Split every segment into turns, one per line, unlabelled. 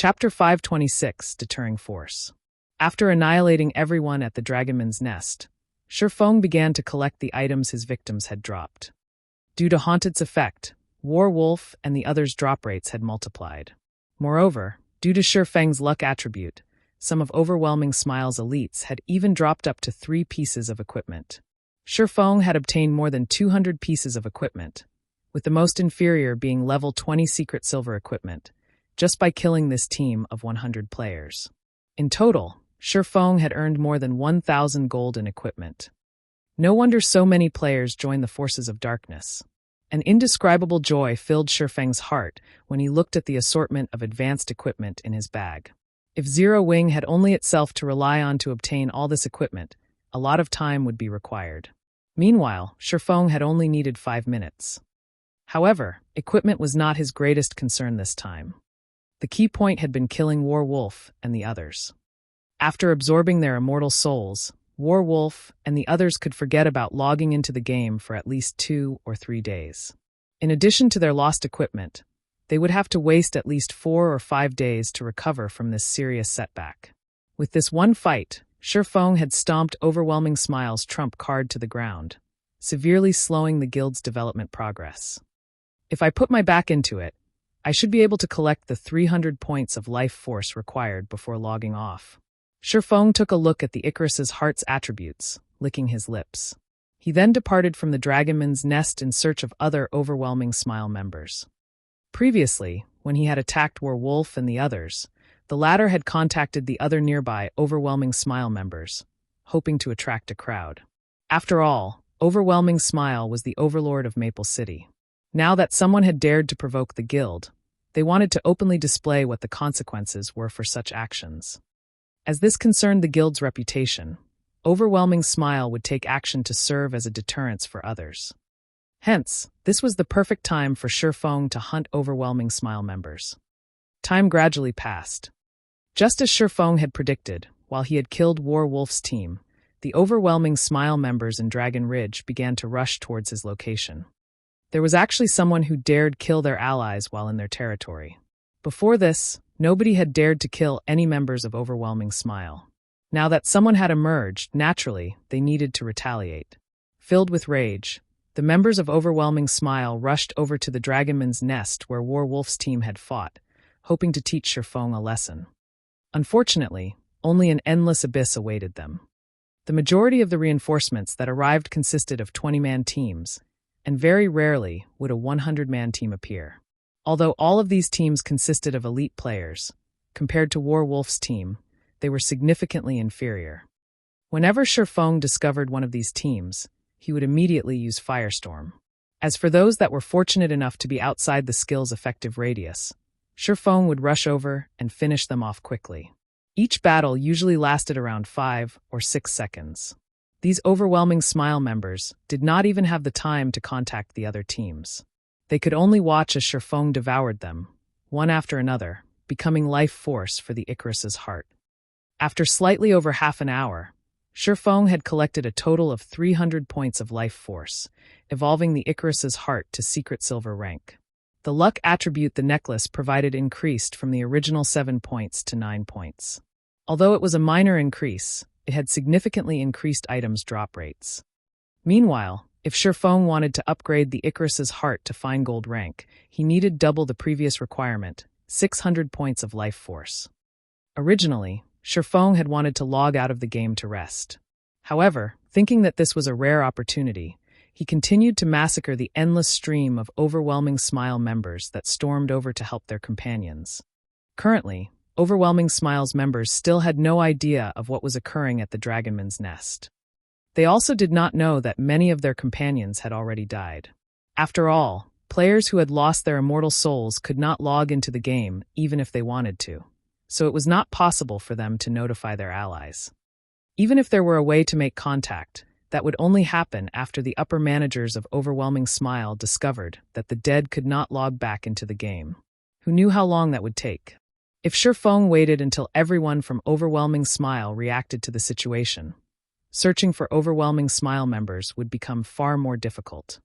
Chapter 526, Deterring Force. After annihilating everyone at the Dragonman's nest, Shifeng began to collect the items his victims had dropped. Due to Haunted's effect, Werewolf and the others' drop rates had multiplied. Moreover, due to Shifeng's luck attribute, some of Overwhelming Smile's elites had even dropped up to 3 pieces of equipment. Shifeng had obtained more than 200 pieces of equipment, with the most inferior being level 20 secret silver equipment, just by killing this team of 100 players. In total, Shifeng had earned more than 1,000 gold in equipment. No wonder so many players joined the forces of darkness. An indescribable joy filled Shifeng's heart when he looked at the assortment of advanced equipment in his bag. If Zero Wing had only itself to rely on to obtain all this equipment, a lot of time would be required. Meanwhile, Shifeng had only needed 5 minutes. However, equipment was not his greatest concern this time. The key point had been killing Werewolf and the others. After absorbing their immortal souls, Werewolf and the others could forget about logging into the game for at least 2 or 3 days. In addition to their lost equipment, they would have to waste at least 4 or 5 days to recover from this serious setback. With this one fight, Shifeng had stomped Overwhelming Smile's trump card to the ground, severely slowing the guild's development progress. If I put my back into it, I should be able to collect the 300 points of life force required before logging off. Shifeng took a look at the Icarus's heart's attributes, licking his lips. He then departed from the Dragonman's nest in search of other Overwhelming Smile members. Previously, when he had attacked Werewolf and the others, the latter had contacted the other nearby Overwhelming Smile members, hoping to attract a crowd. After all, Overwhelming Smile was the overlord of Maple City. Now that someone had dared to provoke the guild, they wanted to openly display what the consequences were for such actions. As this concerned the guild's reputation, Overwhelming Smile would take action to serve as a deterrence for others. Hence, this was the perfect time for Shifeng to hunt Overwhelming Smile members. Time gradually passed. Just as Shifeng had predicted, while he had killed Werewolf's team, the Overwhelming Smile members in Dragon Ridge began to rush towards his location. There was actually someone who dared kill their allies while in their territory. Before this, nobody had dared to kill any members of Overwhelming Smile. Now that someone had emerged, naturally, they needed to retaliate. Filled with rage, the members of Overwhelming Smile rushed over to the Dragonman's nest where Werewolf's team had fought, hoping to teach Shifeng a lesson. Unfortunately, only an endless abyss awaited them. The majority of the reinforcements that arrived consisted of 20-man teams, and very rarely would a 100-man team appear. Although all of these teams consisted of elite players, compared to Werewolf's team, they were significantly inferior. Whenever Shifeng discovered one of these teams, he would immediately use Firestorm. As for those that were fortunate enough to be outside the skill's effective radius, Shifeng would rush over and finish them off quickly. Each battle usually lasted around 5 or 6 seconds. These Overwhelming Smile members did not even have the time to contact the other teams. They could only watch as Shifeng devoured them, one after another, becoming life force for the Icarus's heart. After slightly over half an hour, Shifeng had collected a total of 300 points of life force, evolving the Icarus's heart to secret silver rank. The luck attribute the necklace provided increased from the original 7 points to 9 points. Although it was a minor increase, it had significantly increased items' drop rates. Meanwhile, if Shifeng wanted to upgrade the Icarus's heart to fine gold rank, he needed double the previous requirement, 600 points of life force. Originally, Shifeng had wanted to log out of the game to rest. However, thinking that this was a rare opportunity, he continued to massacre the endless stream of Overwhelming Smile members that stormed over to help their companions. Currently, Overwhelming Smile's members still had no idea of what was occurring at the Dragonman's nest. They also did not know that many of their companions had already died. After all, players who had lost their immortal souls could not log into the game even if they wanted to, so it was not possible for them to notify their allies. Even if there were a way to make contact, that would only happen after the upper managers of Overwhelming Smile discovered that the dead could not log back into the game. Who knew how long that would take? If Shifeng waited until everyone from Overwhelming Smile reacted to the situation, searching for Overwhelming Smile members would become far more difficult.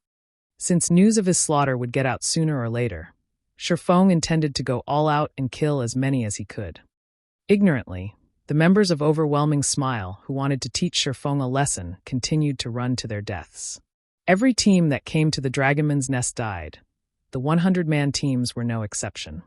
Since news of his slaughter would get out sooner or later, Shifeng intended to go all out and kill as many as he could. Ignorantly, the members of Overwhelming Smile who wanted to teach Shifeng a lesson continued to run to their deaths. Every team that came to the Dragonman's Nest died. The 100-man teams were no exception.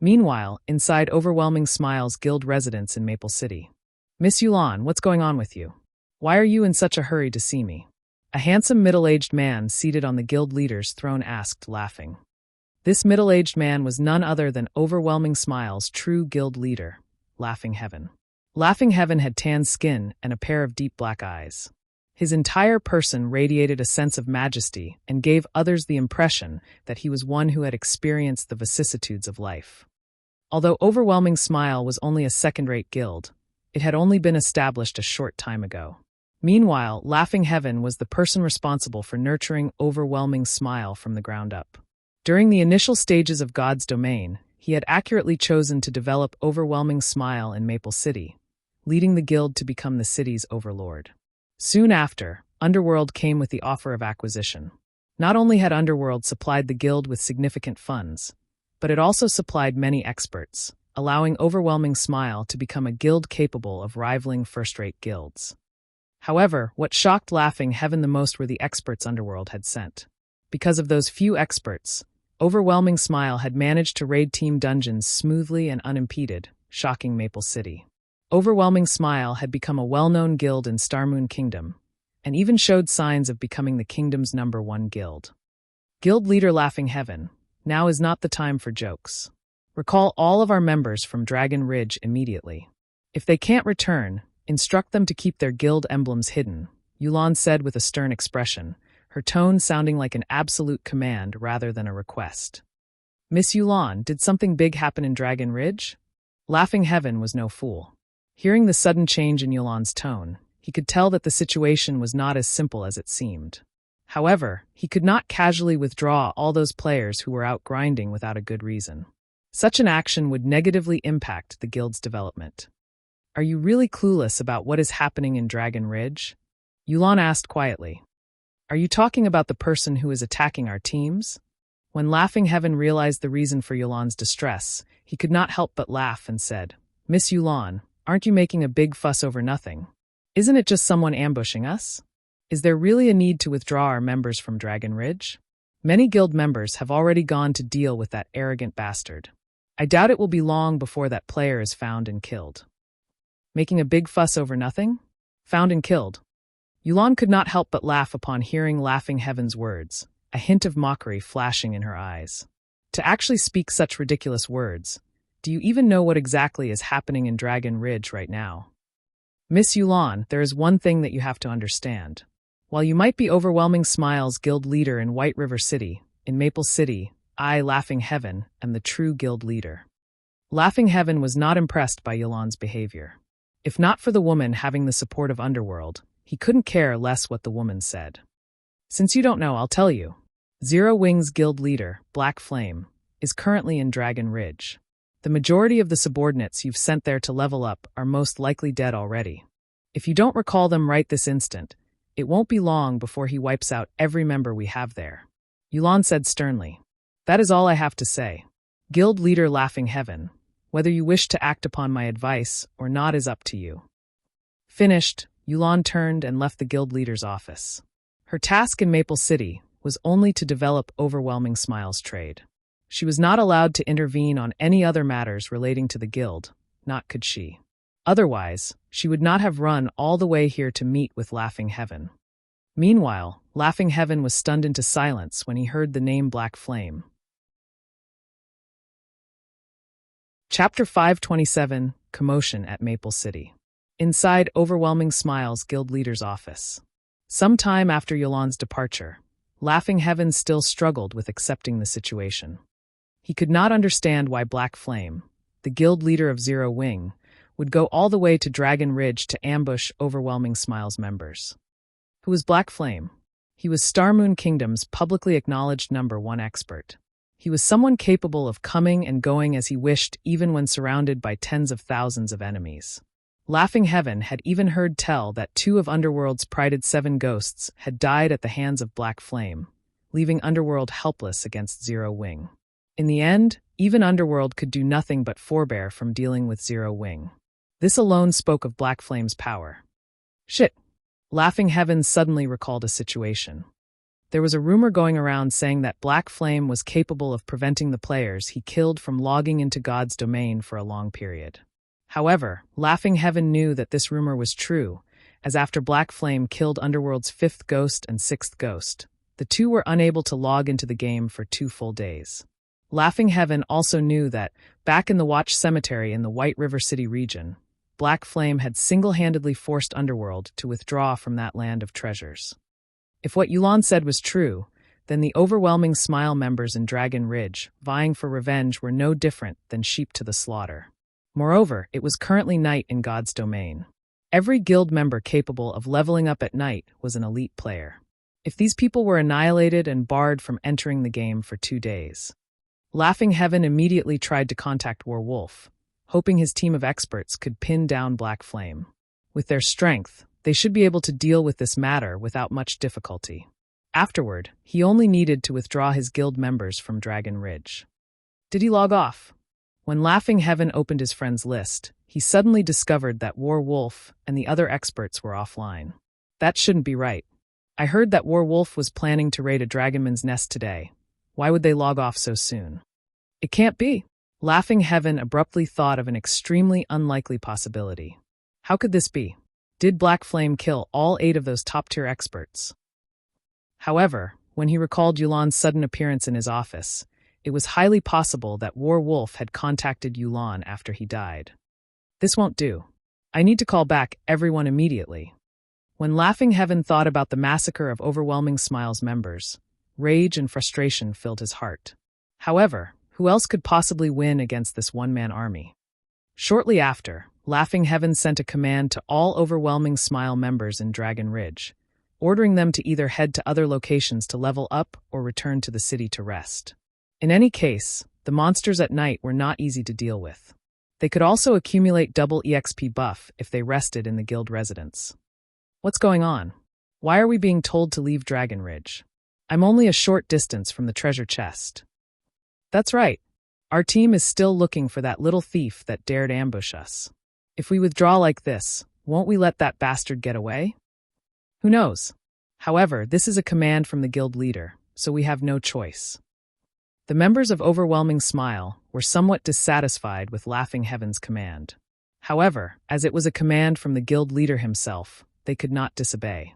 Meanwhile, inside Overwhelming Smile's guild residence in Maple City. "Miss Yulan, what's going on with you? Why are you in such a hurry to see me?" A handsome middle-aged man seated on the guild leader's throne asked, laughing. This middle-aged man was none other than Overwhelming Smile's true guild leader, Laughing Heaven. Laughing Heaven had tan skin and a pair of deep black eyes. His entire person radiated a sense of majesty and gave others the impression that he was one who had experienced the vicissitudes of life. Although Overwhelming Smile was only a second-rate guild, it had only been established a short time ago. Meanwhile, Laughing Heaven was the person responsible for nurturing Overwhelming Smile from the ground up. During the initial stages of God's domain, he had accurately chosen to develop Overwhelming Smile in Maple City, leading the guild to become the city's overlord. Soon after, Underworld came with the offer of acquisition. Not only had Underworld supplied the guild with significant funds, but it also supplied many experts, allowing Overwhelming Smile to become a guild capable of rivaling first-rate guilds. However, what shocked Laughing Heaven the most were the experts Underworld had sent. Because of those few experts, Overwhelming Smile had managed to raid team dungeons smoothly and unimpeded, shocking Maple City. Overwhelming Smile had become a well-known guild in Starmoon Kingdom, and even showed signs of becoming the kingdom's #1 guild. Guild leader Laughing Heaven, now is not the time for jokes. Recall all of our members from Dragon Ridge immediately. If they can't return, instruct them to keep their guild emblems hidden, Yulan said with a stern expression, her tone sounding like an absolute command rather than a request. "Miss Yulan, did something big happen in Dragon Ridge?" Laughing Heaven was no fool. Hearing the sudden change in Yulan's tone, he could tell that the situation was not as simple as it seemed. However, he could not casually withdraw all those players who were out grinding without a good reason. Such an action would negatively impact the guild's development. "Are you really clueless about what is happening in Dragon Ridge?" Yulan asked quietly. "Are you talking about the person who is attacking our teams?" When Laughing Heaven realized the reason for Yulan's distress, he could not help but laugh and said, "Miss Yulan, aren't you making a big fuss over nothing? Isn't it just someone ambushing us? Is there really a need to withdraw our members from Dragon Ridge? Many guild members have already gone to deal with that arrogant bastard. I doubt it will be long before that player is found and killed." Making a big fuss over nothing? Found and killed. Yulan could not help but laugh upon hearing Laughing Heaven's words, a hint of mockery flashing in her eyes. To actually speak such ridiculous words, do you even know what exactly is happening in Dragon Ridge right now? Miss Yulan, there is one thing that you have to understand. While you might be Overwhelming Smile's guild leader in White River City, in Maple City, I, Laughing Heaven, am the true guild leader. Laughing Heaven was not impressed by Yulan's behavior. If not for the woman having the support of Underworld, he couldn't care less what the woman said. "Since you don't know, I'll tell you. Zero Wing's guild leader, Black Flame, is currently in Dragon Ridge. The majority of the subordinates you've sent there to level up are most likely dead already. If you don't recall them right this instant, it won't be long before he wipes out every member we have there," Yulan said sternly. "That is all I have to say. Guild leader Laughing Heaven, whether you wish to act upon my advice or not is up to you." Finished, Yulan turned and left the guild leader's office. Her task in Maple City was only to develop Overwhelming Smile's trade. She was not allowed to intervene on any other matters relating to the guild, not could she. Otherwise, she would not have run all the way here to meet with Laughing Heaven. Meanwhile, Laughing Heaven was stunned into silence when he heard the name Black Flame. Chapter 527, Commotion at Maple City. Inside Overwhelming Smile's guild leader's office. Some time after Yulan's departure, Laughing Heaven still struggled with accepting the situation. He could not understand why Black Flame, the guild leader of Zero Wing, would go all the way to Dragon Ridge to ambush Overwhelming Smile's members. Who was Black Flame? He was Starmoon Kingdom's publicly acknowledged #1 expert. He was someone capable of coming and going as he wished even when surrounded by tens of thousands of enemies. Laughing Heaven had even heard tell that 2 of Underworld's prided 7 ghosts had died at the hands of Black Flame, leaving Underworld helpless against Zero Wing. In the end, even Underworld could do nothing but forbear from dealing with Zero Wing. This alone spoke of Black Flame's power. Shit. Laughing Heavens suddenly recalled a situation. There was a rumor going around saying that Black Flame was capable of preventing the players he killed from logging into God's domain for a long period. However, Laughing Heaven knew that this rumor was true, as after Black Flame killed Underworld's 5th ghost and 6th ghost, the two were unable to log into the game for 2 full days. Laughing Heaven also knew that, back in the Watch Cemetery in the White River City region, Black Flame had single-handedly forced Underworld to withdraw from that land of treasures. If what Yulan said was true, then the overwhelming Smile members in Dragon Ridge, vying for revenge, were no different than sheep to the slaughter. Moreover, it was currently night in God's domain. Every guild member capable of leveling up at night was an elite player. If these people were annihilated and barred from entering the game for 2 days. Laughing Heaven immediately tried to contact Werewolf, hoping his team of experts could pin down Black Flame. With their strength, they should be able to deal with this matter without much difficulty. Afterward, he only needed to withdraw his guild members from Dragon Ridge. Did he log off? When Laughing Heaven opened his friends list, he suddenly discovered that Werewolf and the other experts were offline. That shouldn't be right. I heard that Werewolf was planning to raid a Dragonman's Nest today. Why would they log off so soon? It can't be. Laughing Heaven abruptly thought of an extremely unlikely possibility. How could this be? Did Black Flame kill all 8 of those top-tier experts? However, when he recalled Yulan's sudden appearance in his office, it was highly possible that Werewolf had contacted Yulan after he died. This won't do. I need to call back everyone immediately. When Laughing Heaven thought about the massacre of Overwhelming Smile's members, rage and frustration filled his heart. However, who else could possibly win against this one-man army? Shortly after, Laughing Heaven sent a command to all Overwhelming Smile members in Dragon Ridge, ordering them to either head to other locations to level up or return to the city to rest. In any case, the monsters at night were not easy to deal with. They could also accumulate double EXP buff if they rested in the guild residence. What's going on? Why are we being told to leave Dragon Ridge? I'm only a short distance from the treasure chest. That's right. Our team is still looking for that little thief that dared ambush us. If we withdraw like this, won't we let that bastard get away? Who knows? However, this is a command from the guild leader, so we have no choice. The members of Overwhelming Smile were somewhat dissatisfied with Laughing Heaven's command. However, as it was a command from the guild leader himself, they could not disobey.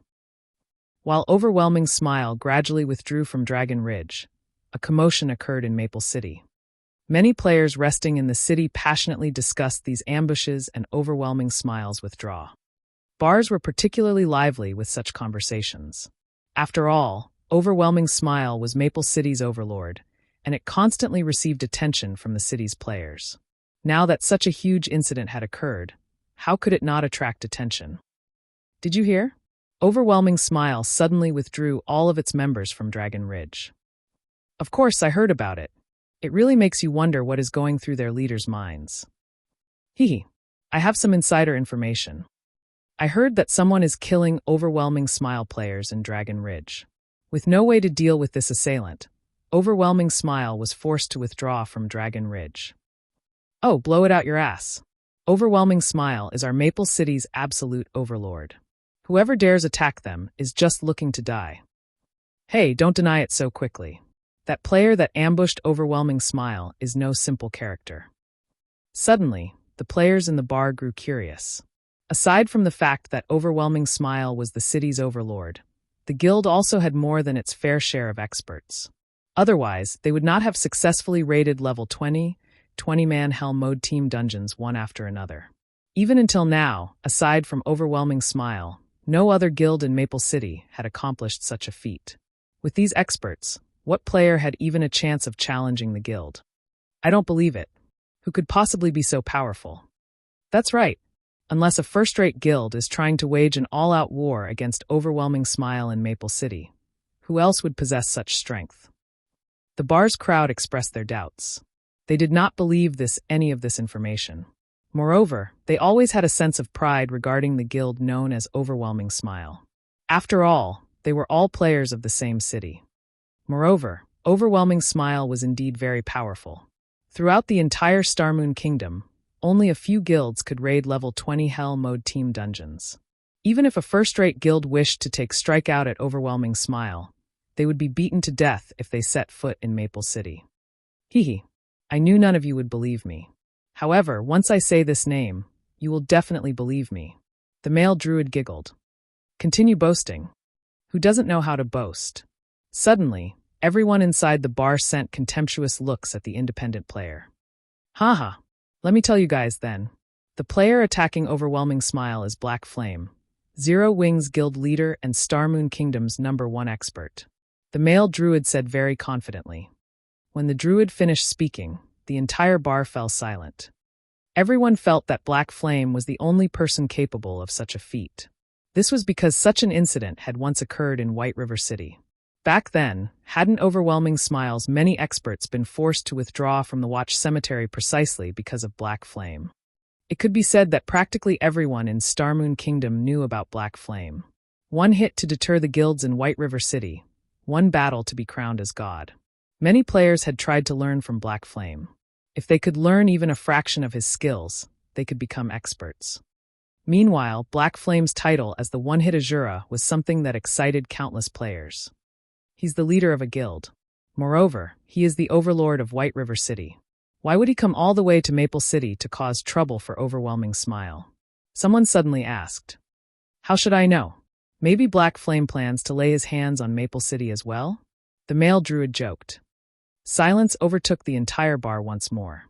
While Overwhelming Smile gradually withdrew from Dragon Ridge, a commotion occurred in Maple City. Many players resting in the city passionately discussed these ambushes and Overwhelming Smile's withdrawal. Bars were particularly lively with such conversations. After all, Overwhelming Smile was Maple City's overlord, and it constantly received attention from the city's players. Now that such a huge incident had occurred, how could it not attract attention? Did you hear? Overwhelming Smile suddenly withdrew all of its members from Dragon Ridge. Of course, I heard about it. It really makes you wonder what is going through their leaders' minds. I have some insider information. I heard that someone is killing Overwhelming Smile players in Dragon Ridge. With no way to deal with this assailant, Overwhelming Smile was forced to withdraw from Dragon Ridge. Oh, blow it out your ass. Overwhelming Smile is our Maple City's absolute overlord. Whoever dares attack them is just looking to die. Hey, don't deny it so quickly. That player that ambushed Overwhelming Smile is no simple character. Suddenly, the players in the bar grew curious. Aside from the fact that Overwhelming Smile was the city's overlord, the guild also had more than its fair share of experts. Otherwise, they would not have successfully raided level 20-man Hell Mode team dungeons one after another. Even until now, aside from Overwhelming Smile, no other guild in Maple City had accomplished such a feat. With these experts, what player had even a chance of challenging the guild? I don't believe it. Who could possibly be so powerful? That's right. Unless a first-rate guild is trying to wage an all-out war against Overwhelming Smile in Maple City, who else would possess such strength? The bar's crowd expressed their doubts. They did not believe any of this information. Moreover, they always had a sense of pride regarding the guild known as Overwhelming Smile. After all, they were all players of the same city. Moreover, Overwhelming Smile was indeed very powerful. Throughout the entire Starmoon Kingdom, only a few guilds could raid level 20 Hell Mode team dungeons. Even if a first-rate guild wished to take strike out at Overwhelming Smile, they would be beaten to death if they set foot in Maple City. Hee. I knew none of you would believe me. However, once I say this name, you will definitely believe me. The male druid giggled. Continue boasting. Who doesn't know how to boast? Suddenly, everyone inside the bar sent contemptuous looks at the independent player. Haha. Let me tell you guys then. The player attacking Overwhelming Smile is Black Flame, Zero Wings Guild leader and Starmoon Kingdom's #1 expert. The male druid said very confidently. When the druid finished speaking, the entire bar fell silent. Everyone felt that Black Flame was the only person capable of such a feat. This was because such an incident had once occurred in White River City. Back then, hadn't Overwhelming Smile's many experts been forced to withdraw from the Watch Cemetery precisely because of Black Flame? It could be said that practically everyone in Starmoon Kingdom knew about Black Flame. One hit to deter the guilds in White River City, one battle to be crowned as god. Many players had tried to learn from Black Flame. If they could learn even a fraction of his skills, they could become experts. Meanwhile, Black Flame's title as the one-hit Azura was something that excited countless players. He's the leader of a guild. Moreover, he is the overlord of White River City. Why would he come all the way to Maple City to cause trouble for Overwhelming Smile? Someone suddenly asked. How should I know? Maybe Black Flame plans to lay his hands on Maple City as well? The male druid joked. Silence overtook the entire bar once more.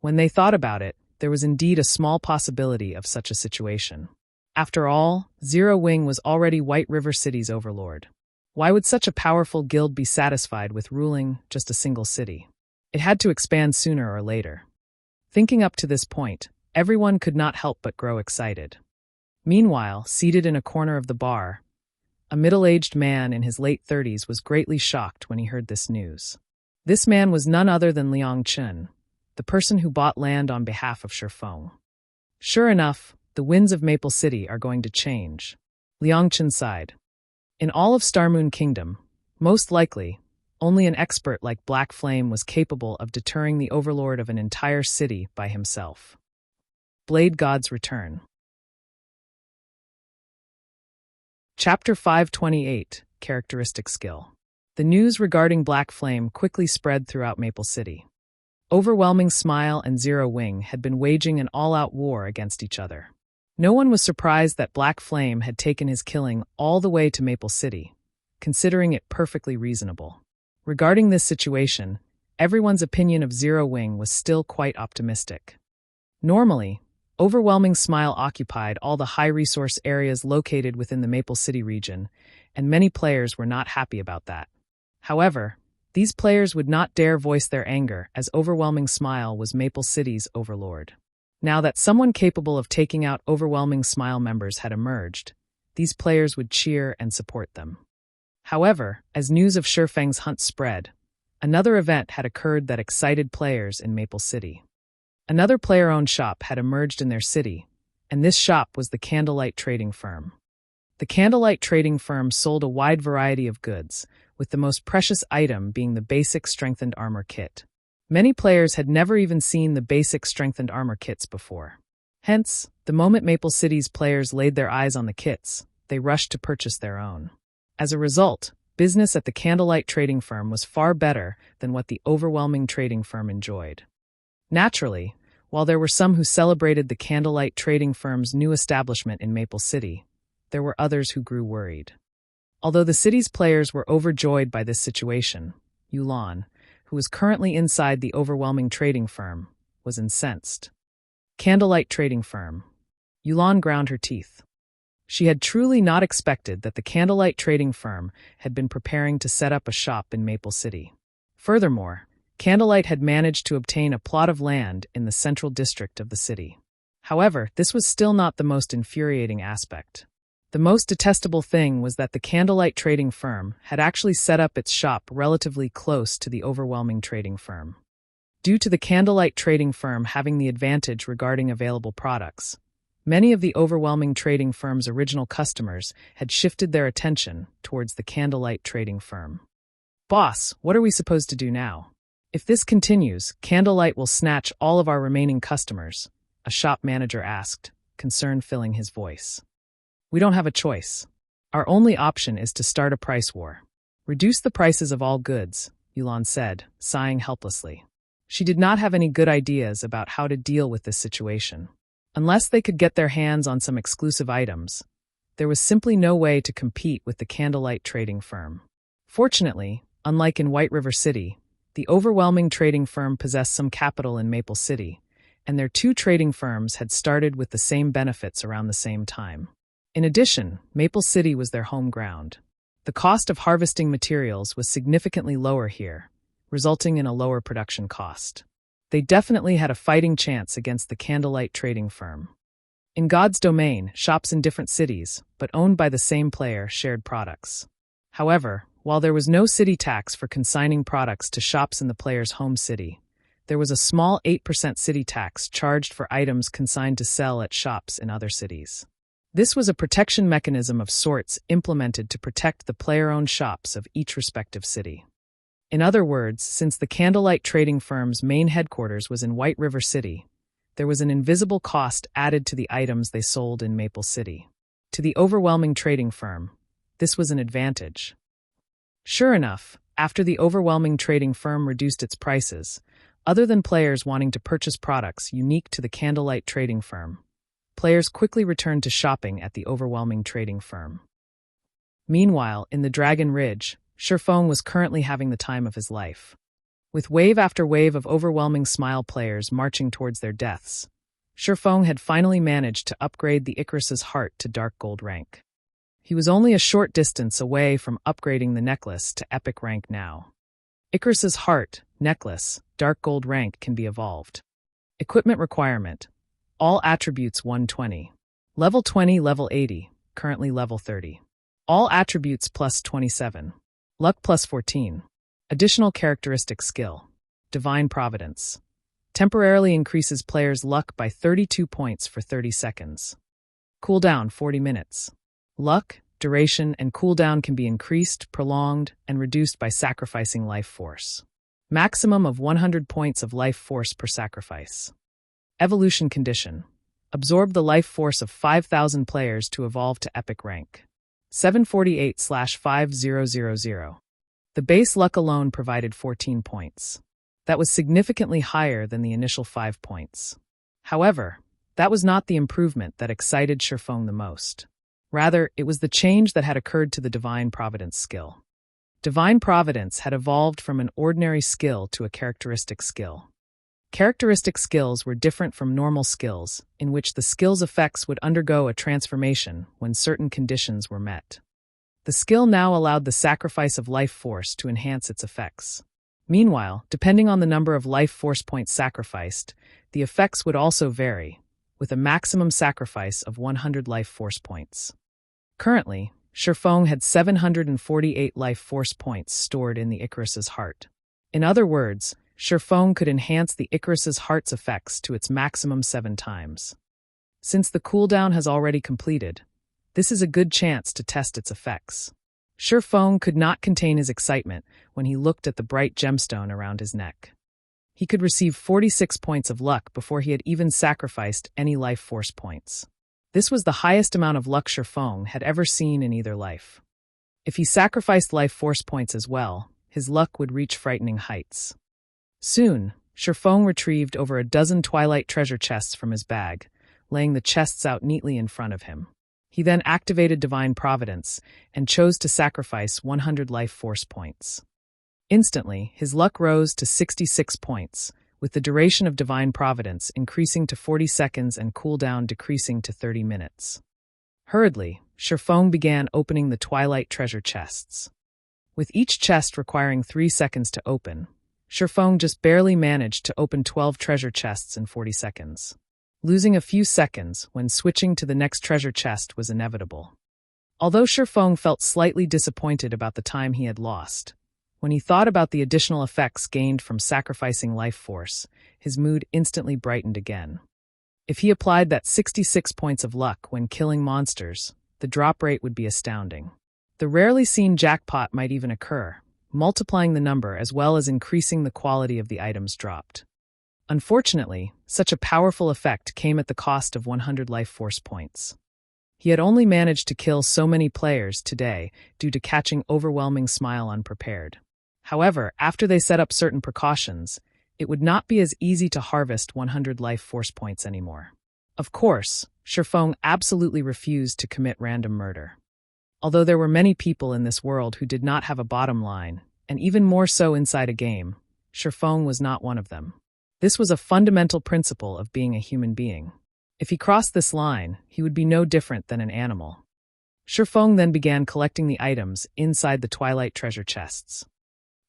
When they thought about it, there was indeed a small possibility of such a situation. After all, Zero Wing was already White River City's overlord. Why would such a powerful guild be satisfied with ruling just a single city? It had to expand sooner or later. Thinking up to this point, everyone could not help but grow excited. Meanwhile, seated in a corner of the bar, a middle-aged man in his late 30s was greatly shocked when he heard this news. This man was none other than Liang Chun, the person who bought land on behalf of Shifeng. Sure enough, the winds of Maple City are going to change. Liang Chun sighed. In all of Starmoon Kingdom, most likely, only an expert like Black Flame was capable of deterring the overlord of an entire city by himself. Blade God's Return. Chapter 528, Characteristic Skill. The news regarding Black Flame quickly spread throughout Maple City. Overwhelming Smile and Zero Wing had been waging an all-out war against each other. No one was surprised that Black Flame had taken his killing all the way to Maple City, considering it perfectly reasonable. Regarding this situation, everyone's opinion of Zero Wing was still quite optimistic. Normally, Overwhelming Smile occupied all the high-resource areas located within the Maple City region, and many players were not happy about that. However, these players would not dare voice their anger as Overwhelming Smile was Maple City's overlord. Now that someone capable of taking out Overwhelming Smile members had emerged, these players would cheer and support them. However, as news of Shifeng's hunt spread, another event had occurred that excited players in Maple City. Another player-owned shop had emerged in their city, and this shop was the Candlelight Trading Firm. The Candlelight Trading Firm sold a wide variety of goods, with the most precious item being the basic strengthened armor kit. Many players had never even seen the basic strengthened armor kits before. Hence, the moment Maple City's players laid their eyes on the kits, they rushed to purchase their own. As a result, business at the Candlelight Trading Firm was far better than what the Overwhelming Trading Firm enjoyed. Naturally, while there were some who celebrated the Candlelight Trading Firm's new establishment in Maple City, there were others who grew worried. Although the city's players were overjoyed by this situation, Yulan, who was currently inside the Overwhelming Trading Firm, was incensed. Candlelight Trading Firm. Yulan ground her teeth. She had truly not expected that the Candlelight Trading Firm had been preparing to set up a shop in Maple City. Furthermore, Candlelight had managed to obtain a plot of land in the central district of the city. However, this was still not the most infuriating aspect. The most detestable thing was that the Candlelight Trading Firm had actually set up its shop relatively close to the Overwhelming Trading Firm. Due to the Candlelight Trading Firm having the advantage regarding available products, many of the Overwhelming Trading Firm's original customers had shifted their attention towards the Candlelight Trading Firm. Boss, what are we supposed to do now? If this continues, Candlelight will snatch all of our remaining customers, a shop manager asked, concern filling his voice. We don't have a choice. Our only option is to start a price war. Reduce the prices of all goods, Yulan said, sighing helplessly. She did not have any good ideas about how to deal with this situation. Unless they could get their hands on some exclusive items, there was simply no way to compete with the Candlelight trading firm. Fortunately, unlike in White River City, the overwhelming trading firm possessed some capital in Maple City, and their two trading firms had started with the same benefits around the same time. In addition, Maple City was their home ground. The cost of harvesting materials was significantly lower here, resulting in a lower production cost. They definitely had a fighting chance against the Candlelight trading firm. In God's domain, shops in different cities, but owned by the same player, shared products. However, while there was no city tax for consigning products to shops in the player's home city, there was a small 8% city tax charged for items consigned to sell at shops in other cities. This was a protection mechanism of sorts implemented to protect the player-owned shops of each respective city. In other words, since the Candlelight trading firm's main headquarters was in White River City, there was an invisible cost added to the items they sold in Maple City. To the overwhelming trading firm, this was an advantage. Sure enough, after the overwhelming trading firm reduced its prices, other than players wanting to purchase products unique to the Candlelight trading firm, players quickly returned to shopping at the overwhelming trading firm. Meanwhile, in the Dragon Ridge, Shifeng was currently having the time of his life. With wave after wave of overwhelming smile players marching towards their deaths, Shifeng had finally managed to upgrade the Icarus's heart to Dark Gold rank. He was only a short distance away from upgrading the necklace to Epic rank now. Icarus's heart, necklace, Dark Gold rank can be evolved. Equipment requirement: all attributes 120. Level 20, level 80, currently level 30. All attributes plus 27. Luck plus 14. Additional characteristic skill: Divine Providence. Temporarily increases player's luck by 32 points for 30 seconds. Cooldown 40 minutes. Luck, duration, and cooldown can be increased, prolonged, and reduced by sacrificing life force. Maximum of 100 points of life force per sacrifice. Evolution condition: absorb the life force of 5,000 players to evolve to Epic rank. 748/5000. The base luck alone provided 14 points. That was significantly higher than the initial 5 points. However, that was not the improvement that excited Shifeng the most. Rather, it was the change that had occurred to the Divine Providence skill. Divine Providence had evolved from an ordinary skill to a characteristic skill. Characteristic skills were different from normal skills, in which the skill's effects would undergo a transformation when certain conditions were met. The skill now allowed the sacrifice of life force to enhance its effects. Meanwhile, depending on the number of life force points sacrificed, the effects would also vary, with a maximum sacrifice of 100 life force points. Currently, Shifeng had 748 life force points stored in the Icarus's heart. In other words, Shifeng could enhance the Icarus's heart's effects to its maximum 7 times. Since the cooldown has already completed, this is a good chance to test its effects. Shifeng could not contain his excitement when he looked at the bright gemstone around his neck. He could receive 46 points of luck before he had even sacrificed any life force points. This was the highest amount of luck Shifeng had ever seen in either life. If he sacrificed life force points as well, his luck would reach frightening heights. Soon, Shifeng retrieved over a dozen Twilight treasure chests from his bag, laying the chests out neatly in front of him. He then activated Divine Providence and chose to sacrifice 100 life force points. Instantly, his luck rose to 66 points, with the duration of Divine Providence increasing to 40 seconds and cooldown decreasing to 30 minutes. Hurriedly, Shifeng began opening the Twilight treasure chests. With each chest requiring 3 seconds to open, Shifeng just barely managed to open 12 treasure chests in 40 seconds. Losing a few seconds when switching to the next treasure chest was inevitable. Although Shifeng felt slightly disappointed about the time he had lost, when he thought about the additional effects gained from sacrificing life force, his mood instantly brightened again. If he applied that 66 points of luck when killing monsters, the drop rate would be astounding. The rarely seen jackpot might even occur, multiplying the number as well as increasing the quality of the items dropped. Unfortunately, such a powerful effect came at the cost of 100 life force points. He had only managed to kill so many players today due to catching overwhelming smile unprepared. However, after they set up certain precautions, it would not be as easy to harvest 100 life force points anymore. Of course, Shifeng absolutely refused to commit random murder. Although there were many people in this world who did not have a bottom line, and even more so inside a game, Shifeng was not one of them. This was a fundamental principle of being a human being. If he crossed this line, he would be no different than an animal. Shifeng then began collecting the items inside the Twilight treasure chests.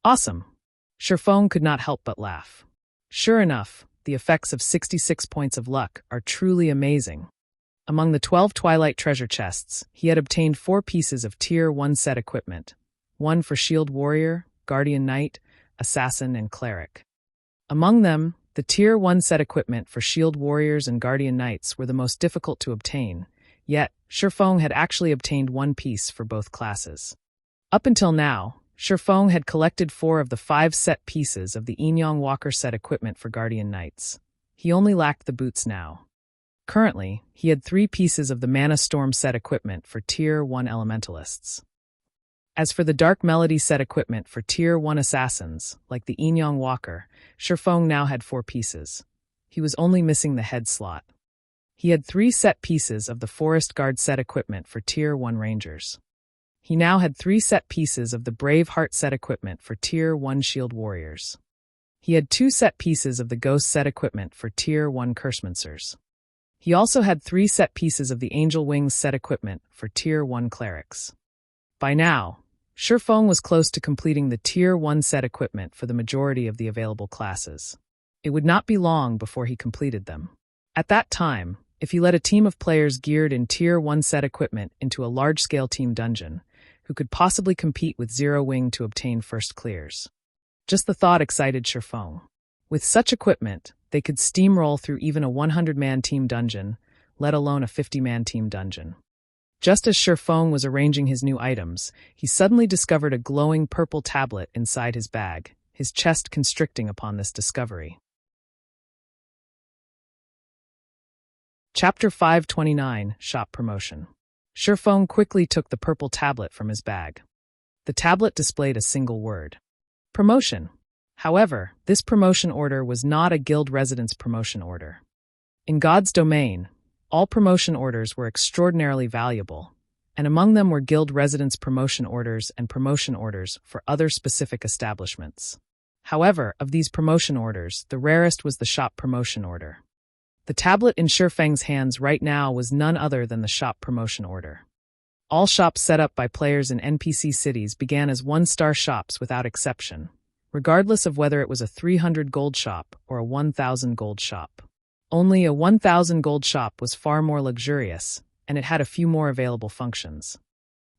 Awesome! Shifeng could not help but laugh. Sure enough, the effects of 66 points of luck are truly amazing. Among the 12 Twilight treasure chests, he had obtained 4 pieces of Tier 1 set equipment, 1 for Shield Warrior, Guardian Knight, Assassin, and Cleric. Among them, the Tier 1 set equipment for Shield Warriors and Guardian Knights were the most difficult to obtain, yet Shifeng had actually obtained 1 piece for both classes. Up until now, Shifeng had collected 4 of the 5 set pieces of the Enyang Walker set equipment for Guardian Knights. He only lacked the boots now. Currently, he had 3 pieces of the Mana Storm set equipment for Tier 1 Elementalists. As for the Dark Melody set equipment for Tier 1 Assassins, like the Enyang Walker, Shifeng now had 4 pieces. He was only missing the head slot. He had 3 set pieces of the Forest Guard set equipment for Tier 1 Rangers. He now had 3 set pieces of the Brave Heart set equipment for Tier 1 Shield Warriors. He had 2 set pieces of the Ghost set equipment for Tier 1 Cursemancers. He also had 3 set pieces of the Angel Wings set equipment for Tier 1 Clerics. By now, Shifeng was close to completing the Tier 1 set equipment for the majority of the available classes. It would not be long before he completed them. At that time, if he led a team of players geared in Tier 1 set equipment into a large-scale team dungeon, who could possibly compete with Zero Wing to obtain first clears. Just the thought excited Shifeng. With such equipment, they could steamroll through even a 100-man team dungeon, let alone a 50-man team dungeon. Just as Shifeng was arranging his new items, he suddenly discovered a glowing purple tablet inside his bag, his chest constricting upon this discovery. Chapter 529, Shop Promotion. Shifeng quickly took the purple tablet from his bag. The tablet displayed a single word: promotion. However, this promotion order was not a guild residence promotion order. In God's domain, all promotion orders were extraordinarily valuable, and among them were guild residence promotion orders and promotion orders for other specific establishments. However, of these promotion orders, the rarest was the shop promotion order. The tablet in Shifeng's hands right now was none other than the shop promotion order. All shops set up by players in NPC cities began as 1-star shops without exception, regardless of whether it was a 300 gold shop or a 1,000 gold shop. Only a 1,000 gold shop was far more luxurious, and it had a few more available functions.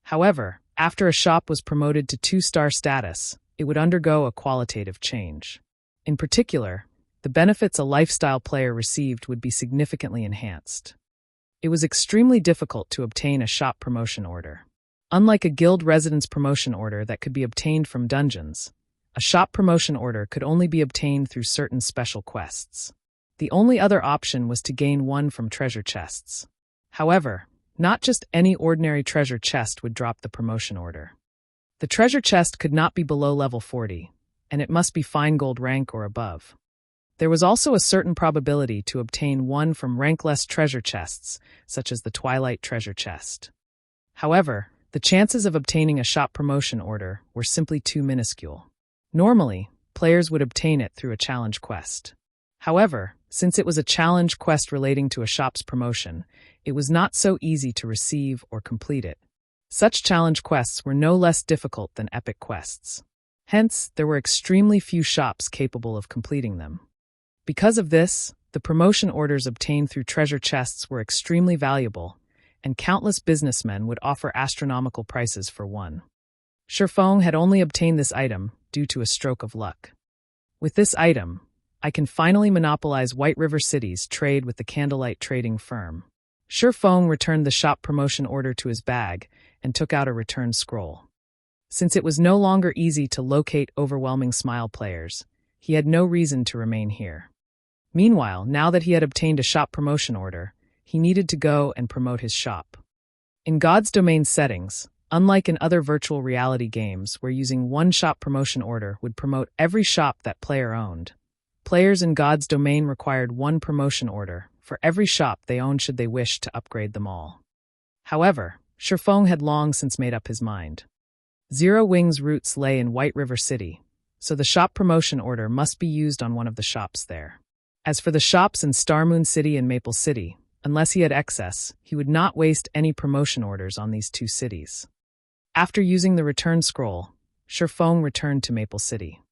However, after a shop was promoted to 2-star status, it would undergo a qualitative change. In particular, the benefits a lifestyle player received would be significantly enhanced. It was extremely difficult to obtain a shop promotion order. Unlike a guild residence promotion order that could be obtained from dungeons, a shop promotion order could only be obtained through certain special quests. The only other option was to gain one from treasure chests. However, not just any ordinary treasure chest would drop the promotion order. The treasure chest could not be below level 40, and it must be fine gold rank or above. There was also a certain probability to obtain one from rank-less treasure chests, such as the Twilight treasure chest. However, the chances of obtaining a shop promotion order were simply too minuscule. Normally, players would obtain it through a challenge quest. However, since it was a challenge quest relating to a shop's promotion, it was not so easy to receive or complete it. Such challenge quests were no less difficult than epic quests. Hence, there were extremely few shops capable of completing them. Because of this, the promotion orders obtained through treasure chests were extremely valuable, and countless businessmen would offer astronomical prices for one. Shifeng had only obtained this item due to a stroke of luck. With this item, I can finally monopolize White River City's trade with the Candlelight Trading Firm. Shifeng returned the shop promotion order to his bag and took out a return scroll. Since it was no longer easy to locate Overwhelming Smile players, he had no reason to remain here. Meanwhile, now that he had obtained a shop promotion order, he needed to go and promote his shop. In God's Domain settings, unlike in other virtual reality games where using one shop promotion order would promote every shop that player owned, players in God's Domain required one promotion order for every shop they owned should they wish to upgrade them all. However, Shifeng had long since made up his mind. Zero Wing's roots lay in White River City, so the shop promotion order must be used on one of the shops there. As for the shops in Starmoon City and Maple City, unless he had excess, he would not waste any promotion orders on these two cities. After using the return scroll, Shifeng returned to Maple City.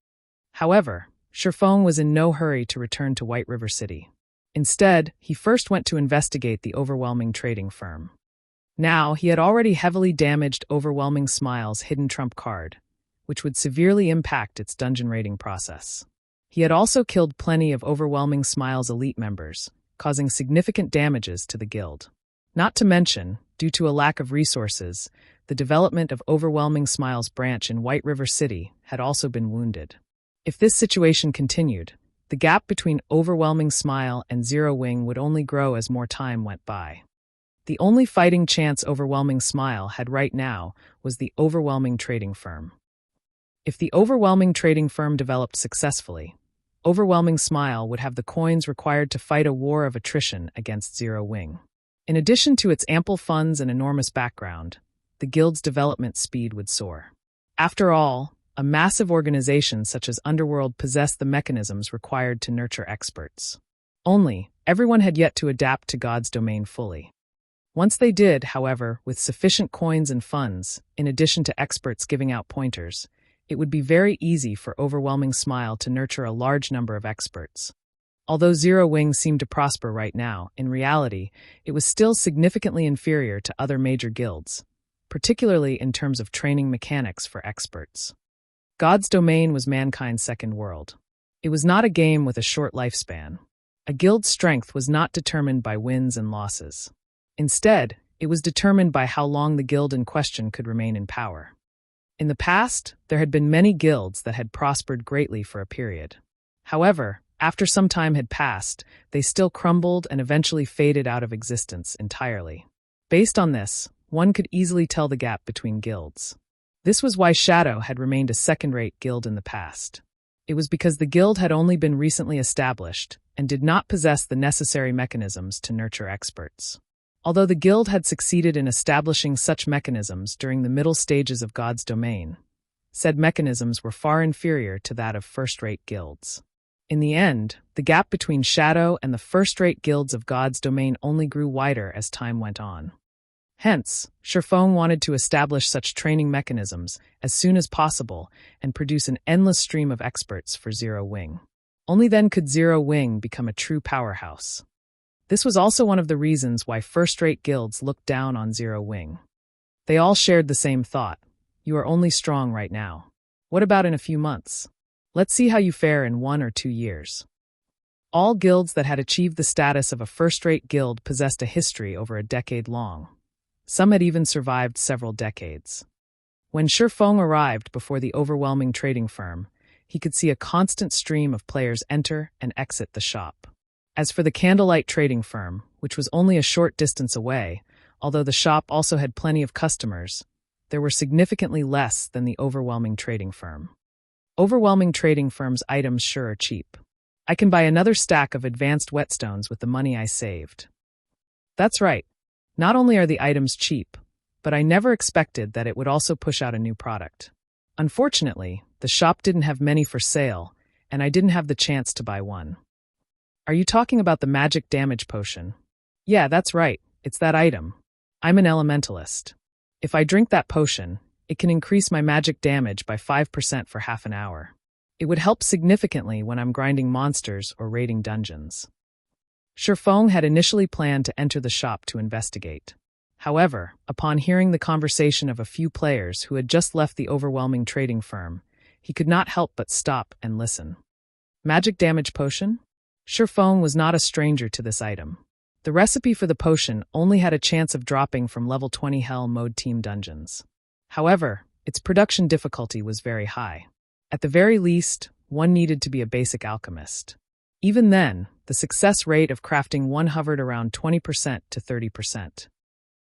However, Shifeng was in no hurry to return to White River City. Instead, he first went to investigate the Overwhelming trading firm. Now, he had already heavily damaged Overwhelming Smile's hidden trump card, which would severely impact its dungeon raiding process. He had also killed plenty of Overwhelming Smile's elite members, causing significant damages to the guild. Not to mention, due to a lack of resources, the development of Overwhelming Smile's branch in White River City had also been wounded. If this situation continued, the gap between Overwhelming Smile and Zero Wing would only grow as more time went by. The only fighting chance Overwhelming Smile had right now was the Overwhelming Trading Firm. If the Overwhelming Trading Firm developed successfully, Overwhelming Smile would have the coins required to fight a war of attrition against Zero Wing. In addition to its ample funds and enormous background, the guild's development speed would soar. After all, a massive organization such as Underworld possessed the mechanisms required to nurture experts. Only, everyone had yet to adapt to God's Domain fully. Once they did, however, with sufficient coins and funds, in addition to experts giving out pointers, it would be very easy for Overwhelming Smile to nurture a large number of experts. Although Zero Wing seemed to prosper right now, in reality, it was still significantly inferior to other major guilds, particularly in terms of training mechanics for experts. God's Domain was mankind's second world. It was not a game with a short lifespan. A guild's strength was not determined by wins and losses. Instead, it was determined by how long the guild in question could remain in power. In the past, there had been many guilds that had prospered greatly for a period. However, after some time had passed, they still crumbled and eventually faded out of existence entirely. Based on this, one could easily tell the gap between guilds. This was why Shadow had remained a second-rate guild in the past. It was because the guild had only been recently established and did not possess the necessary mechanisms to nurture experts. Although the guild had succeeded in establishing such mechanisms during the middle stages of God's Domain, said mechanisms were far inferior to that of first-rate guilds. In the end, the gap between Shadow and the first-rate guilds of God's Domain only grew wider as time went on. Hence, Shifeng wanted to establish such training mechanisms as soon as possible and produce an endless stream of experts for Zero Wing. Only then could Zero Wing become a true powerhouse. This was also one of the reasons why first-rate guilds looked down on Zero Wing. They all shared the same thought: you are only strong right now. What about in a few months? Let's see how you fare in 1 or 2 years. All guilds that had achieved the status of a first-rate guild possessed a history over a decade long. Some had even survived several decades. When Shifeng arrived before the Overwhelming Trading Firm, he could see a constant stream of players enter and exit the shop. As for the Candlelight Trading Firm, which was only a short distance away, although the shop also had plenty of customers, there were significantly less than the Overwhelming Trading Firm. Overwhelming Trading Firm's items sure are cheap. I can buy another stack of advanced whetstones with the money I saved. That's right. Not only are the items cheap, but I never expected that it would also push out a new product. Unfortunately, the shop didn't have many for sale, and I didn't have the chance to buy one. Are you talking about the magic damage potion? Yeah, that's right. It's that item. I'm an elementalist. If I drink that potion, it can increase my magic damage by 5% for half an hour. It would help significantly when I'm grinding monsters or raiding dungeons. Shifeng had initially planned to enter the shop to investigate. However, upon hearing the conversation of a few players who had just left the Overwhelming Trading Firm, he could not help but stop and listen. Magic damage potion? Shifeng was not a stranger to this item. The recipe for the potion only had a chance of dropping from level 20 Hell mode team dungeons. However, Its production difficulty was very high. At the very least, one needed to be a basic alchemist. Even then, the success rate of crafting one hovered around 20% to 30%.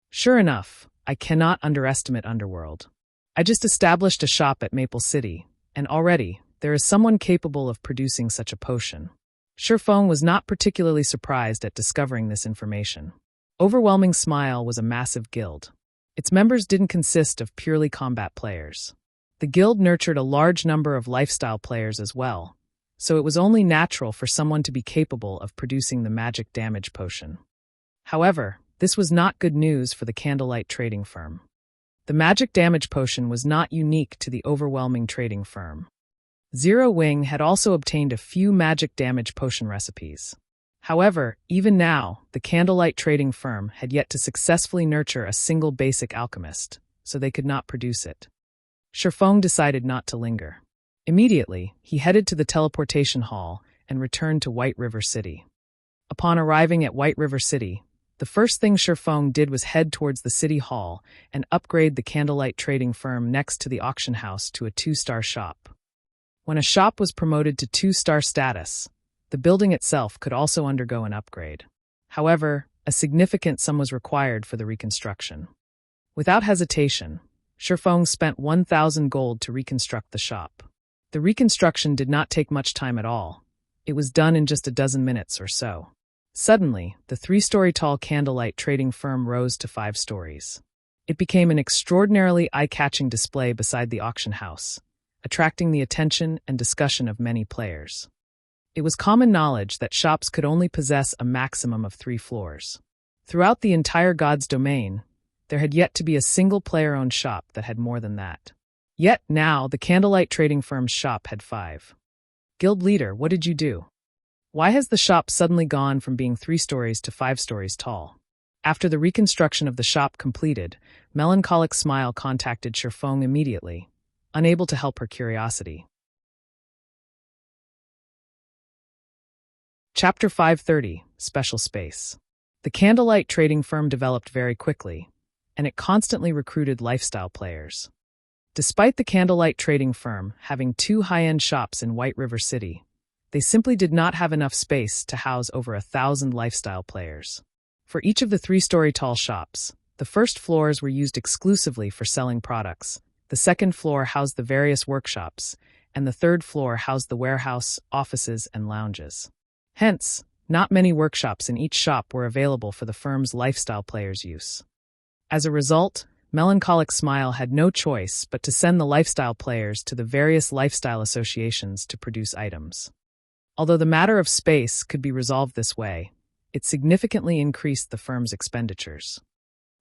Sure enough, I cannot underestimate Underworld. I just established a shop at Maple City, and already, there is someone capable of producing such a potion. Shifeng was not particularly surprised at discovering this information. Overwhelming Smile was a massive guild. Its members didn't consist of purely combat players. The guild nurtured a large number of lifestyle players as well, so it was only natural for someone to be capable of producing the magic damage potion. However, this was not good news for the Candlelight Trading Firm. The magic damage potion was not unique to the Overwhelming Trading Firm. Zero Wing had also obtained a few magic damage potion recipes. However, even now, the Candlelight Trading Firm had yet to successfully nurture a single basic alchemist, so they could not produce it. Shifeng decided not to linger. Immediately, he headed to the teleportation hall and returned to White River City. Upon arriving at White River City, the first thing Shifeng did was head towards the city hall and upgrade the Candlelight Trading Firm next to the auction house to a 2-star shop. When a shop was promoted to 2-star status, the building itself could also undergo an upgrade. However, a significant sum was required for the reconstruction. Without hesitation, Shifeng spent 1,000 gold to reconstruct the shop. The reconstruction did not take much time at all. It was done in just a dozen minutes or so. Suddenly, the 3-story tall Candlelight Trading Firm rose to 5 stories. It became an extraordinarily eye-catching display beside the auction house, attracting the attention and discussion of many players. It was common knowledge that shops could only possess a maximum of 3 floors. Throughout the entire God's domain, there had yet to be a single player-owned shop that had more than that. Yet now, the Candlelight Trading Firm's shop had 5. Guild leader, what did you do? Why has the shop suddenly gone from being 3 stories to 5 stories tall? After the reconstruction of the shop completed, Melancholic Smile contacted Shifeng immediately, unable to help her curiosity. Chapter 530, Special Space. The Candlelight Trading Firm developed very quickly, and it constantly recruited lifestyle players. Despite the Candlelight Trading Firm having 2 high-end shops in White River City, they simply did not have enough space to house over 1,000 lifestyle players. For each of the 3-story tall shops, the first floors were used exclusively for selling products, the second floor housed the various workshops, and the third floor housed the warehouse, offices, and lounges. Hence, not many workshops in each shop were available for the firm's lifestyle players' use. As a result, Melancholic Smile had no choice but to send the lifestyle players to the various lifestyle associations to produce items. Although the matter of space could be resolved this way, it significantly increased the firm's expenditures.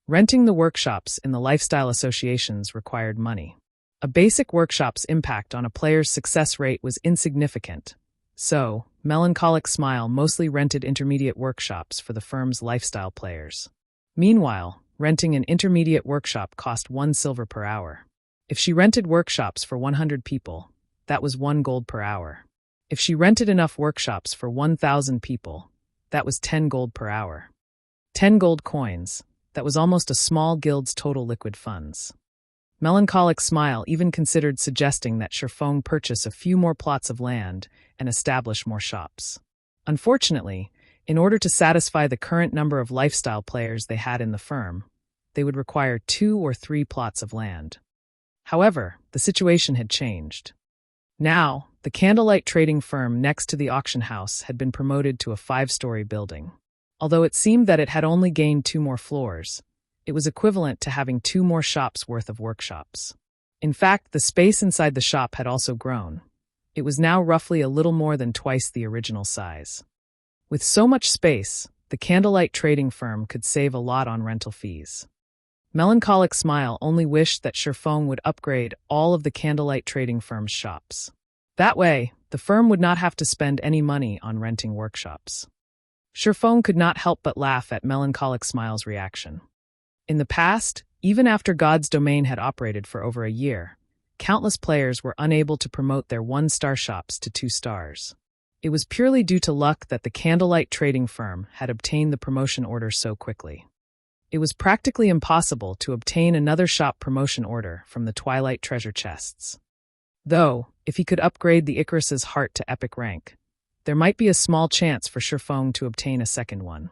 Renting the workshops in the lifestyle associations required money. A basic workshop's impact on a player's success rate was insignificant, so Melancholic Smile mostly rented intermediate workshops for the firm's lifestyle players. Meanwhile, renting an intermediate workshop cost 1 silver per hour. If she rented workshops for 100 people, that was 1 gold per hour. If she rented enough workshops for 1,000 people, that was 10 gold per hour. 10 gold coins, that was almost a small guild's total liquid funds. Melancholic Smile even considered suggesting that Shifeng purchase a few more plots of land and establish more shops. Unfortunately, in order to satisfy the current number of lifestyle players they had in the firm, they would require 2 or 3 plots of land. However, the situation had changed. Now, the Candlelight Trading Firm next to the auction house had been promoted to a 5-story building. Although it seemed that it had only gained 2 more floors, it was equivalent to having 2 more shops worth of workshops. In fact, the space inside the shop had also grown. It was now roughly a little more than twice the original size. With so much space, the Candlelight Trading Firm could save a lot on rental fees. Melancholic Smile only wished that Shifeng would upgrade all of the Candlelight Trading Firm's shops. That way, the firm would not have to spend any money on renting workshops. Shifeng could not help but laugh at Melancholic Smile's reaction. In the past, even after God's domain had operated for over a year, countless players were unable to promote their 1-star shops to 2 stars. It was purely due to luck that the Candlelight Trading Firm had obtained the promotion order so quickly. It was practically impossible to obtain another shop promotion order from the Twilight treasure chests. Though, if he could upgrade the Icarus's heart to epic rank, there might be a small chance for Shifeng to obtain a second one.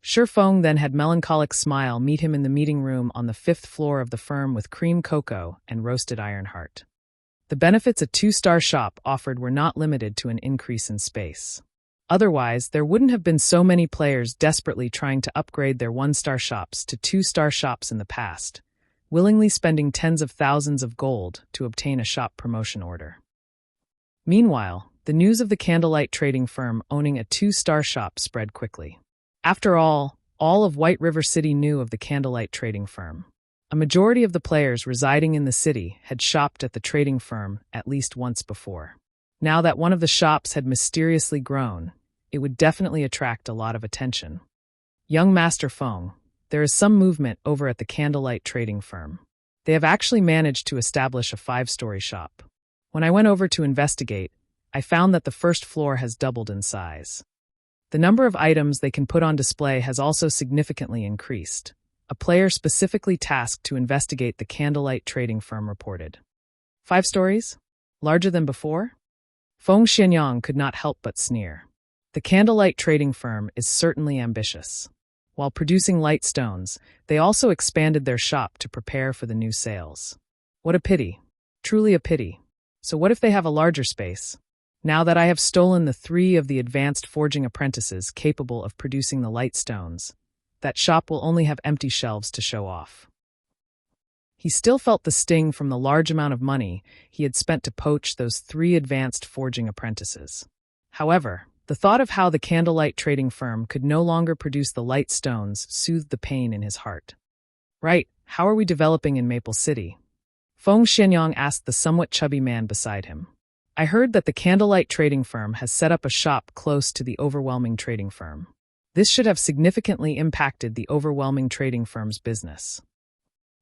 Shifeng then had Melancholic Smile meet him in the meeting room on the 5th floor of the firm with cream cocoa and roasted ironheart. The benefits a 2-star shop offered were not limited to an increase in space. Otherwise, there wouldn't have been so many players desperately trying to upgrade their 1-star shops to 2-star shops in the past, willingly spending tens of thousands of gold to obtain a shop promotion order. Meanwhile, the news of the Candlelight trading firm owning a 2-star shop spread quickly. After all of White River City knew of the Candlelight trading firm. A majority of the players residing in the city had shopped at the trading firm at least once before. Now that one of the shops had mysteriously grown, it would definitely attract a lot of attention. Young Master Feng, there is some movement over at the Candlelight trading firm. They have actually managed to establish a 5-story shop. When I went over to investigate, I found that the first floor has doubled in size. The number of items they can put on display has also significantly increased. A player specifically tasked to investigate the Candlelight trading firm reported. 5 stories? Larger than before? Feng Xianyang could not help but sneer. The Candlelight trading firm is certainly ambitious. While producing light stones, they also expanded their shop to prepare for the new sales. What a pity. Truly a pity. So what if they have a larger space? Now that I have stolen the 3 of the advanced forging apprentices capable of producing the light stones, that shop will only have empty shelves to show off. He still felt the sting from the large amount of money he had spent to poach those 3 advanced forging apprentices. However, the thought of how the Candlelight trading firm could no longer produce the light stones soothed the pain in his heart. Right, how are we developing in Maple City? Feng Xianyang asked the somewhat chubby man beside him. I heard that the Candlelight trading firm has set up a shop close to the Overwhelming trading firm. This should have significantly impacted the Overwhelming trading firm's business.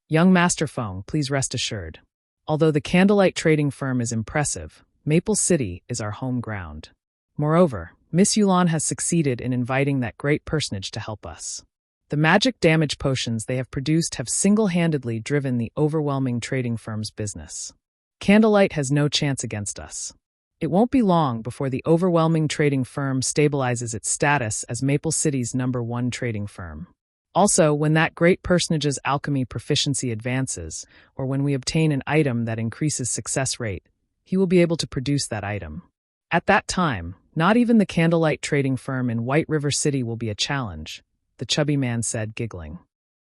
Young Master Feng, please rest assured. Although the Candlelight trading firm is impressive, Maple City is our home ground. Moreover, Miss Yulan has succeeded in inviting that great personage to help us. The magic damage potions they have produced have single-handedly driven the Overwhelming trading firm's business. Candlelight has no chance against us. It won't be long before the Overwhelming trading firm stabilizes its status as Maple City's #1 trading firm. Also, when that great personage's alchemy proficiency advances, or when we obtain an item that increases success rate, he will be able to produce that item. At that time, not even the Candlelight trading firm in White River City will be a challenge, the chubby man said, giggling.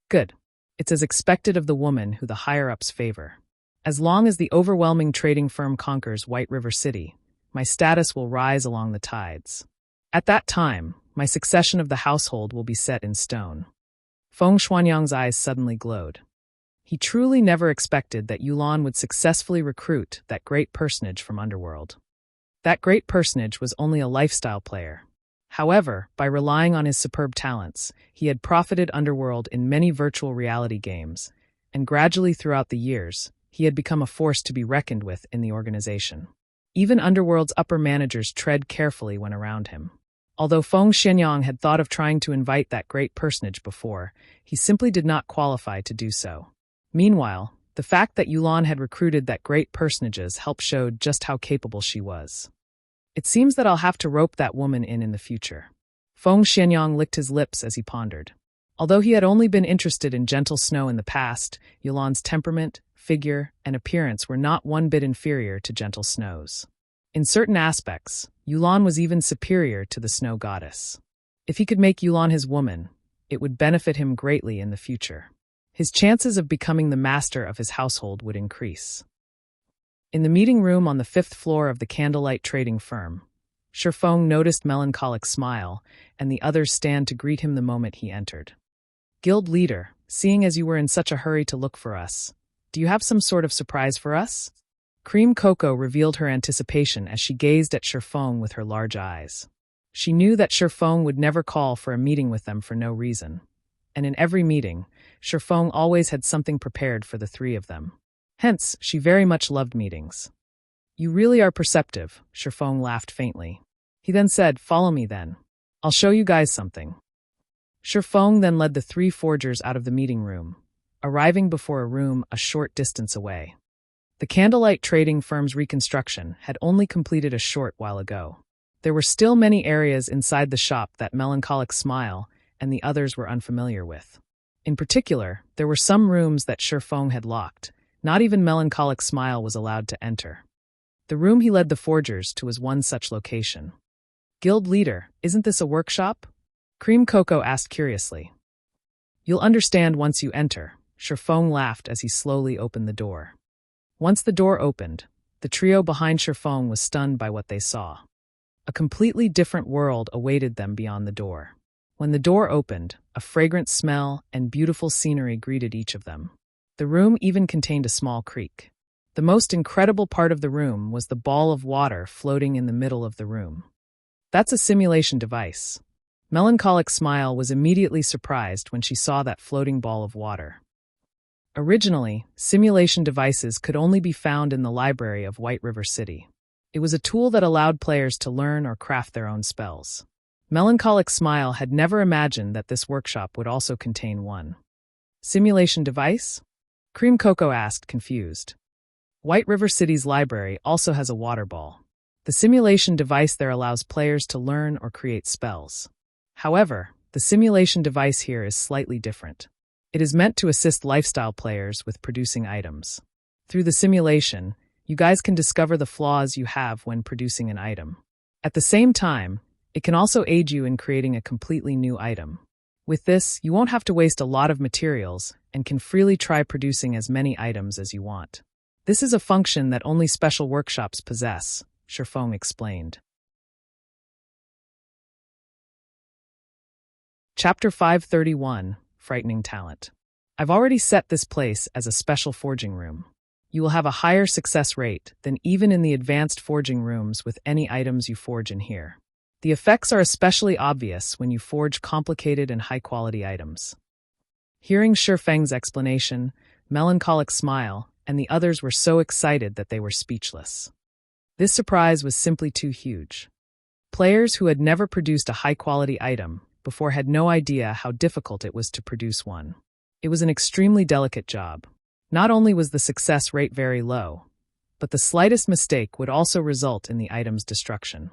Good. It's as expected of the woman who the higher-ups favor. As long as the Overwhelming trading firm conquers White River City, my status will rise along the tides. At that time, my succession of the household will be set in stone. Feng Xianyang's eyes suddenly glowed. He truly never expected that Yulan would successfully recruit that great personage from Underworld. That great personage was only a lifestyle player. However, by relying on his superb talents, he had profited Underworld in many virtual reality games, and gradually throughout the years, he had become a force to be reckoned with in the organization. Even Underworld's upper managers tread carefully when around him. Although Feng Xianyang had thought of trying to invite that great personage before, he simply did not qualify to do so. Meanwhile, the fact that Yulan had recruited that great personages helped show just how capable she was. It seems that I'll have to rope that woman in the future. Feng Xianyang licked his lips as he pondered. Although he had only been interested in Gentle Snow in the past, Yulan's temperament, figure, and appearance were not one bit inferior to Gentle Snow's. In certain aspects, Yulan was even superior to the Snow Goddess. If he could make Yulan his woman, it would benefit him greatly in the future. His chances of becoming the master of his household would increase. In the meeting room on the 5th floor of the Candlelight trading firm, Shifeng noticed Melancholic Smile, and the others stand to greet him the moment he entered. Guild leader, seeing as you were in such a hurry to look for us, do you have some sort of surprise for us? Cream Cocoa revealed her anticipation as she gazed at Shifeng with her large eyes. She knew that Shifeng would never call for a meeting with them for no reason. And in every meeting, Shifeng always had something prepared for the 3 of them. Hence, she very much loved meetings. You really are perceptive, Shifeng laughed faintly. He then said, follow me then. I'll show you guys something. Shifeng then led the three forgers out of the meeting room, arriving before a room a short distance away. The candlelight trading firm's reconstruction had only completed a short while ago. There were still many areas inside the shop that Melancholic Smile and the others were unfamiliar with. In particular, there were some rooms that Shifeng had locked. Not even Melancholic Smile was allowed to enter. The room he led the forgers to was one such location. "Guild leader, isn't this a workshop?" Cream Cocoa asked curiously. "You'll understand once you enter," Shifeng laughed as he slowly opened the door. Once the door opened, the trio behind Shifeng was stunned by what they saw. A completely different world awaited them beyond the door. When the door opened, a fragrant smell and beautiful scenery greeted each of them. The room even contained a small creek. The most incredible part of the room was the ball of water floating in the middle of the room. "That's a simulation device." Melancholic Smile was immediately surprised when she saw that floating ball of water. Originally, simulation devices could only be found in the library of White River City. It was a tool that allowed players to learn or craft their own spells. Melancholic Smile had never imagined that this workshop would also contain one. "Simulation device?" Cream Cocoa asked, confused. White River City's library also has a water ball. The simulation device there allows players to learn or create spells. However, the simulation device here is slightly different. It is meant to assist lifestyle players with producing items. Through the simulation, you guys can discover the flaws you have when producing an item. At the same time, it can also aid you in creating a completely new item. With this, you won't have to waste a lot of materials and can freely try producing as many items as you want. This is a function that only special workshops possess, Shifeng explained. Chapter 531, Frightening Talent. I've already set this place as a special forging room. You will have a higher success rate than even in the advanced forging rooms with any items you forge in here. The effects are especially obvious when you forge complicated and high-quality items. Hearing Shifeng's explanation, Melancholic Smile and the others were so excited that they were speechless. This surprise was simply too huge. Players who had never produced a high-quality item before had no idea how difficult it was to produce one. It was an extremely delicate job. Not only was the success rate very low, but the slightest mistake would also result in the item's destruction.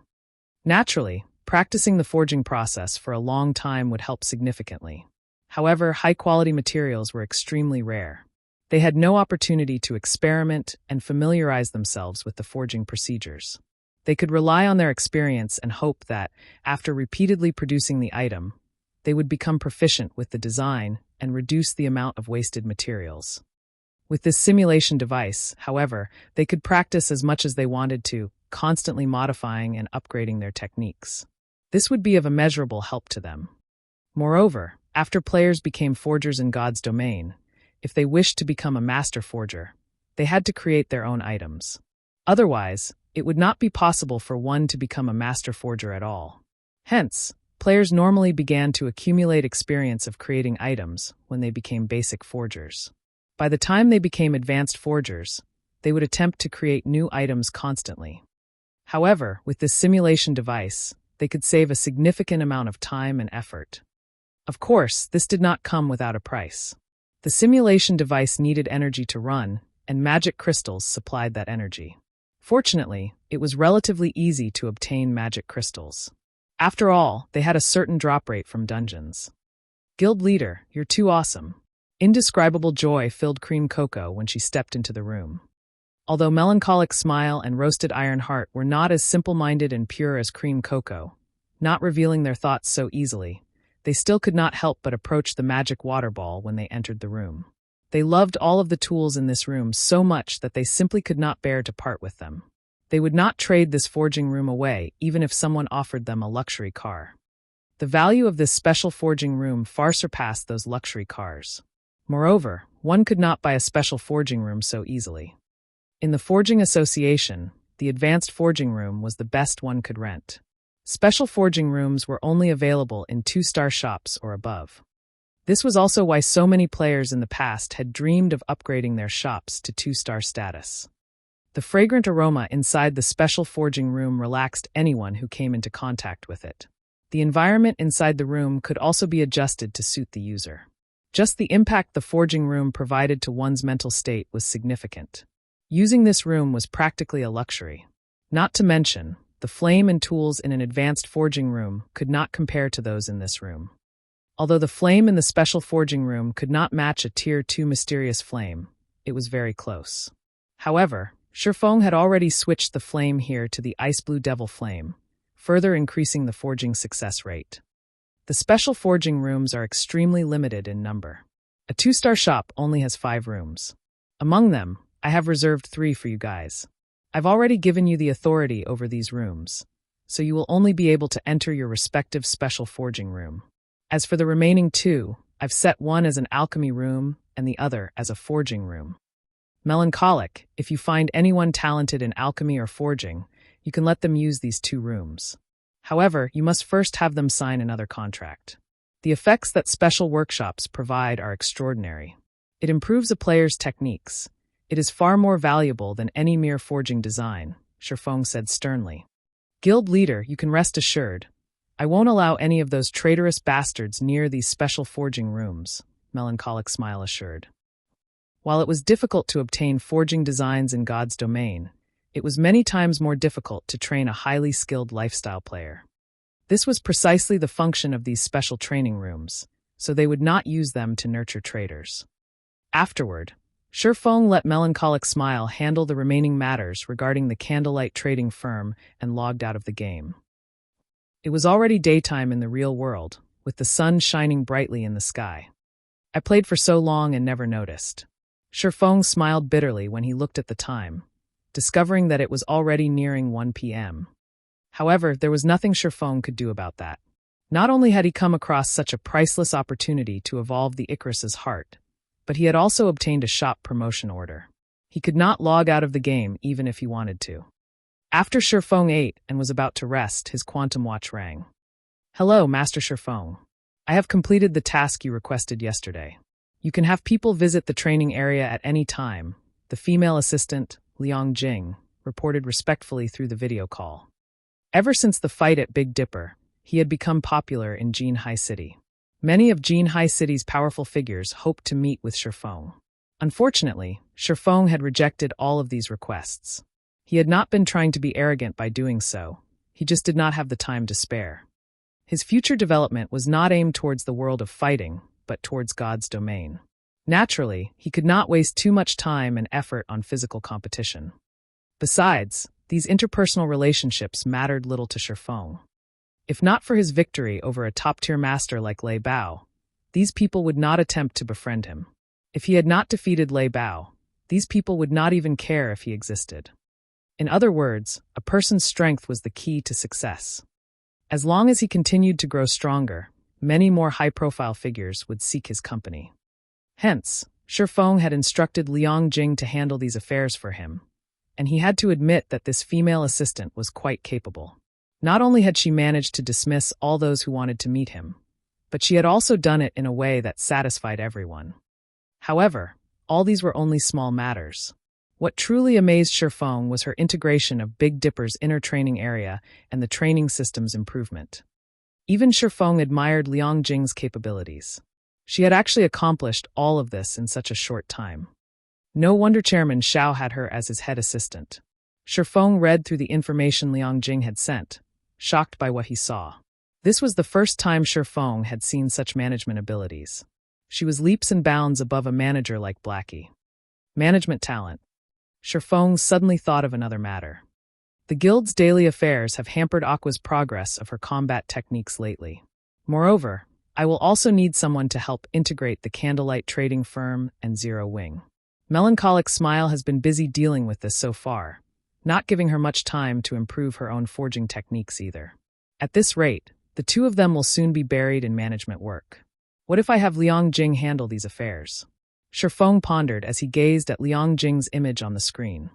Naturally, practicing the forging process for a long time would help significantly. However, high-quality materials were extremely rare. They had no opportunity to experiment and familiarize themselves with the forging procedures. They could rely on their experience and hope that, after repeatedly producing the item, they would become proficient with the design and reduce the amount of wasted materials. With this simulation device, however, they could practice as much as they wanted to, constantly modifying and upgrading their techniques. This would be of immeasurable help to them. Moreover, after players became forgers in God's domain, if they wished to become a master forger, they had to create their own items. Otherwise, it would not be possible for one to become a master forger at all. Hence, players normally began to accumulate experience of creating items when they became basic forgers. By the time they became advanced forgers, they would attempt to create new items constantly. However, with this simulation device, they could save a significant amount of time and effort. Of course, this did not come without a price. The simulation device needed energy to run, and magic crystals supplied that energy. Fortunately, it was relatively easy to obtain magic crystals. After all, they had a certain drop rate from dungeons. "Guild leader, you're too awesome." Indescribable joy filled Cream Cocoa when she stepped into the room. Although Melancholic Smile and Roasted Iron Heart were not as simple-minded and pure as Cream Cocoa, not revealing their thoughts so easily, they still could not help but approach the magic water ball when they entered the room. They loved all of the tools in this room so much that they simply could not bear to part with them. They would not trade this forging room away even if someone offered them a luxury car. The value of this special forging room far surpassed those luxury cars. Moreover, one could not buy a special forging room so easily. In the Forging Association, the advanced forging room was the best one could rent. Special forging rooms were only available in 2-star shops or above. This was also why so many players in the past had dreamed of upgrading their shops to 2-star status. The fragrant aroma inside the special forging room relaxed anyone who came into contact with it. The environment inside the room could also be adjusted to suit the user. Just the impact the forging room provided to one's mental state was significant. Using this room was practically a luxury. Not to mention, the flame and tools in an advanced forging room could not compare to those in this room. Although the flame in the special forging room could not match a Tier 2 mysterious flame, it was very close. However, Shifeng had already switched the flame here to the ice blue devil flame, further increasing the forging success rate. The special forging rooms are extremely limited in number. A 2-star shop only has 5 rooms. Among them, I have reserved 3 for you guys. I've already given you the authority over these rooms, so you will only be able to enter your respective special forging room. As for the remaining 2, I've set one as an alchemy room and the other as a forging room. Melancholic, if you find anyone talented in alchemy or forging, you can let them use these 2 rooms. However, you must first have them sign another contract. The effects that special workshops provide are extraordinary. It improves a player's techniques. It is far more valuable than any mere forging design, Shifeng said sternly. Guild leader, you can rest assured. I won't allow any of those traitorous bastards near these special forging rooms, Melancholic Smile assured. While it was difficult to obtain forging designs in God's domain, it was many times more difficult to train a highly skilled lifestyle player. This was precisely the function of these special training rooms, so they would not use them to nurture traitors. Afterward, Shifeng let Melancholic Smile handle the remaining matters regarding the candlelight trading firm and logged out of the game. It was already daytime in the real world, with the sun shining brightly in the sky. I played for so long and never noticed. Shifeng smiled bitterly when he looked at the time, discovering that it was already nearing 1 p.m. However, there was nothing Shifeng could do about that. Not only had he come across such a priceless opportunity to evolve the Icarus's heart, but he had also obtained a shop promotion order. He could not log out of the game even if he wanted to. After Shifeng ate and was about to rest, his quantum watch rang. Hello, Master Shifeng. I have completed the task you requested yesterday. You can have people visit the training area at any time, the female assistant, Liang Jing, reported respectfully through the video call. Ever since the fight at Big Dipper, he had become popular in Jin High City. Many of Jin High City's powerful figures hoped to meet with Shifeng. Unfortunately, Shifeng had rejected all of these requests. He had not been trying to be arrogant by doing so, he just did not have the time to spare. His future development was not aimed towards the world of fighting, but towards God's domain. Naturally, he could not waste too much time and effort on physical competition. Besides, these interpersonal relationships mattered little to Shifeng. If not for his victory over a top-tier master like Lei Bao, these people would not attempt to befriend him. If he had not defeated Lei Bao, these people would not even care if he existed. In other words, a person's strength was the key to success. As long as he continued to grow stronger, many more high-profile figures would seek his company. Hence, Shifeng had instructed Liang Jing to handle these affairs for him, and he had to admit that this female assistant was quite capable. Not only had she managed to dismiss all those who wanted to meet him, but she had also done it in a way that satisfied everyone. However, all these were only small matters. What truly amazed Shifeng was her integration of Big Dipper's inner training area and the training system's improvement. Even Shifeng admired Liang Jing's capabilities. She had actually accomplished all of this in such a short time. No wonder Chairman Xiao had her as his head assistant. Shifeng read through the information Liang Jing had sent, shocked by what he saw. This was the first time Shifeng had seen such management abilities. She was leaps and bounds above a manager like Blackie. Management talent. Shifeng suddenly thought of another matter. The guild's daily affairs have hampered Aqua's progress of her combat techniques lately. Moreover, I will also need someone to help integrate the Candlelight Trading Firm and Zero Wing. Melancholic Smile has been busy dealing with this so far, not giving her much time to improve her own forging techniques either. At this rate, the two of them will soon be buried in management work. What if I have Liang Jing handle these affairs? Shifeng pondered as he gazed at Liang Jing's image on the screen.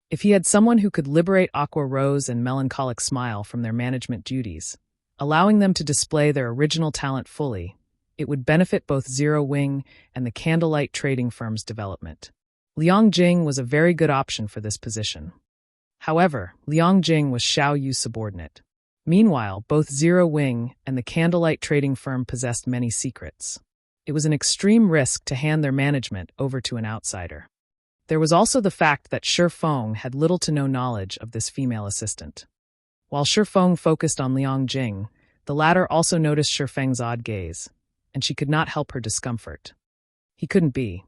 If he had someone who could liberate Aqua Rose and Melancholic Smile from their management duties, allowing them to display their original talent fully, it would benefit both Zero Wing and the Candlelight Trading Firm's development. Liang Jing was a very good option for this position. However, Liang Jing was Xiao Yu's subordinate. Meanwhile, both Zero Wing and the candlelight trading firm possessed many secrets. It was an extreme risk to hand their management over to an outsider. There was also the fact that Shi Feng had little to no knowledge of this female assistant. While Shi Feng focused on Liang Jing, the latter also noticed Shi Feng's odd gaze, and she could not help her discomfort. He couldn't be.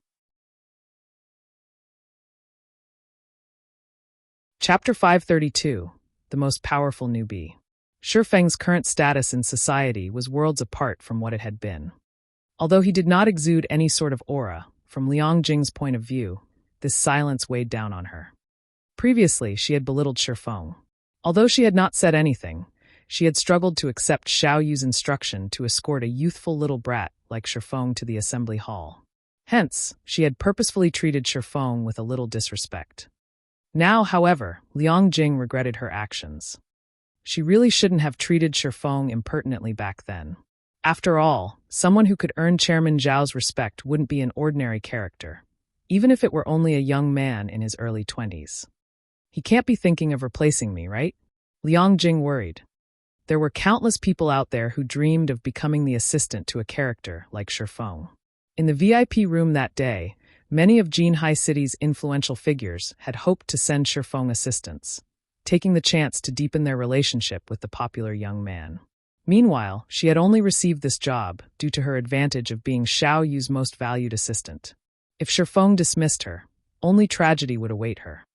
Chapter 532, The Most Powerful Newbie. Shi Feng's current status in society was worlds apart from what it had been. Although he did not exude any sort of aura, from Liang Jing's point of view, this silence weighed down on her. Previously, she had belittled Shi Feng. Although she had not said anything, she had struggled to accept Xiao Yu's instruction to escort a youthful little brat like Shi Feng to the assembly hall. Hence, she had purposefully treated Shi Feng with a little disrespect. Now, however, Liang Jing regretted her actions. She really shouldn't have treated Shi Feng impertinently back then. After all, someone who could earn Chairman Zhao's respect wouldn't be an ordinary character, even if it were only a young man in his early 20s. He can't be thinking of replacing me, right? Liang Jing worried. There were countless people out there who dreamed of becoming the assistant to a character like Shi Feng. In the VIP room that day, many of Jinhai City's influential figures had hoped to send Shi Feng assistants, taking the chance to deepen their relationship with the popular young man. Meanwhile, she had only received this job due to her advantage of being Xiao Yu's most valued assistant. If Shi Feng dismissed her, only tragedy would await her.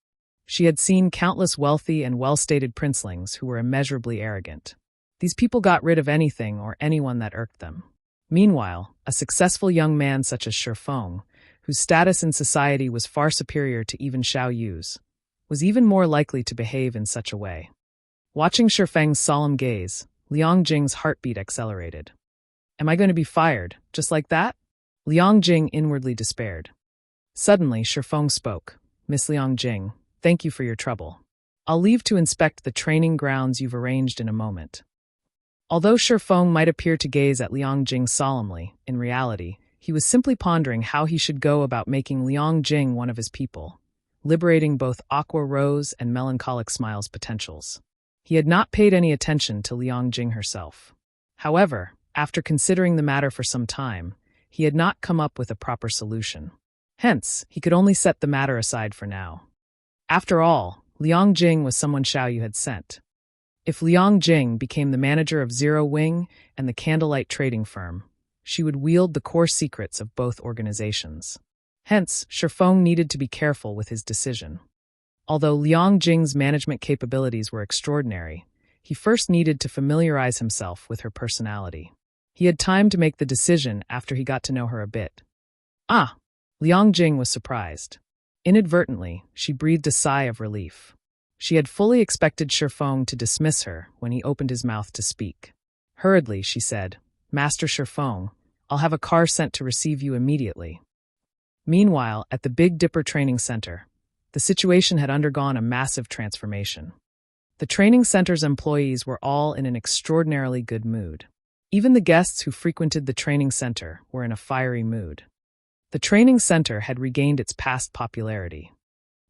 She had seen countless wealthy and well-stated princelings who were immeasurably arrogant. These people got rid of anything or anyone that irked them. Meanwhile, a successful young man such as Shi Feng, whose status in society was far superior to even Xiao Yu's, was even more likely to behave in such a way. Watching Shi Feng's solemn gaze, Liang Jing's heartbeat accelerated. Am I going to be fired, just like that? Liang Jing inwardly despaired. Suddenly, Shi Feng spoke. Miss Liang Jing, thank you for your trouble. I'll leave to inspect the training grounds you've arranged in a moment. Although Shi Feng might appear to gaze at Liang Jing solemnly, in reality, he was simply pondering how he should go about making Liang Jing one of his people, liberating both Aqua Rose and Melancholic Smile's potentials. He had not paid any attention to Liang Jing herself. However, after considering the matter for some time, he had not come up with a proper solution. Hence, he could only set the matter aside for now. After all, Liang Jing was someone Xiao Yu had sent. If Liang Jing became the manager of Zero Wing and the candlelight trading firm, she would wield the core secrets of both organizations. Hence, Shi Feng needed to be careful with his decision. Although Liang Jing's management capabilities were extraordinary, he first needed to familiarize himself with her personality. He had time to make the decision after he got to know her a bit. Ah! Liang Jing was surprised. Inadvertently, she breathed a sigh of relief. She had fully expected Shi Feng to dismiss her when he opened his mouth to speak. Hurriedly, she said, Master Shi Feng, I'll have a car sent to receive you immediately. Meanwhile, at the Big Dipper Training Center, the situation had undergone a massive transformation. The training center's employees were all in an extraordinarily good mood. Even the guests who frequented the training center were in a fiery mood. The training center had regained its past popularity.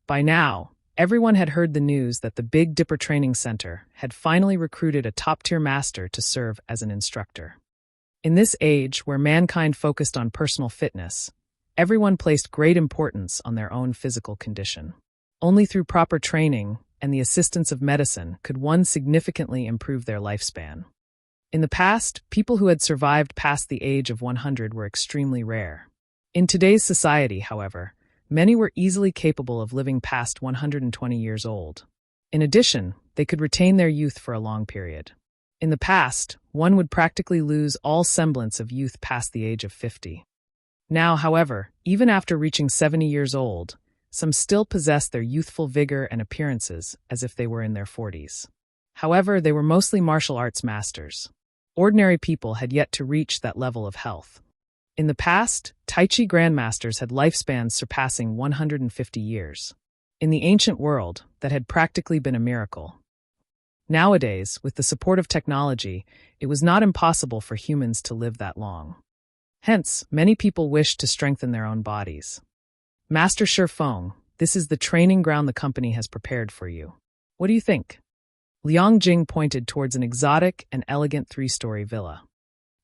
By now, everyone had heard the news that the Big Dipper Training Center had finally recruited a top-tier master to serve as an instructor. In this age where mankind focused on personal fitness, everyone placed great importance on their own physical condition. Only through proper training and the assistance of medicine could one significantly improve their lifespan. In the past, people who had survived past the age of 100 were extremely rare. In today's society, however, many were easily capable of living past 120 years old. In addition, they could retain their youth for a long period. In the past, one would practically lose all semblance of youth past the age of 50. Now, however, even after reaching 70 years old, some still possessed their youthful vigor and appearances as if they were in their 40s. However, they were mostly martial arts masters. Ordinary people had yet to reach that level of health. In the past, Tai Chi grandmasters had lifespans surpassing 150 years. In the ancient world, that had practically been a miracle. Nowadays, with the support of technology, it was not impossible for humans to live that long. Hence, many people wished to strengthen their own bodies. Master Shi Feng, this is the training ground the company has prepared for you. What do you think? Liang Jing pointed towards an exotic and elegant 3-story villa.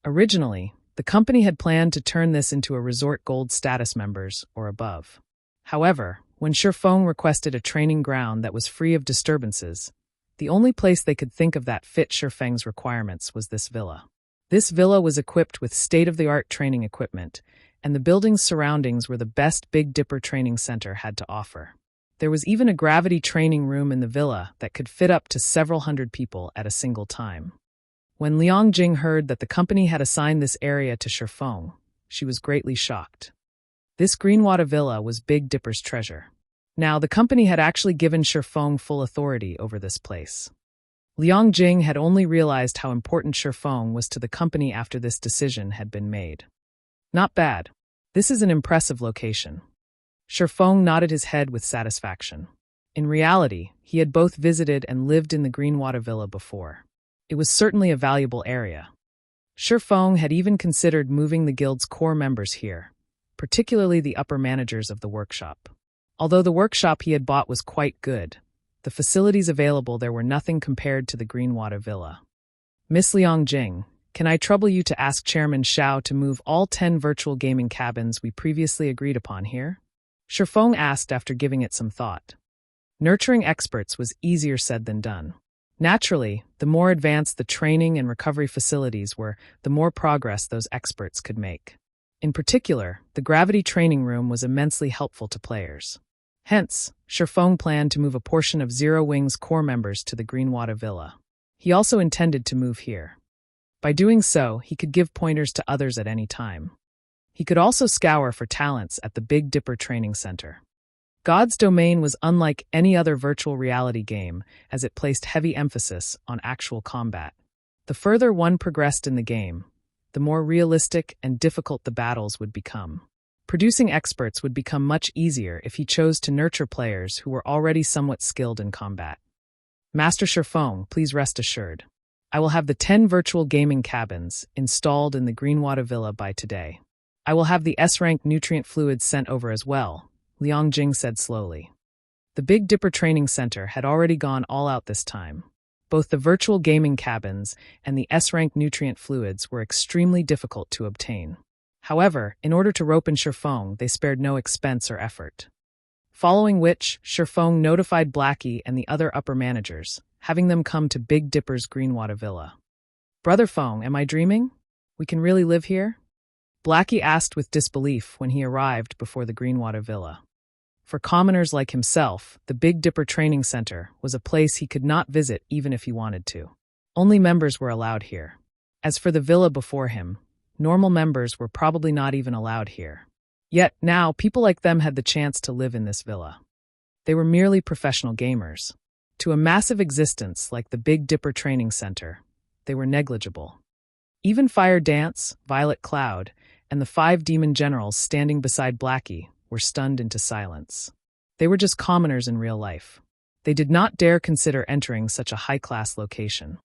Originally, the company had planned to turn this into a resort gold status members or above. However, when Shifeng requested a training ground that was free of disturbances, the only place they could think of that fit Shifeng's requirements was this villa. This villa was equipped with state-of-the-art training equipment, and the building's surroundings were the best Big Dipper training center had to offer. There was even a gravity training room in the villa that could fit up to several hundred people at a single time. When Liang Jing heard that the company had assigned this area to Shifeng, she was greatly shocked. This Greenwater Villa was Big Dipper's treasure. Now, the company had actually given Shifeng full authority over this place. Liang Jing had only realized how important Shifeng was to the company after this decision had been made. Not bad. This is an impressive location. Shifeng nodded his head with satisfaction. In reality, he had both visited and lived in the Greenwater Villa before. It was certainly a valuable area. Shifeng had even considered moving the guild's core members here, particularly the upper managers of the workshop. Although the workshop he had bought was quite good, the facilities available there were nothing compared to the Greenwater Villa. Miss Liang Jing, can I trouble you to ask Chairman Xiao to move all 10 virtual gaming cabins we previously agreed upon here? Shifeng asked after giving it some thought. Nurturing experts was easier said than done. Naturally, the more advanced the training and recovery facilities were, the more progress those experts could make. In particular, the gravity training room was immensely helpful to players. Hence, Shifeng planned to move a portion of Zero Wing's core members to the Greenwater Villa. He also intended to move here. By doing so, he could give pointers to others at any time. He could also scour for talents at the Big Dipper Training Center. God's Domain was unlike any other virtual reality game, as it placed heavy emphasis on actual combat. The further one progressed in the game, the more realistic and difficult the battles would become. Producing experts would become much easier if he chose to nurture players who were already somewhat skilled in combat. Master Shifeng, please rest assured. I will have the 10 virtual gaming cabins installed in the Greenwater Villa by today. I will have the S-rank nutrient fluids sent over as well, Liang Jing said slowly. The Big Dipper Training Center had already gone all out this time. Both the virtual gaming cabins and the S-rank nutrient fluids were extremely difficult to obtain. However, in order to rope in Shifeng, they spared no expense or effort. Following which, Shifeng notified Blackie and the other upper managers, having them come to Big Dipper's Greenwater Villa. Brother Feng, am I dreaming? We can really live here? Blackie asked with disbelief when he arrived before the Greenwater Villa. For commoners like himself, the Big Dipper Training Center was a place he could not visit even if he wanted to. Only members were allowed here. As for the villa before him, normal members were probably not even allowed here. Yet now, people like them had the chance to live in this villa. They were merely professional gamers. To a massive existence like the Big Dipper Training Center, they were negligible. Even Fire Dance, Violet Cloud, and the 5 demon generals standing beside Blackie were stunned into silence. They were just commoners in real life. They did not dare consider entering such a high-class location.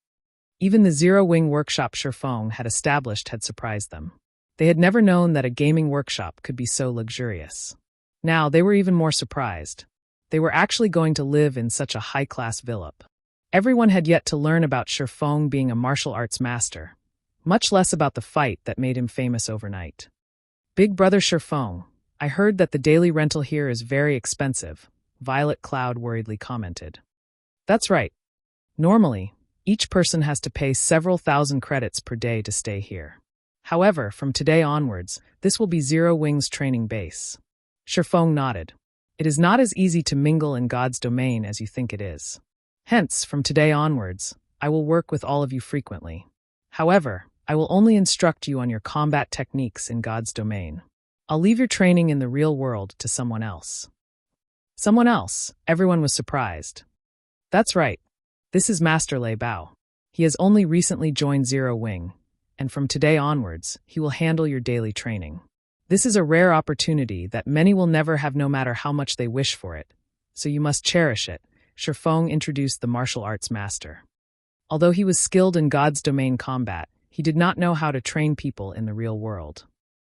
Even the Zero-Wing workshop Shifeng had established had surprised them. They had never known that a gaming workshop could be so luxurious. Now they were even more surprised. They were actually going to live in such a high-class villa. Everyone had yet to learn about Shifeng being a martial arts master, much less about the fight that made him famous overnight. Big Brother Shifeng, I heard that the daily rental here is very expensive, Violet Cloud worriedly commented. That's right. Normally, each person has to pay several thousand credits per day to stay here. However, from today onwards, this will be Zero Wing's training base. Shifeng nodded. It is not as easy to mingle in God's domain as you think it is. Hence, from today onwards, I will work with all of you frequently. However, I will only instruct you on your combat techniques in God's domain. I'll leave your training in the real world to someone else. Someone else? Everyone was surprised. That's right. This is Master Lei Bao. He has only recently joined Zero Wing, and from today onwards, he will handle your daily training. This is a rare opportunity that many will never have no matter how much they wish for it, so you must cherish it, Shifeng introduced the martial arts master. Although he was skilled in God's domain combat, he did not know how to train people in the real world.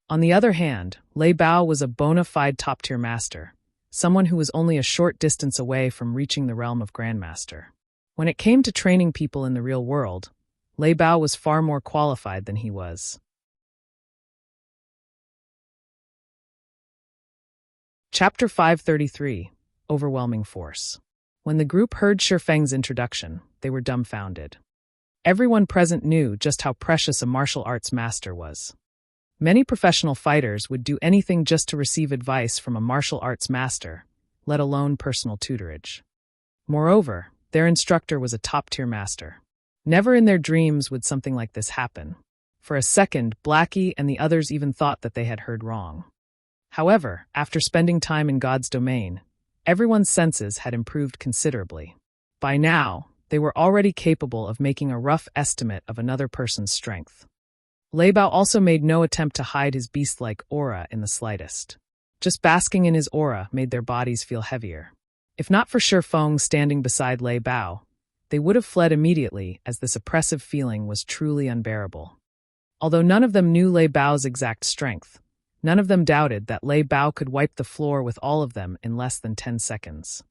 On the other hand, Lei Bao was a bona fide top-tier master, someone who was only a short distance away from reaching the realm of Grandmaster. When it came to training people in the real world, Lei Bao was far more qualified than he was. Chapter 533, Overwhelming Force. When the group heard Shifeng's introduction, they were dumbfounded. Everyone present knew just how precious a martial arts master was. Many professional fighters would do anything just to receive advice from a martial arts master, let alone personal tutorage. Moreover, their instructor was a top-tier master. Never in their dreams would something like this happen. For a second, Blackie and the others even thought that they had heard wrong. However, after spending time in God's domain, everyone's senses had improved considerably. By now, they were already capable of making a rough estimate of another person's strength. Lei Bao also made no attempt to hide his beast-like aura in the slightest. Just basking in his aura made their bodies feel heavier. If not for Shifeng standing beside Lei Bao, they would have fled immediately, as this oppressive feeling was truly unbearable. Although none of them knew Lei Bao's exact strength, none of them doubted that Lei Bao could wipe the floor with all of them in less than 10 seconds.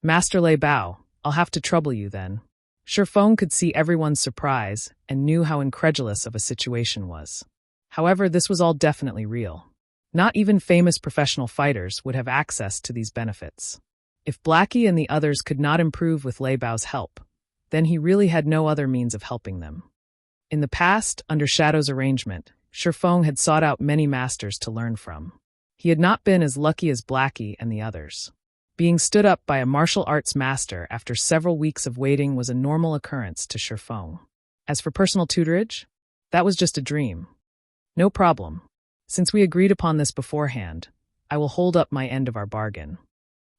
Master Lei Bao, I'll have to trouble you then. Shifeng could see everyone's surprise and knew how incredulous of a situation was. However, this was all definitely real. Not even famous professional fighters would have access to these benefits. If Blackie and the others could not improve with Lei Bao's help, then he really had no other means of helping them. In the past, under Shadow's arrangement, Shifeng had sought out many masters to learn from. He had not been as lucky as Blackie and the others. Being stood up by a martial arts master after several weeks of waiting was a normal occurrence to Shifeng. As for personal tutorage, that was just a dream. No problem. Since we agreed upon this beforehand, I will hold up my end of our bargain.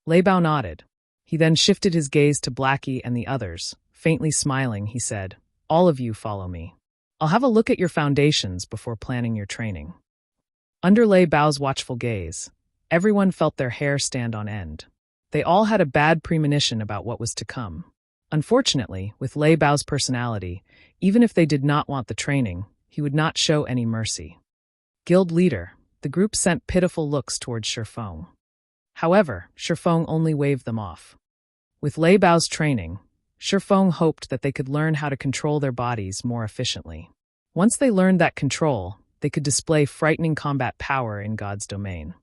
Lei Bao nodded. He then shifted his gaze to Blackie and the others. Faintly smiling, he said, "All of you follow me. I'll have a look at your foundations before planning your training." Under Lei Bao's watchful gaze, everyone felt their hair stand on end. They all had a bad premonition about what was to come. Unfortunately, with Lei Bao's personality, even if they did not want the training, he would not show any mercy. Guild leader, the group sent pitiful looks towards Shifeng. However, Shifeng only waved them off. With Lei Bao's training, Shifeng hoped that they could learn how to control their bodies more efficiently. Once they learned that control, they could display frightening combat power in God's domain.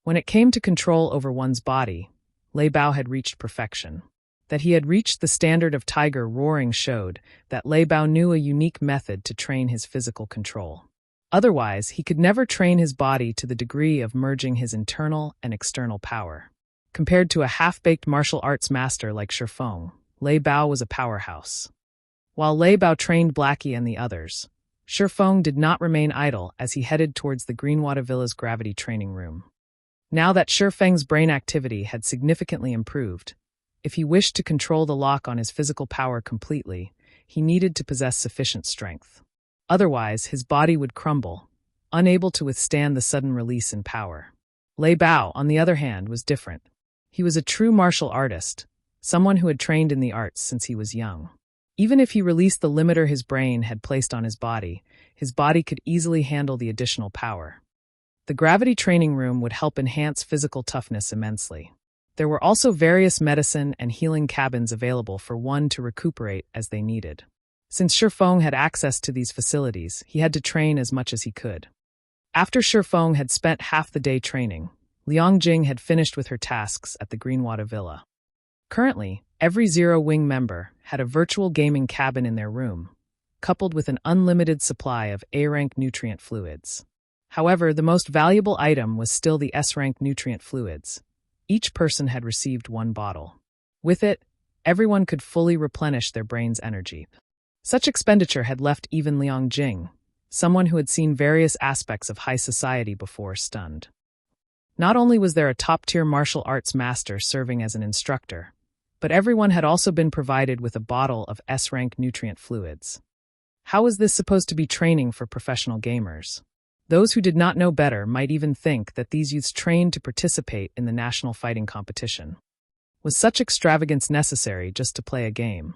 When it came to control over one's body, Lei Bao had reached perfection. That he had reached the standard of tiger roaring showed that Lei Bao knew a unique method to train his physical control. Otherwise, he could never train his body to the degree of merging his internal and external power. Compared to a half-baked martial arts master like Shifeng, Lei Bao was a powerhouse. While Lei Bao trained Blackie and the others, Shifeng did not remain idle as he headed towards the Greenwater Villa's gravity training room. Now that Shifeng's brain activity had significantly improved, if he wished to control the lock on his physical power completely, he needed to possess sufficient strength. Otherwise, his body would crumble, unable to withstand the sudden release in power. Lei Bao, on the other hand, was different. He was a true martial artist, someone who had trained in the arts since he was young. Even if he released the limiter his brain had placed on his body could easily handle the additional power. The gravity training room would help enhance physical toughness immensely. There were also various medicine and healing cabins available for one to recuperate as they needed. Since Shifeng had access to these facilities, he had to train as much as he could. After Shifeng had spent half the day training, Liang Jing had finished with her tasks at the Greenwater Villa. Currently, every Zero Wing member had a virtual gaming cabin in their room, coupled with an unlimited supply of A-rank nutrient fluids. However, the most valuable item was still the S-rank nutrient fluids. Each person had received one bottle. With it, everyone could fully replenish their brain's energy. Such expenditure had left even Liang Jing, someone who had seen various aspects of high society before, stunned. Not only was there a top-tier martial arts master serving as an instructor, but everyone had also been provided with a bottle of S-rank nutrient fluids. How was this supposed to be training for professional gamers? Those who did not know better might even think that these youths trained to participate in the national fighting competition. Was such extravagance necessary just to play a game?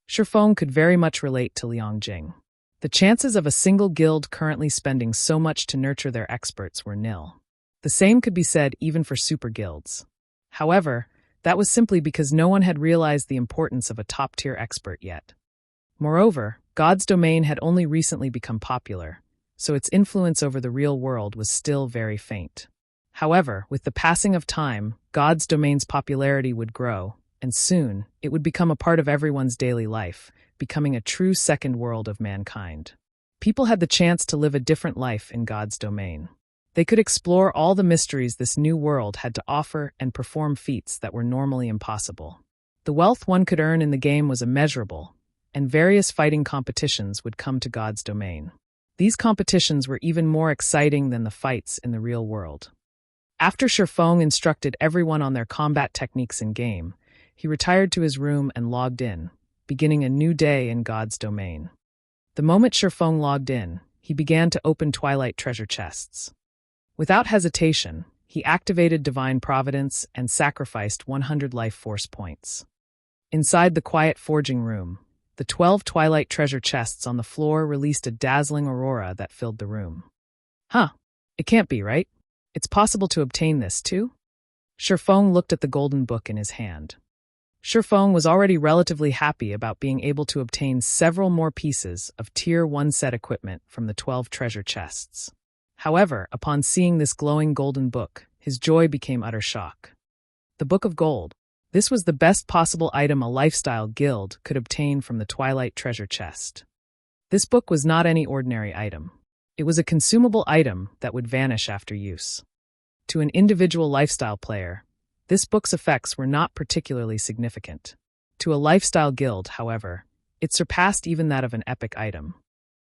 Shifeng could very much relate to Liang Jing. The chances of a single guild currently spending so much to nurture their experts were nil. The same could be said even for super guilds. However, That was simply because no one had realized the importance of a top-tier expert yet. Moreover, God's domain had only recently become popular, so its influence over the real world was still very faint. However, with the passing of time, God's domain's popularity would grow, and soon, it would become a part of everyone's daily life, becoming a true second world of mankind. People had the chance to live a different life in God's domain. They could explore all the mysteries this new world had to offer and perform feats that were normally impossible. The wealth one could earn in the game was immeasurable, and various fighting competitions would come to God's domain. These competitions were even more exciting than the fights in the real world. After Shifeng instructed everyone on their combat techniques in-game, he retired to his room and logged in, beginning a new day in God's domain. The moment Shifeng logged in, he began to open Twilight treasure chests. Without hesitation, he activated Divine Providence and sacrificed 100 life force points. Inside the quiet forging room, the 12 Twilight treasure chests on the floor released a dazzling aurora that filled the room. Huh, it can't be, right? It's possible to obtain this, too? Shifeng looked at the golden book in his hand. Shifeng was already relatively happy about being able to obtain several more pieces of Tier 1 set equipment from the 12 treasure chests. However, upon seeing this glowing golden book, his joy became utter shock. The Book of Gold. This was the best possible item a lifestyle guild could obtain from the Twilight treasure chest. This book was not any ordinary item. It was a consumable item that would vanish after use. To an individual lifestyle player, this book's effects were not particularly significant. To a lifestyle guild, however, it surpassed even that of an epic item.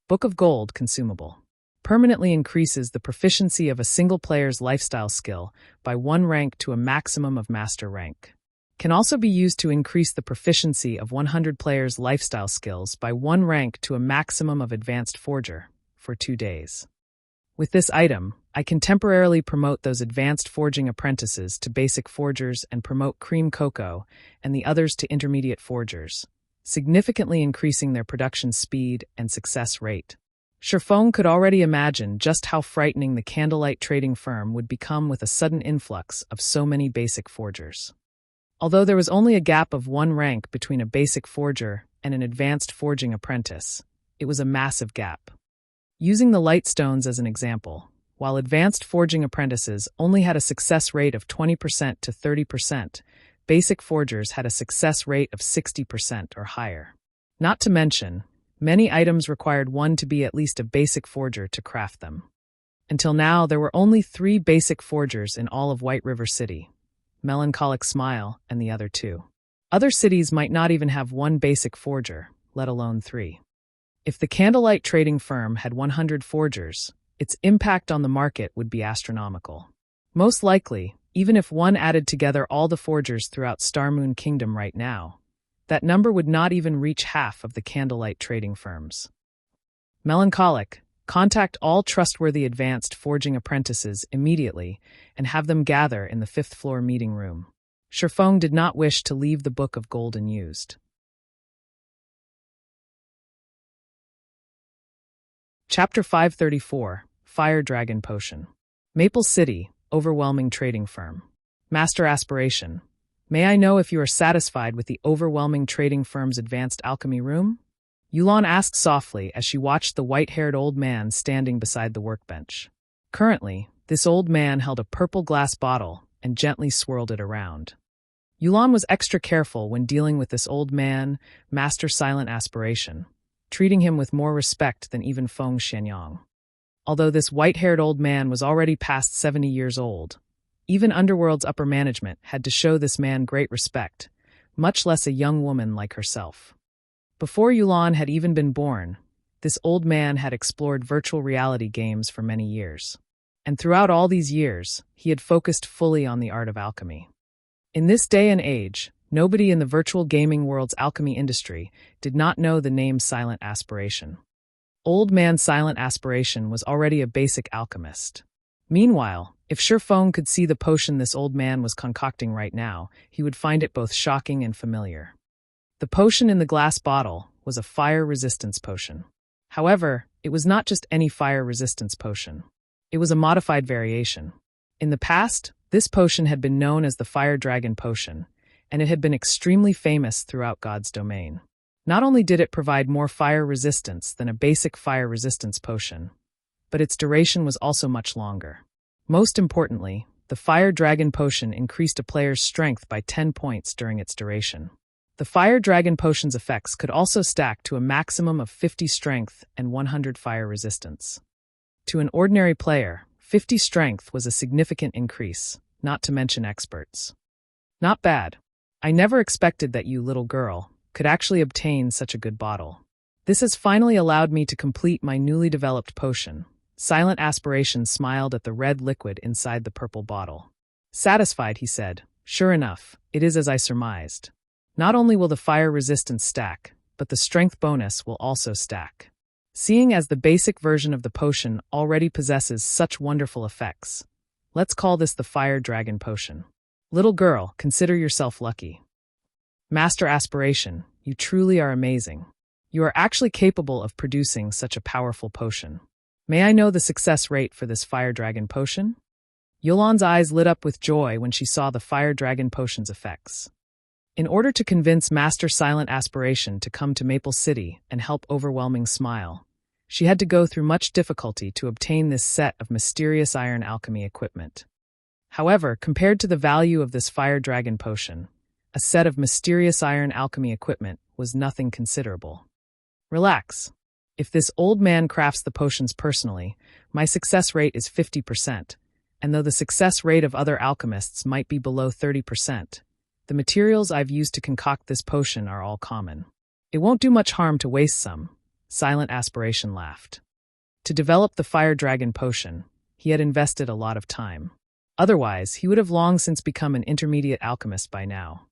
Book of Gold consumable. Permanently increases the proficiency of a single player's lifestyle skill by 1 rank to a maximum of master rank. Can also be used to increase the proficiency of 100 players' lifestyle skills by 1 rank to a maximum of advanced forger for 2 days. With this item, I can temporarily promote those advanced forging apprentices to basic forgers and promote Cream Cocoa and the others to intermediate forgers, significantly increasing their production speed and success rate. Shifeng could already imagine just how frightening the Candlelight trading firm would become with a sudden influx of so many basic forgers. Although there was only a gap of 1 rank between a basic forger and an advanced forging apprentice, it was a massive gap. Using the Lightstones as an example, while advanced forging apprentices only had a success rate of 20% to 30%, basic forgers had a success rate of 60% or higher. Not to mention, many items required one to be at least a basic forger to craft them. Until now, there were only 3 basic forgers in all of White River City, Melancholic Smile and the other 2. Other cities might not even have 1 basic forger, let alone 3. If the Candlelight trading firm had 100 forgers, its impact on the market would be astronomical. Most likely, even if one added together all the forgers throughout Starmoon Kingdom right now, that number would not even reach half of the Candlelight trading firms. Melancholic, contact all trustworthy advanced forging apprentices immediately and have them gather in the 5th floor meeting room. Shifeng did not wish to leave the Book of Gold unused. Chapter 534, Fire Dragon Potion. Maple City, overwhelming trading firm. Master Aspiration. May I know if you are satisfied with the overwhelming trading firm's advanced alchemy room? Yulan asked softly as she watched the white-haired old man standing beside the workbench. Currently, this old man held a purple glass bottle and gently swirled it around. Yulan was extra careful when dealing with this old man, Master Silent Aspiration, treating him with more respect than even Feng Xianyang. Although this white-haired old man was already past 70 years old, even Underworld's upper management had to show this man great respect, much less a young woman like herself. Before Yulan had even been born, this old man had explored virtual reality games for many years. And throughout all these years, he had focused fully on the art of alchemy. In this day and age, nobody in the virtual gaming world's alchemy industry did not know the name Silent Aspiration. Old man Silent Aspiration was already a basic alchemist. Meanwhile, if Shifeng could see the potion this old man was concocting right now, he would find it both shocking and familiar. The potion in the glass bottle was a fire resistance potion. However, it was not just any fire resistance potion. It was a modified variation. In the past, this potion had been known as the Fire Dragon Potion, and it had been extremely famous throughout God's domain. Not only did it provide more fire resistance than a basic fire resistance potion, but its duration was also much longer. Most importantly, the Fire Dragon Potion increased a player's strength by 10 points during its duration. The Fire Dragon Potion's effects could also stack to a maximum of 50 strength and 100 fire resistance. To an ordinary player, 50 strength was a significant increase, not to mention experts. Not bad. I never expected that you, little girl, could actually obtain such a good bottle. This has finally allowed me to complete my newly developed potion. Silent Aspiration smiled at the red liquid inside the purple bottle. Satisfied, he said, "Sure enough, it is as I surmised. Not only will the fire resistance stack, but the strength bonus will also stack. Seeing as the basic version of the potion already possesses such wonderful effects, let's call this the Fire Dragon Potion. Little girl, consider yourself lucky. Master Aspiration, you truly are amazing. You are actually capable of producing such a powerful potion. May I know the success rate for this Fire Dragon Potion?" Yolan's eyes lit up with joy when she saw the Fire Dragon Potion's effects. In order to convince Master Silent Aspiration to come to Maple City and help Overwhelming Smile, she had to go through much difficulty to obtain this set of mysterious iron alchemy equipment. However, compared to the value of this Fire Dragon Potion, a set of mysterious iron alchemy equipment was nothing considerable. Relax. If this old man crafts the potions personally, my success rate is 50%, and though the success rate of other alchemists might be below 30%, the materials I've used to concoct this potion are all common. It won't do much harm to waste some, Silent Aspiration laughed. To develop the Fire Dragon Potion, he had invested a lot of time. Otherwise, he would have long since become an intermediate alchemist by now.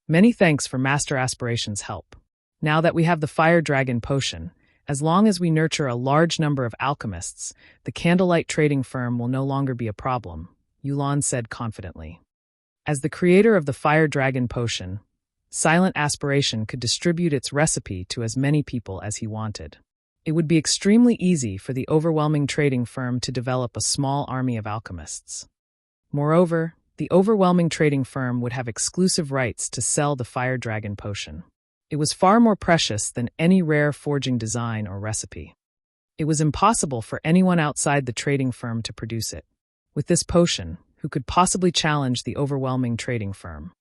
Many thanks for Master Aspiration's help. Now that we have the Fire Dragon Potion, as long as we nurture a large number of alchemists, the Candlelight Trading Firm will no longer be a problem, Yulan said confidently. As the creator of the Fire Dragon Potion, Silent Aspiration could distribute its recipe to as many people as he wanted. It would be extremely easy for the Overwhelming Trading Firm to develop a small army of alchemists. Moreover, the Overwhelming Trading Firm would have exclusive rights to sell the Fire Dragon Potion. It was far more precious than any rare forging design or recipe. It was impossible for anyone outside the trading firm to produce it. With this potion, who could possibly challenge the Overwhelming Trading Firm?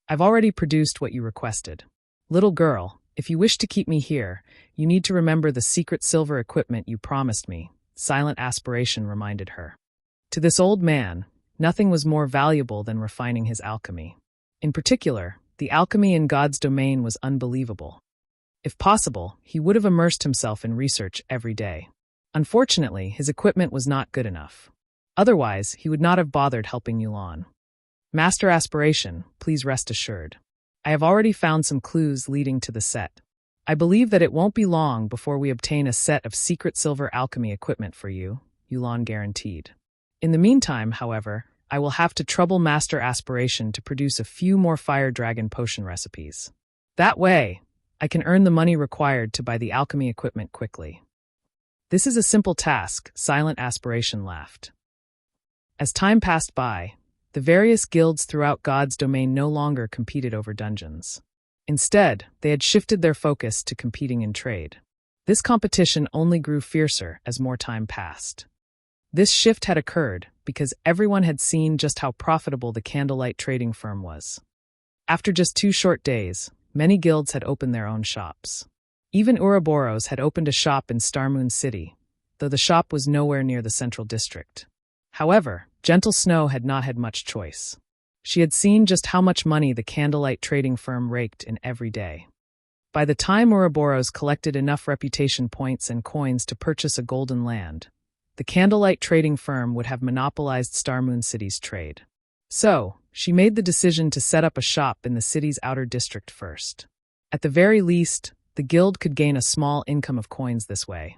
I've already produced what you requested. Little girl, if you wish to keep me here, you need to remember the secret silver equipment you promised me, Silent Aspiration reminded her. To this old man, nothing was more valuable than refining his alchemy. In particular, the alchemy in God's domain was unbelievable. If possible, he would have immersed himself in research every day. Unfortunately, his equipment was not good enough. Otherwise, he would not have bothered helping Yulan. Master Aspiration, please rest assured. I have already found some clues leading to the set. I believe that it won't be long before we obtain a set of secret silver alchemy equipment for you, Yulan guaranteed. In the meantime, however, I will have to trouble Master Aspiration to produce a few more Fire Dragon Potion recipes. That way, I can earn the money required to buy the alchemy equipment quickly. This is a simple task, Silent Aspiration laughed. As time passed by, the various guilds throughout God's domain no longer competed over dungeons. Instead, they had shifted their focus to competing in trade. This competition only grew fiercer as more time passed. This shift had occurred because everyone had seen just how profitable the Candlelight Trading Firm was. After just 2 short days, many guilds had opened their own shops. Even Ouroboros had opened a shop in Starmoon City, though the shop was nowhere near the central district. However, Gentle Snow had not had much choice. She had seen just how much money the Candlelight Trading Firm raked in every day. By the time Ouroboros collected enough reputation points and coins to purchase a golden land, the Candlelight Trading Firm would have monopolized Starmoon City's trade. So, she made the decision to set up a shop in the city's outer district first. At the very least, the guild could gain a small income of coins this way.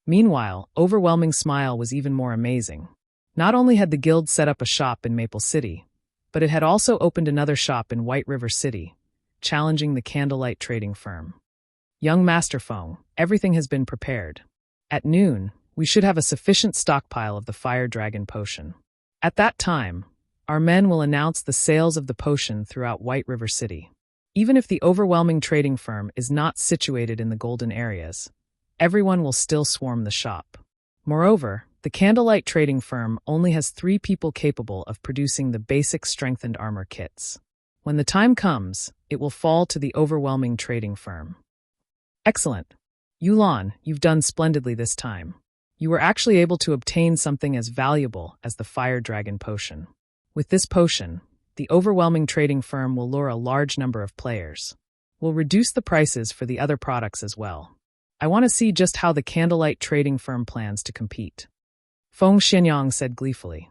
Meanwhile, Overwhelming Smile was even more amazing. Not only had the guild set up a shop in Maple City, but it had also opened another shop in White River City, challenging the Candlelight Trading Firm. Young Master Feng, everything has been prepared. At noon, we should have a sufficient stockpile of the Fire Dragon Potion. At that time, Our men will announce the sales of the potion throughout White River City. Even if the overwhelming trading firm is not situated in the golden areas, everyone will still swarm the shop. Moreover, the candlelight trading firm only has 3 people capable of producing the basic strengthened armor kits. When the time comes, it will fall to the overwhelming trading firm. Excellent. Yulan, you've done splendidly this time. You were actually able to obtain something as valuable as the Fire Dragon Potion. With this potion, the overwhelming trading firm will lure a large number of players. We'll reduce the prices for the other products as well. I want to see just how the candlelight trading firm plans to compete. Feng Xianyang said gleefully.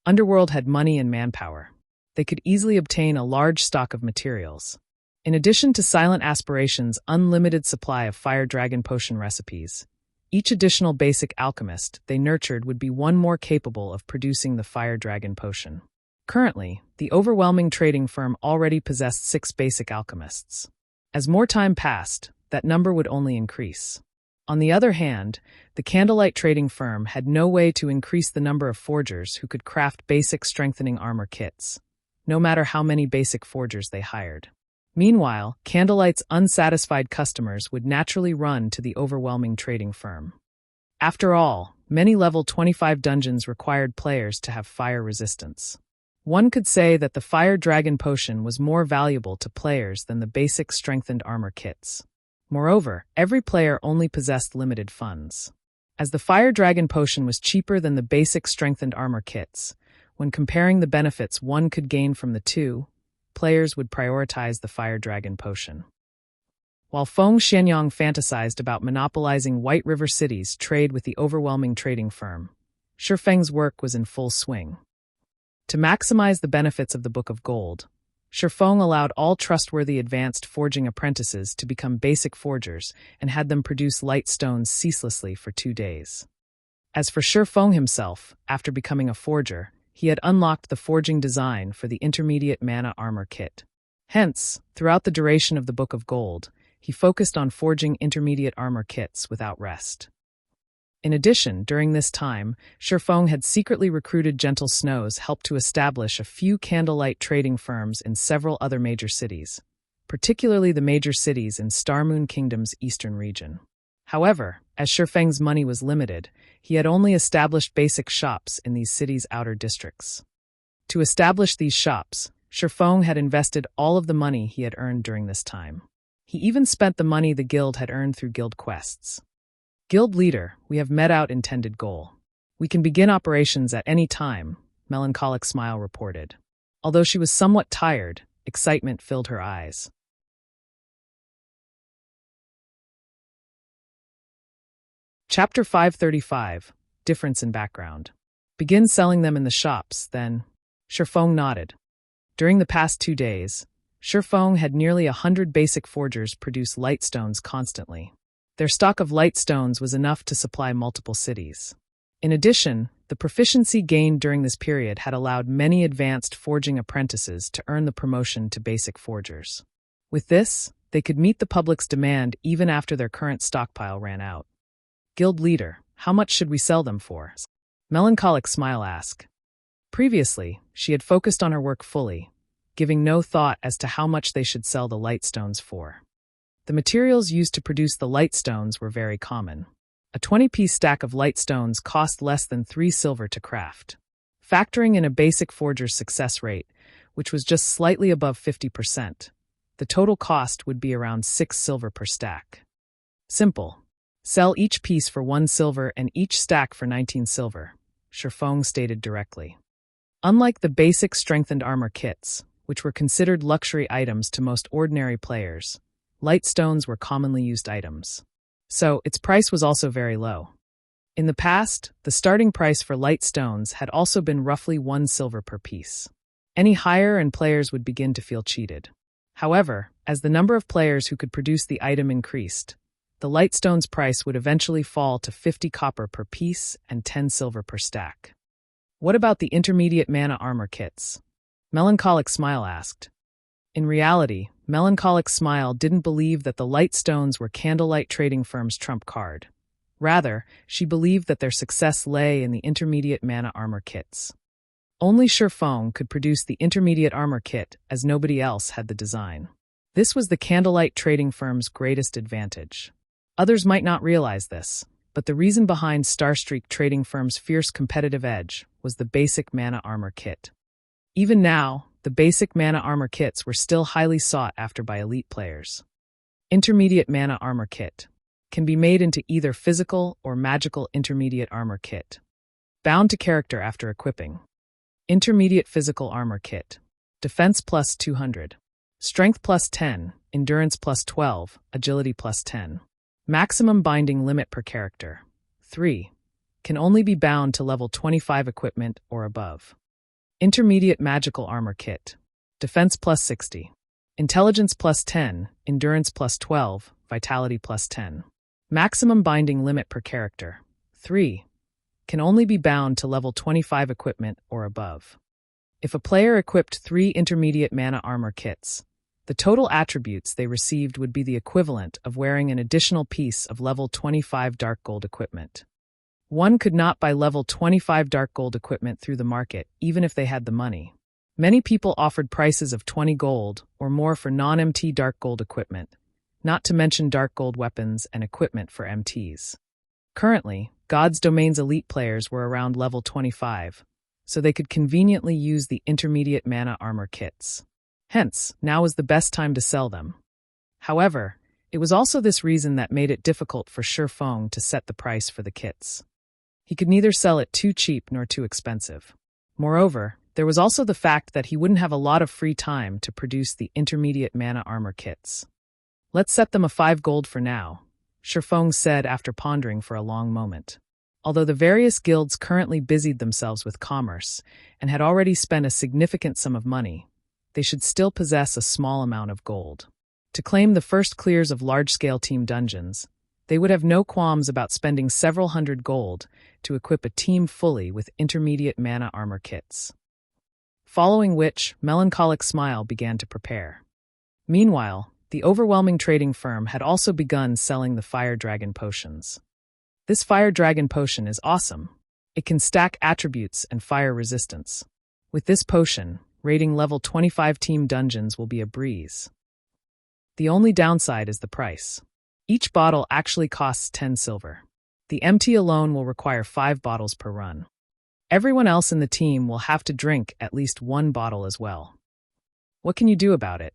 Underworld had money and manpower. They could easily obtain a large stock of materials. In addition to Silent Aspiration's unlimited supply of Fire Dragon Potion recipes, each additional basic alchemist they nurtured would be one more capable of producing the Fire Dragon Potion. Currently, the overwhelming trading firm already possessed 6 basic alchemists. As more time passed, that number would only increase. On the other hand, the candlelight trading firm had no way to increase the number of forgers who could craft basic strengthening armor kits, no matter how many basic forgers they hired. Meanwhile, Candlelight's unsatisfied customers would naturally run to the overwhelming trading firm. After all, many level 25 dungeons required players to have fire resistance. One could say that the Fire Dragon Potion was more valuable to players than the basic strengthened armor kits. Moreover, every player only possessed limited funds. As the Fire Dragon Potion was cheaper than the basic strengthened armor kits, when comparing the benefits one could gain from the two, players would prioritize the Fire Dragon Potion. While Feng Xianyang fantasized about monopolizing White River City's trade with the overwhelming trading firm, Shifeng's work was in full swing. To maximize the benefits of the Book of Gold, Shifeng allowed all trustworthy advanced forging apprentices to become basic forgers and had them produce light stones ceaselessly for 2 days. As for Shifeng himself, after becoming a forger, he had unlocked the forging design for the intermediate mana armor kit. Hence, throughout the duration of the Book of Gold, he focused on forging intermediate armor kits without rest. In addition, during this time, Shifeng had secretly recruited Gentle Snow's help to establish a few candlelight trading firms in several other major cities, particularly the major cities in Starmoon Kingdom's eastern region. However, as Shifeng's money was limited, he had only established basic shops in these cities' outer districts. To establish these shops, Shifeng had invested all of the money he had earned during this time. He even spent the money the guild had earned through guild quests. Guild leader, we have met out intended goal. We can begin operations at any time, Melancholic Smile reported. Although she was somewhat tired, excitement filled her eyes. Chapter 535, Difference in Background. Begin selling them in the shops, then. Shifeng nodded. During the past 2 days, Shifeng had nearly 100 basic forgers produce light stones constantly. Their stock of light stones was enough to supply multiple cities. In addition, the proficiency gained during this period had allowed many advanced forging apprentices to earn the promotion to basic forgers. With this, they could meet the public's demand even after their current stockpile ran out. Guild leader, how much should we sell them for? Melancholic Smile asked. Previously, she had focused on her work fully, giving no thought as to how much they should sell the light stones for. The materials used to produce the light stones were very common. A 20-piece stack of light stones cost less than 3 silver to craft. Factoring in a basic forger's success rate, which was just slightly above 50%, the total cost would be around 6 silver per stack. Simple. Sell each piece for 1 silver and each stack for 19 silver, Shifeng stated directly. Unlike the basic strengthened armor kits, which were considered luxury items to most ordinary players, light stones were commonly used items. So, its price was also very low. In the past, the starting price for light stones had also been roughly 1 silver per piece. Any higher and players would begin to feel cheated. However, as the number of players who could produce the item increased, the light stone's price would eventually fall to 50 copper per piece and 10 silver per stack. What about the intermediate mana armor kits? Melancholic Smile asked. In reality, Melancholic Smile didn't believe that the light stones were candlelight trading firm's trump card. Rather, she believed that their success lay in the intermediate mana armor kits. Only Feng could produce the intermediate armor kit, as nobody else had the design. This was the Candlelight trading firm's greatest advantage. Others might not realize this, but the reason behind Starstreak Trading Firm's fierce competitive edge was the basic mana armor kit. Even now, the basic mana armor kits were still highly sought after by elite players. Intermediate mana armor kit can be made into either physical or magical intermediate armor kit. Bound to character after equipping. Intermediate physical armor kit. Defense plus 200. Strength plus 10, endurance plus 12, agility plus 10. Maximum binding limit per character. 3. Can only be bound to level 25 equipment or above. Intermediate magical armor kit. Defense plus 60. Intelligence plus 10, endurance plus 12, vitality plus 10. Maximum binding limit per character. 3. Can only be bound to level 25 equipment or above. If a player equipped 3 intermediate mana armor kits, the total attributes they received would be the equivalent of wearing an additional piece of level 25 dark gold equipment. One could not buy level 25 dark gold equipment through the market, even if they had the money. Many people offered prices of 20 gold or more for non-MT dark gold equipment, not to mention dark gold weapons and equipment for MTs. Currently, God's Domain's elite players were around level 25, so they could conveniently use the intermediate mana armor kits. Hence, now was the best time to sell them. However, it was also this reason that made it difficult for Feng to set the price for the kits. He could neither sell it too cheap nor too expensive. Moreover, there was also the fact that he wouldn't have a lot of free time to produce the intermediate mana armor kits. Let's set them a 5 gold for now, Feng said after pondering for a long moment. Although the various guilds currently busied themselves with commerce and had already spent a significant sum of money, they should still possess a small amount of gold. To claim the first clears of large-scale team dungeons, they would have no qualms about spending several hundred gold to equip a team fully with intermediate mana armor kits. Following which, Melancholic Smile began to prepare. Meanwhile, the overwhelming trading firm had also begun selling the Fire Dragon potions. This Fire Dragon potion is awesome. It can stack attributes and fire resistance. With this potion, raiding level 25 team dungeons will be a breeze. The only downside is the price. Each bottle actually costs 10 silver. The MT alone will require 5 bottles per run. Everyone else in the team will have to drink at least 1 bottle as well. What can you do about it?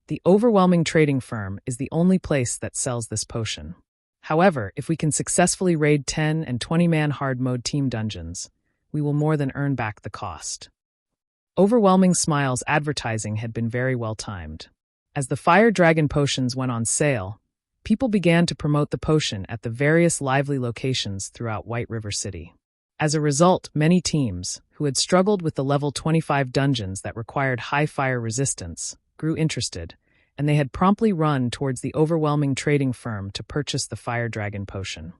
The overwhelming trading firm is the only place that sells this potion. However, if we can successfully raid 10 and 20-man hard mode team dungeons, we will more than earn back the cost. Overwhelming Smile's advertising had been very well timed. As the Fire Dragon potions went on sale, people began to promote the potion at the various lively locations throughout White River City. As a result, many teams, who had struggled with the level 25 dungeons that required high fire resistance, grew interested, and they had promptly run towards the overwhelming trading firm to purchase the Fire Dragon potion.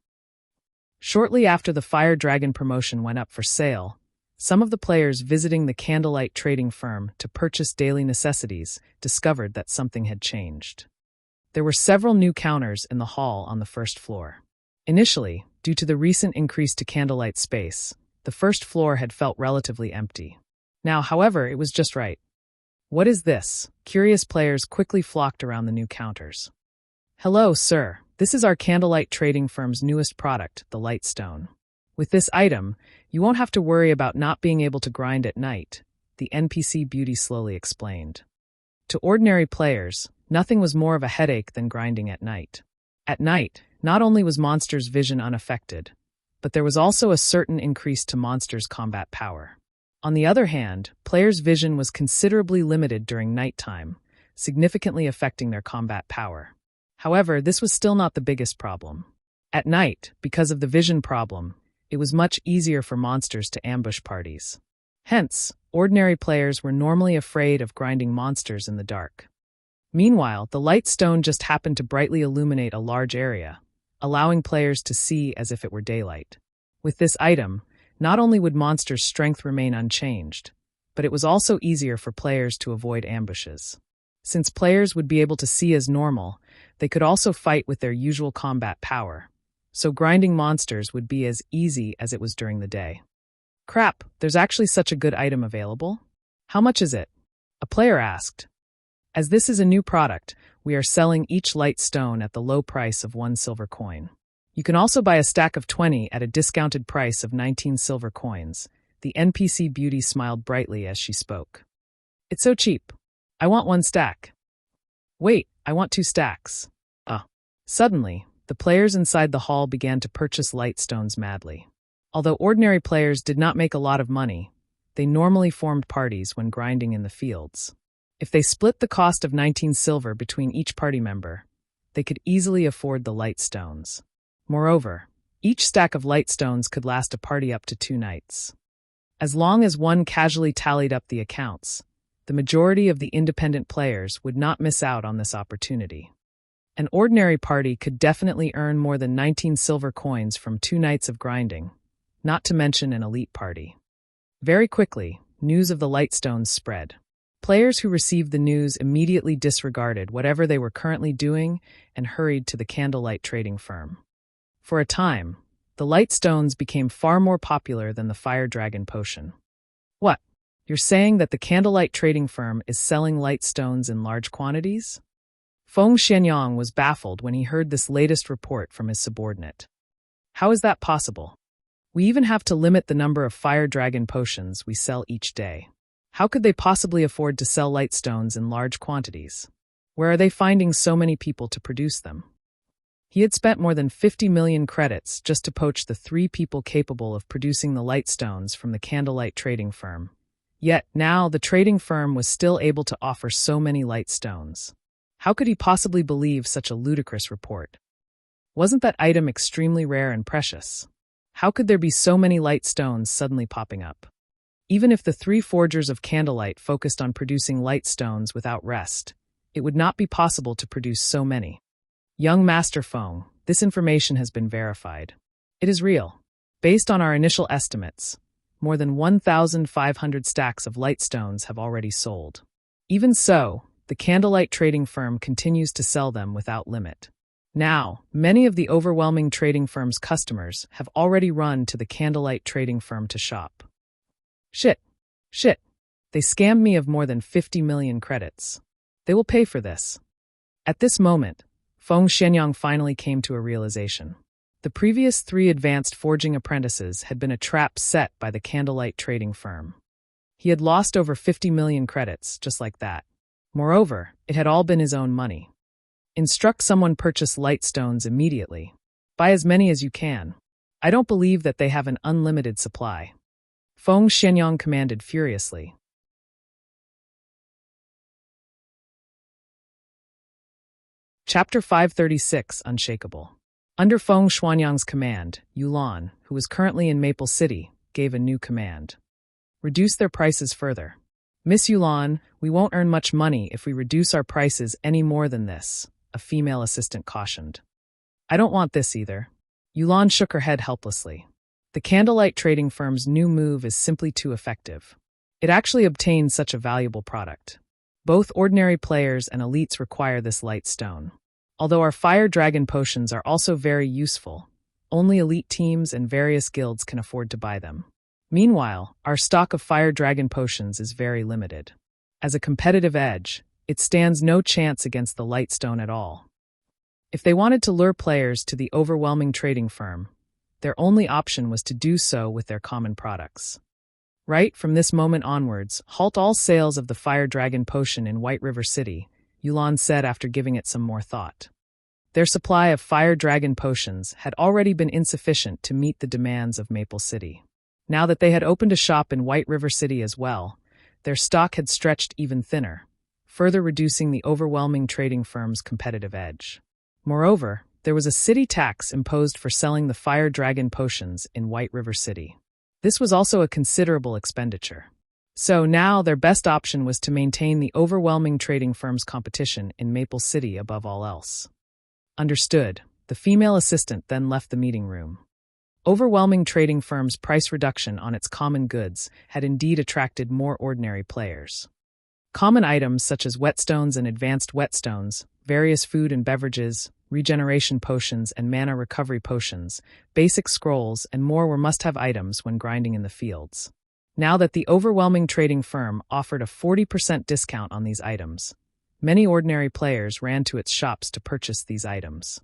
Shortly after the Fire Dragon promotion went up for sale, some of the players visiting the Candlelight trading firm to purchase daily necessities discovered that something had changed. There were several new counters in the hall on the first floor. Initially, due to the recent increase to Candlelight space, the first floor had felt relatively empty. Now, however, it was just right. What is this? Curious players quickly flocked around the new counters. Hello, sir. This is our Candlelight trading firm's newest product, the Lightstone. With this item, you won't have to worry about not being able to grind at night, the NPC beauty slowly explained. To ordinary players, nothing was more of a headache than grinding at night. At night, not only was monsters' vision unaffected, but there was also a certain increase to monsters' combat power. On the other hand, players' vision was considerably limited during nighttime, significantly affecting their combat power. However, this was still not the biggest problem. At night, because of the vision problem, it was much easier for monsters to ambush parties. Hence, ordinary players were normally afraid of grinding monsters in the dark. Meanwhile, the Lightstone just happened to brightly illuminate a large area, allowing players to see as if it were daylight. With this item, not only would monsters' strength remain unchanged, but it was also easier for players to avoid ambushes. Since players would be able to see as normal, they could also fight with their usual combat power, so grinding monsters would be as easy as it was during the day. Crap, there's actually such a good item available? How much is it? A player asked. As this is a new product, we are selling each light stone at the low price of 1 silver coin. You can also buy a stack of 20 at a discounted price of 19 silver coins. The NPC beauty smiled brightly as she spoke. It's so cheap. I want 1 stack. Wait, I want 2 stacks. Suddenly, the players inside the hall began to purchase light stones madly. Although ordinary players did not make a lot of money, they normally formed parties when grinding in the fields. If they split the cost of 19 silver between each party member, they could easily afford the light stones. Moreover, each stack of light stones could last a party up to 2 nights. As long as one casually tallied up the accounts, the majority of the independent players would not miss out on this opportunity. An ordinary party could definitely earn more than 19 silver coins from 2 nights of grinding, not to mention an elite party. Very quickly, news of the light stones spread. Players who received the news immediately disregarded whatever they were currently doing and hurried to the candlelight trading firm. For a time, the light stones became far more popular than the fire dragon potion. What? You're saying that the candlelight trading firm is selling light stones in large quantities? Feng Xianyang was baffled when he heard this latest report from his subordinate. How is that possible? We even have to limit the number of fire dragon potions we sell each day. How could they possibly afford to sell light stones in large quantities? Where are they finding so many people to produce them? He had spent more than 50 million credits just to poach the 3 people capable of producing the light stones from the candlelight trading firm. Yet now the trading firm was still able to offer so many light stones. How could he possibly believe such a ludicrous report? Wasn't that item extremely rare and precious? How could there be so many light stones suddenly popping up? Even if the 3 forgers of candlelight focused on producing light stones without rest, it would not be possible to produce so many. Young Master Feng, this information has been verified. It is real. Based on our initial estimates, more than 1,500 stacks of light stones have already sold. Even so, the candlelight trading firm continues to sell them without limit. Now, many of the overwhelming trading firm's customers have already run to the candlelight trading firm to shop. Shit. They scammed me of more than 50 million credits. They will pay for this. At this moment, Feng Xianyang finally came to a realization. The previous 3 advanced forging apprentices had been a trap set by the candlelight trading firm. He had lost over 50 million credits, just like that. Moreover, it had all been his own money. Instruct someone purchase light stones immediately. Buy as many as you can. I don't believe that they have an unlimited supply. Feng Xianyang commanded furiously. Chapter 536, Unshakable. Under Feng Xianyang's command, Yulan, who was currently in Maple City, gave a new command. Reduce their prices further. Miss Yulan, we won't earn much money if we reduce our prices any more than this, a female assistant cautioned. I don't want this either. Yulan shook her head helplessly. The candlelight trading firm's new move is simply too effective. It actually obtains such a valuable product. Both ordinary players and elites require this light stone. Although our fire dragon potions are also very useful, only elite teams and various guilds can afford to buy them. Meanwhile, our stock of fire dragon potions is very limited. As a competitive edge, it stands no chance against the light stone at all. If they wanted to lure players to the overwhelming trading firm, their only option was to do so with their common products. Right from this moment onwards, halt all sales of the fire dragon potion in White River City, Yulan said after giving it some more thought. Their supply of fire dragon potions had already been insufficient to meet the demands of Maple City. Now that they had opened a shop in White River City as well, their stock had stretched even thinner, further reducing the overwhelming trading firm's competitive edge. Moreover, there was a city tax imposed for selling the fire dragon potions in White River City. This was also a considerable expenditure. So now their best option was to maintain the overwhelming trading firm's competition in Maple City above all else. Understood. The female assistant then left the meeting room. Overwhelming trading firm's price reduction on its common goods had indeed attracted more ordinary players. Common items such as whetstones and advanced whetstones, various food and beverages, regeneration potions and mana recovery potions, basic scrolls, and more were must-have items when grinding in the fields. Now that the overwhelming trading firm offered a 40% discount on these items, many ordinary players ran to its shops to purchase these items.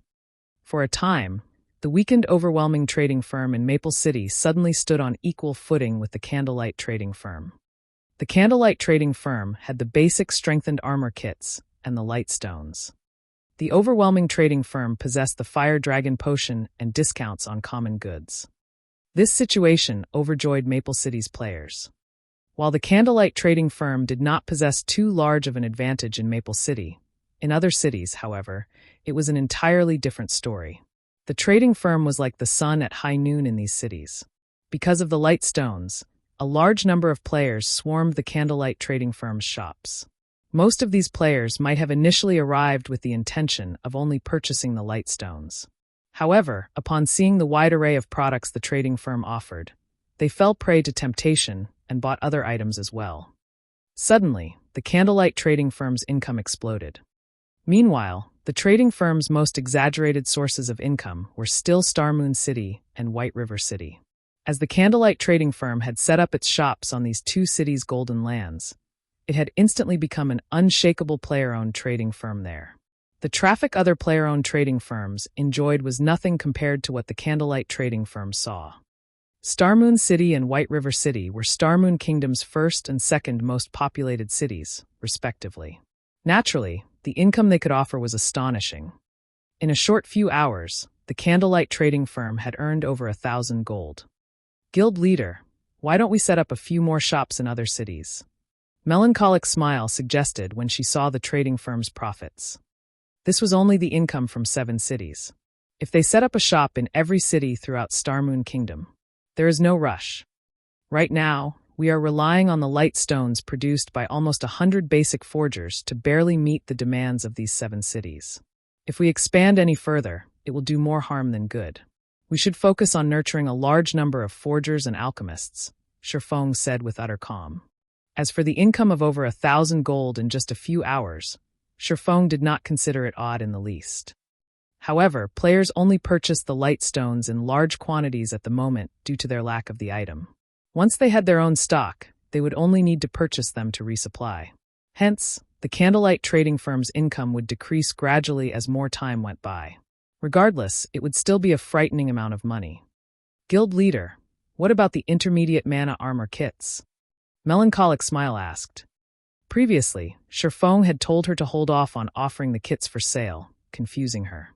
For a time, the weakened overwhelming trading firm in Maple City suddenly stood on equal footing with the Candlelight trading firm. The Candlelight trading firm had the basic strengthened armor kits and the light stones. The overwhelming trading firm possessed the Fire Dragon potion and discounts on common goods. This situation overjoyed Maple City's players. While the Candlelight trading firm did not possess too large of an advantage in Maple City, in other cities, however, it was an entirely different story. The trading firm was like the sun at high noon in these cities. Because of the light stones, a large number of players swarmed the Candlelight trading firm's shops. Most of these players might have initially arrived with the intention of only purchasing the light stones. However, upon seeing the wide array of products the trading firm offered, they fell prey to temptation and bought other items as well. Suddenly, the Candlelight trading firm's income exploded. Meanwhile, the trading firm's most exaggerated sources of income were still Star Moon City and White River City. As the Candlelight trading firm had set up its shops on these two cities' golden lands, it had instantly become an unshakable player-owned trading firm there. The traffic other player-owned trading firms enjoyed was nothing compared to what the Candlelight trading firm saw. Star Moon City and White River City were Star Moon Kingdom's first and second most populated cities, respectively. Naturally, the income they could offer was astonishing. In a short few hours, the Candlelight trading firm had earned over 1,000 gold. Guild leader, why don't we set up a few more shops in other cities? Melancholic Smile suggested when she saw the trading firm's profits. This was only the income from 7 cities. If they set up a shop in every city throughout Star Moon Kingdom, there is no rush. Right now, we are relying on the light stones produced by almost 100 basic forgers to barely meet the demands of these 7 cities. If we expand any further, it will do more harm than good. We should focus on nurturing a large number of forgers and alchemists, Shifeng said with utter calm. As for the income of over 1,000 gold in just a few hours, Shifeng did not consider it odd in the least. However, players only purchased the light stones in large quantities at the moment due to their lack of the item. Once they had their own stock, they would only need to purchase them to resupply. Hence, the Candlelight trading firm's income would decrease gradually as more time went by. Regardless, it would still be a frightening amount of money. Guild leader, what about the intermediate mana armor kits? Melancholic Smile asked. Previously, Shifeng had told her to hold off on offering the kits for sale, confusing her.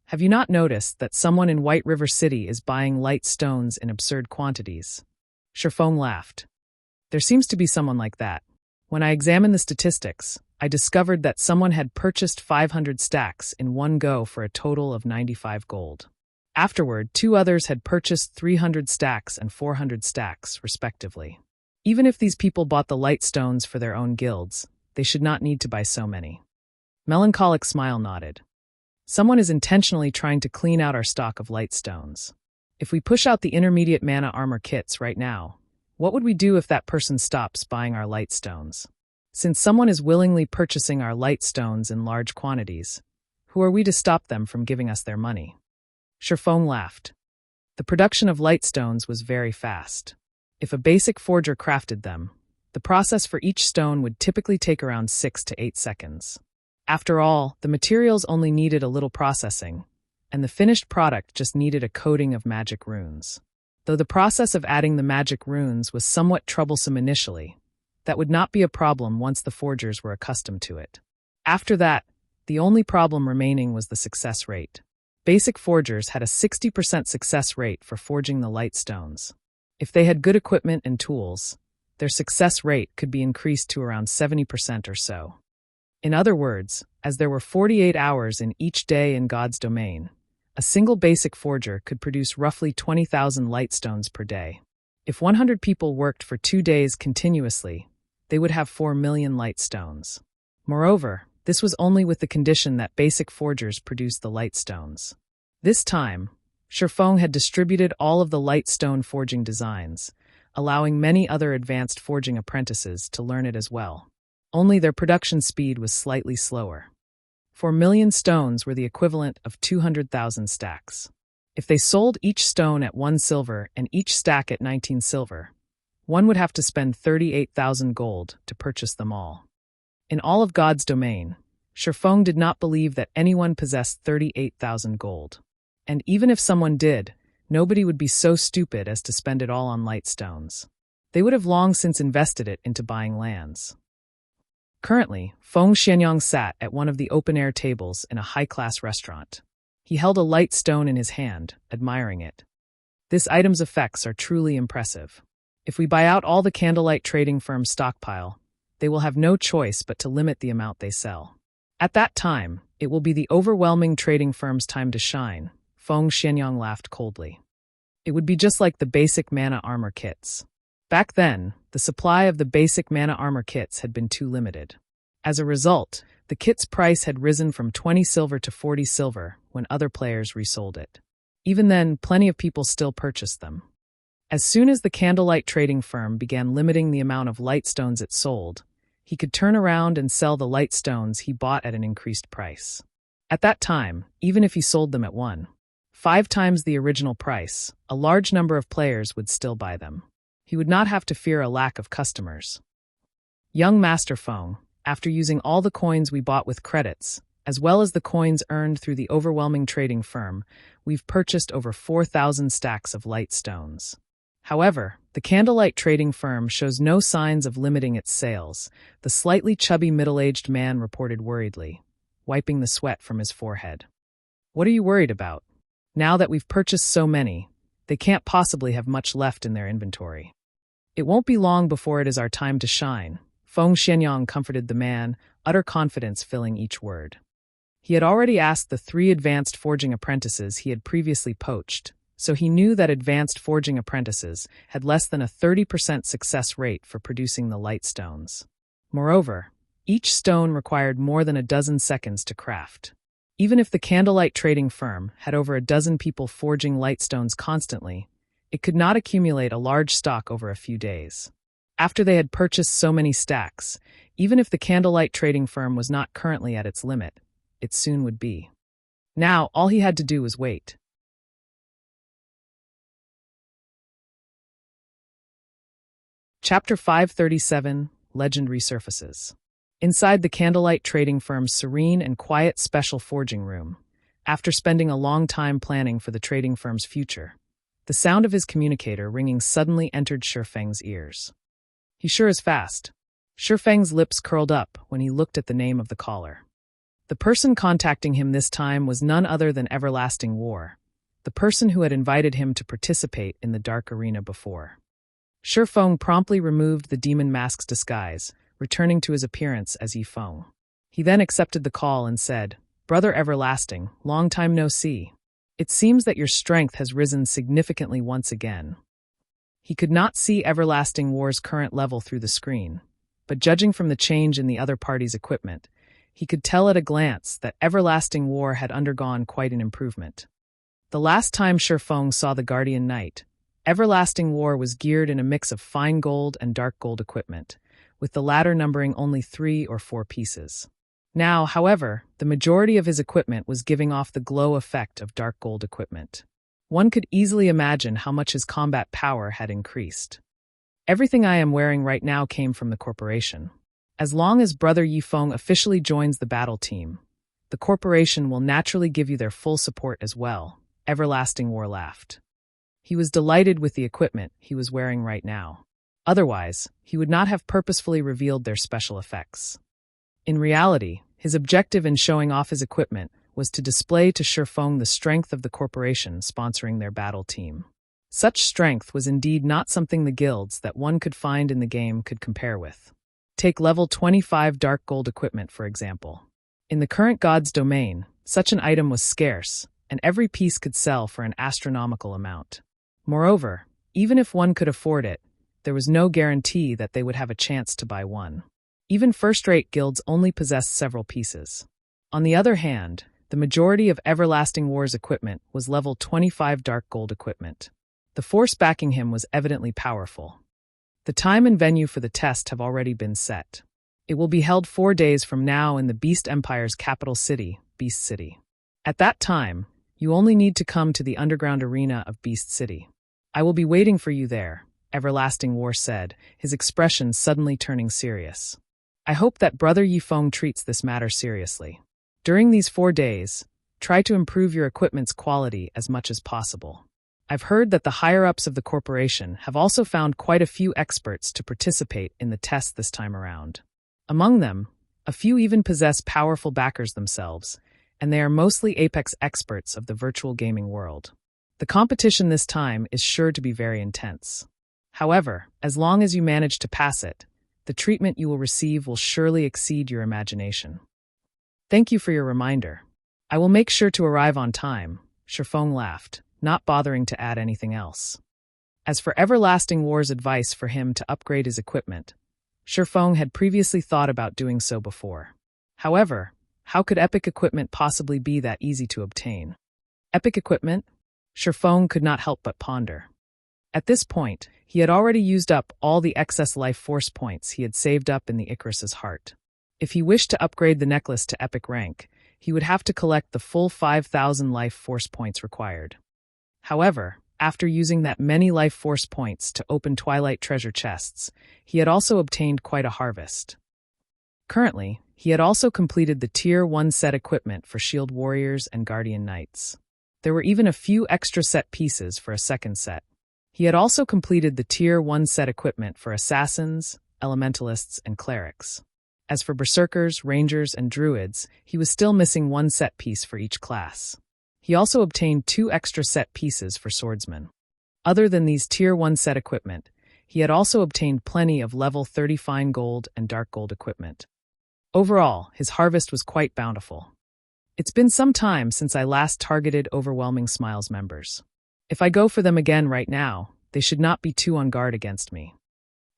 Have you not noticed that someone in White River City is buying light stones in absurd quantities? Shifeng laughed. There seems to be someone like that. When I examined the statistics, I discovered that someone had purchased 500 stacks in one go for a total of 95 gold. Afterward, 2 others had purchased 300 stacks and 400 stacks, respectively. Even if these people bought the light stones for their own guilds, they should not need to buy so many. Melancholic Smile nodded. Someone is intentionally trying to clean out our stock of light stones. If we push out the intermediate mana armor kits right now, what would we do if that person stops buying our light stones? Since someone is willingly purchasing our light stones in large quantities, who are we to stop them from giving us their money? Shifeng laughed. The production of light stones was very fast. If a basic forger crafted them, the process for each stone would typically take around 6 to 8 seconds. After all, the materials only needed a little processing, and the finished product just needed a coating of magic runes. Though the process of adding the magic runes was somewhat troublesome initially, that would not be a problem once the forgers were accustomed to it. After that, the only problem remaining was the success rate. Basic forgers had a 60% success rate for forging the light stones. If they had good equipment and tools, their success rate could be increased to around 70% or so. In other words, as there were 48 hours in each day in God's domain, a single basic forger could produce roughly 20,000 light stones per day. If 100 people worked for 2 days continuously, they would have 4 million light stones. Moreover, this was only with the condition that basic forgers produced the light stones. This time, Shifeng had distributed all of the light stone forging designs, allowing many other advanced forging apprentices to learn it as well. Only their production speed was slightly slower. 4 million stones were the equivalent of 200,000 stacks. If they sold each stone at 1 silver and each stack at 19 silver, one would have to spend 38,000 gold to purchase them all. In all of God's domain, Shifeng did not believe that anyone possessed 38,000 gold. And even if someone did, nobody would be so stupid as to spend it all on light stones. They would have long since invested it into buying lands. Currently, Feng Xianyang sat at one of the open-air tables in a high-class restaurant. He held a light stone in his hand, admiring it. This item's effects are truly impressive. If we buy out all the candlelight trading firm's stockpile, they will have no choice but to limit the amount they sell. At that time, it will be the overwhelming trading firm's time to shine. Feng Xianyang laughed coldly. It would be just like the basic mana armor kits. Back then, the supply of the basic mana armor kits had been too limited. As a result, the kit's price had risen from 20 silver to 40 silver when other players resold it. Even then, plenty of people still purchased them. As soon as the candlelight trading firm began limiting the amount of light stones it sold, he could turn around and sell the light stones he bought at an increased price. At that time, even if he sold them at 1.5 times the original price, a large number of players would still buy them. He would not have to fear a lack of customers. Young Master Feng, after using all the coins we bought with credits, as well as the coins earned through the overwhelming trading firm, we've purchased over 4,000 stacks of light stones. However, the candlelight trading firm shows no signs of limiting its sales, the slightly chubby middle-aged man reported worriedly, wiping the sweat from his forehead. What are you worried about? Now that we've purchased so many, they can't possibly have much left in their inventory. It won't be long before it is our time to shine, Feng Xianyang comforted the man, utter confidence filling each word. He had already asked the 3 advanced forging apprentices he had previously poached, so he knew that advanced forging apprentices had less than a 30% success rate for producing the light stones. Moreover, each stone required more than a dozen seconds to craft. Even if the candlelight trading firm had over a dozen people forging light stones constantly, it could not accumulate a large stock over a few days. After they had purchased so many stacks, even if the candlelight trading firm was not currently at its limit, it soon would be. Now, all he had to do was wait. Chapter 537, Legend Resurfaces. Inside the candlelight trading firm's serene and quiet special forging room, after spending a long time planning for the trading firm's future, the sound of his communicator ringing suddenly entered Shifeng's ears. He sure is fast. Shifeng's lips curled up when he looked at the name of the caller. The person contacting him this time was none other than Everlasting War, the person who had invited him to participate in the Dark Arena before. Shifeng promptly removed the demon mask's disguise, returning to his appearance as Yifeng. He then accepted the call and said, "Brother Everlasting, long time no see. It seems that your strength has risen significantly once again." He could not see Everlasting War's current level through the screen, but judging from the change in the other party's equipment, he could tell at a glance that Everlasting War had undergone quite an improvement. The last time Shifeng saw the Guardian Knight, Everlasting War was geared in a mix of fine gold and dark gold equipment, with the latter numbering only 3 or 4 pieces. Now, however, the majority of his equipment was giving off the glow effect of dark gold equipment. One could easily imagine how much his combat power had increased. Everything I am wearing right now came from the corporation. As long as Brother Yifeng officially joins the battle team, the corporation will naturally give you their full support as well, Everlasting War laughed. He was delighted with the equipment he was wearing right now. Otherwise, he would not have purposefully revealed their special effects. In reality, his objective in showing off his equipment was to display to Shifeng the strength of the corporation sponsoring their battle team. Such strength was indeed not something the guilds that one could find in the game could compare with. Take level 25 dark gold equipment, for example. In the current god's domain, such an item was scarce, and every piece could sell for an astronomical amount. Moreover, even if one could afford it, there was no guarantee that they would have a chance to buy one. Even first-rate guilds only possessed several pieces. On the other hand, the majority of Everlasting War's equipment was level 25 dark gold equipment. The force backing him was evidently powerful. The time and venue for the test have already been set. It will be held 4 days from now in the Beast Empire's capital city, Beast City. At that time, you only need to come to the underground arena of Beast City. I will be waiting for you there, Everlasting War said, his expression suddenly turning serious. I hope that Brother Yifeng treats this matter seriously. During these 4 days, try to improve your equipment's quality as much as possible. I've heard that the higher-ups of the corporation have also found quite a few experts to participate in the test this time around. Among them, a few even possess powerful backers themselves, and they are mostly Apex experts of the virtual gaming world. The competition this time is sure to be very intense. However, as long as you manage to pass it, the treatment you will receive will surely exceed your imagination. Thank you for your reminder. I will make sure to arrive on time, Shifeng laughed, not bothering to add anything else. As for Everlasting War's advice for him to upgrade his equipment, Shifeng had previously thought about doing so before. However, how could epic equipment possibly be that easy to obtain? Epic equipment? Shifeng could not help but ponder. At this point, he had already used up all the excess life force points he had saved up in the Icarus's heart. If he wished to upgrade the necklace to epic rank, he would have to collect the full 5,000 life force points required. However, after using that many life force points to open Twilight treasure chests, he had also obtained quite a harvest. Currently, he had also completed the Tier 1 set equipment for Shield Warriors and Guardian Knights. There were even a few extra set pieces for a second set. He had also completed the Tier 1 set equipment for Assassins, Elementalists, and Clerics. As for Berserkers, Rangers, and Druids, he was still missing 1 set piece for each class. He also obtained 2 extra set pieces for Swordsmen. Other than these Tier 1 set equipment, he had also obtained plenty of level 30 fine gold and dark gold equipment. Overall, his harvest was quite bountiful. It's been some time since I last targeted Overwhelming Smiles members. If I go for them again right now, they should not be too on guard against me.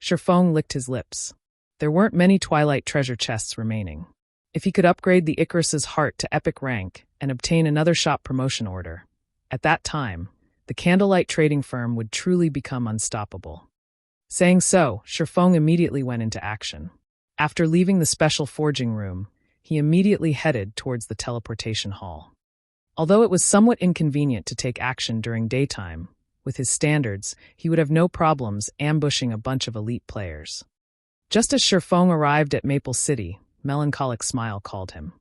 Shifeng licked his lips. There weren't many Twilight treasure chests remaining. If he could upgrade the Icarus's heart to epic rank and obtain another shop promotion order, at that time, the Candlelight trading firm would truly become unstoppable. Saying so, Shifeng immediately went into action. After leaving the special forging room, he immediately headed towards the teleportation hall. Although it was somewhat inconvenient to take action during daytime, with his standards, he would have no problems ambushing a bunch of elite players. Just as Shifeng arrived at Maple City, Melancholic Smile called him.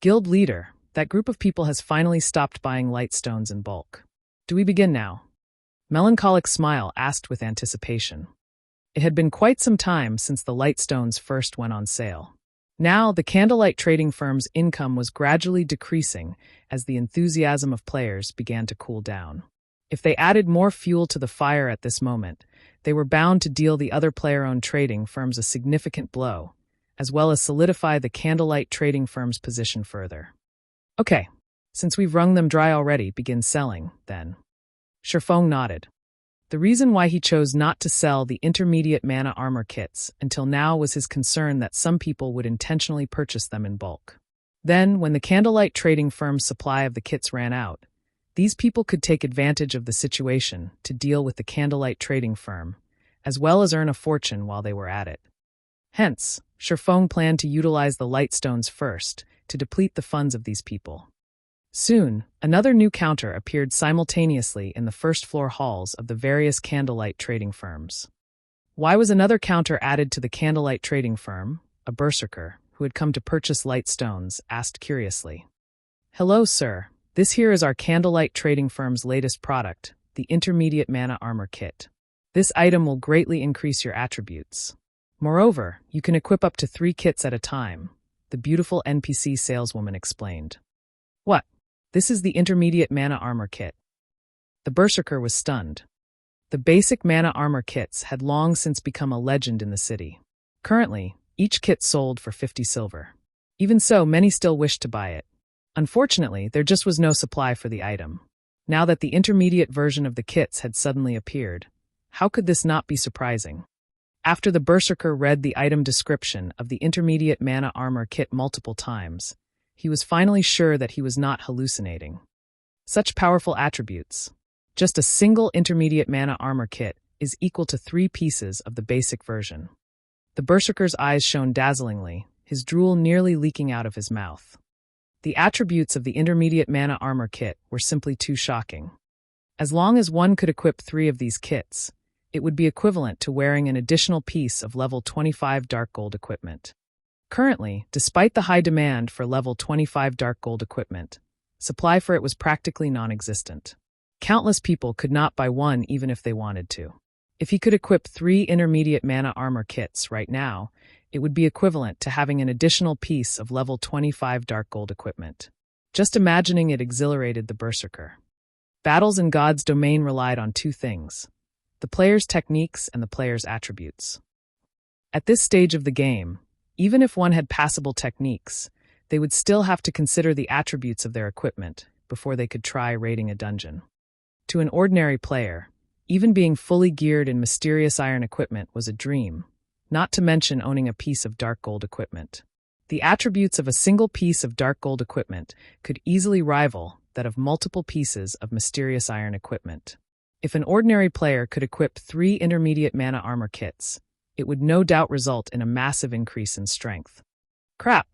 Guild leader, that group of people has finally stopped buying light stones in bulk. Do we begin now? Melancholic Smile asked with anticipation. It had been quite some time since the light stones first went on sale. Now, the Candlelight trading firm's income was gradually decreasing as the enthusiasm of players began to cool down. If they added more fuel to the fire at this moment, they were bound to deal the other player-owned trading firms a significant blow, as well as solidify the Candlelight trading firm's position further. Okay, since we've wrung them dry already, begin selling, then. Shifeng nodded. The reason why he chose not to sell the intermediate mana armor kits until now was his concern that some people would intentionally purchase them in bulk. Then, when the Candlelight trading firm's supply of the kits ran out, these people could take advantage of the situation to deal with the Candlelight trading firm, as well as earn a fortune while they were at it. Hence, Shifeng planned to utilize the light stones first to deplete the funds of these people. Soon, another new counter appeared simultaneously in the first-floor halls of the various Candlelight trading firms. Why was another counter added to the Candlelight trading firm? A berserker, who had come to purchase light stones, asked curiously. Hello, sir. This here is our Candlelight trading firm's latest product, the Intermediate Mana Armor Kit. This item will greatly increase your attributes. Moreover, you can equip up to 3 kits at a time, the beautiful NPC saleswoman explained. What? This is the Intermediate Mana Armor Kit. The berserker was stunned. The basic mana armor kits had long since become a legend in the city. Currently, each kit sold for 50 silver. Even so, many still wished to buy it. Unfortunately, there just was no supply for the item. Now that the intermediate version of the kits had suddenly appeared, how could this not be surprising? After the berserker read the item description of the Intermediate Mana Armor Kit multiple times, he was finally sure that he was not hallucinating. Such powerful attributes. Just a single Intermediate Mana Armor Kit is equal to 3 pieces of the basic version. The berserker's eyes shone dazzlingly, his drool nearly leaking out of his mouth. The attributes of the intermediate mana armor kit were simply too shocking. As long as one could equip 3 of these kits, it would be equivalent to wearing an additional piece of level 25 Dark Gold equipment. Currently, despite the high demand for level 25 Dark Gold equipment, supply for it was practically non-existent. Countless people could not buy one even if they wanted to. If he could equip 3 intermediate mana armor kits right now, it would be equivalent to having an additional piece of level 25 Dark Gold equipment. Just imagining it exhilarated the berserker. Battles in God's domain relied on 2 things: the player's techniques and the player's attributes. At this stage of the game, even if one had passable techniques, they would still have to consider the attributes of their equipment before they could try raiding a dungeon. To an ordinary player, even being fully geared in mysterious iron equipment was a dream, not to mention owning a piece of Dark Gold equipment. The attributes of a single piece of Dark Gold equipment could easily rival that of multiple pieces of mysterious iron equipment. If an ordinary player could equip 3 intermediate mana armor kits, it would no doubt result in a massive increase in strength. Crap!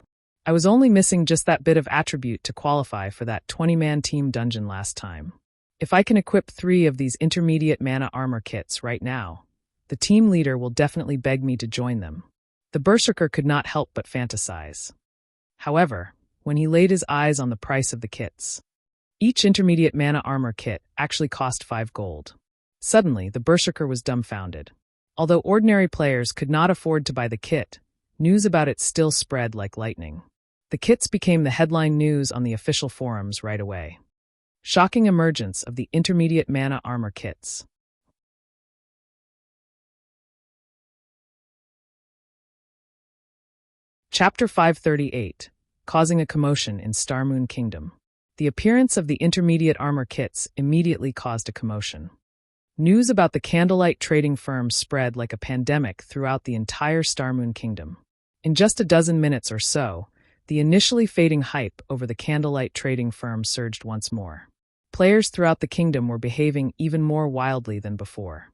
I was only missing just that bit of attribute to qualify for that 20-man team dungeon last time. If I can equip 3 of these intermediate mana armor kits right now, the team leader will definitely beg me to join them. The berserker could not help but fantasize. However, when he laid his eyes on the price of the kits, each intermediate mana armor kit actually cost 5 gold. Suddenly, the berserker was dumbfounded. Although ordinary players could not afford to buy the kit, news about it still spread like lightning. The kits became the headline news on the official forums right away. Shocking emergence of the intermediate mana armor kits. Chapter 538, Causing a Commotion in Starmoon Kingdom. The appearance of the intermediate armor kits immediately caused a commotion. News about the candlelight trading firm spread like a pandemic throughout the entire Starmoon Kingdom. In just a dozen minutes or so, the initially fading hype over the candlelight trading firm surged once more. Players throughout the kingdom were behaving even more wildly than before.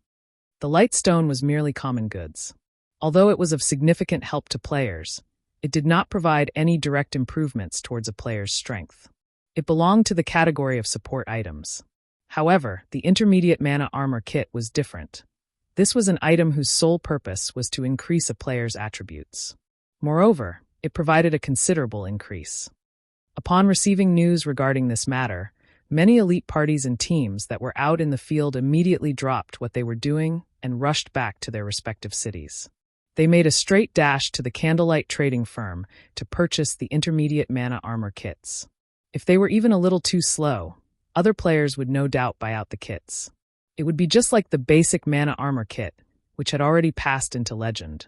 The Lightstone was merely common goods. Although it was of significant help to players, it did not provide any direct improvements towards a player's strength. It belonged to the category of support items. However, the intermediate mana armor kit was different. This was an item whose sole purpose was to increase a player's attributes. Moreover, it provided a considerable increase. Upon receiving news regarding this matter, many elite parties and teams that were out in the field immediately dropped what they were doing and rushed back to their respective cities. They made a straight dash to the candlelight trading firm to purchase the intermediate mana armor kits. If they were even a little too slow, other players would no doubt buy out the kits. It would be just like the basic mana armor kit, which had already passed into legend.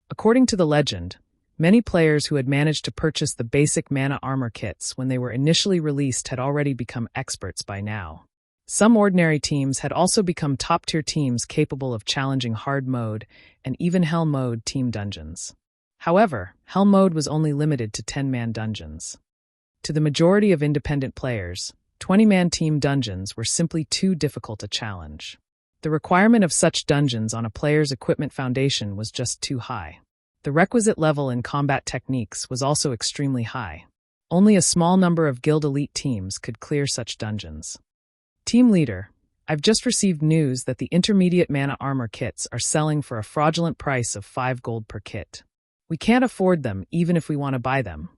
According to the legend, many players who had managed to purchase the basic mana armor kits when they were initially released had already become experts by now. Some ordinary teams had also become top-tier teams capable of challenging hard mode and even hell mode team dungeons. However, hell mode was only limited to 10-man dungeons. To the majority of independent players, 20-man team dungeons were simply too difficult a challenge. The requirement of such dungeons on a player's equipment foundation was just too high. The requisite level in combat techniques was also extremely high. Only a small number of guild elite teams could clear such dungeons. Team leader, I've just received news that the intermediate mana armor kits are selling for a fraudulent price of 5 gold per kit. We can't afford them even if we want to buy them.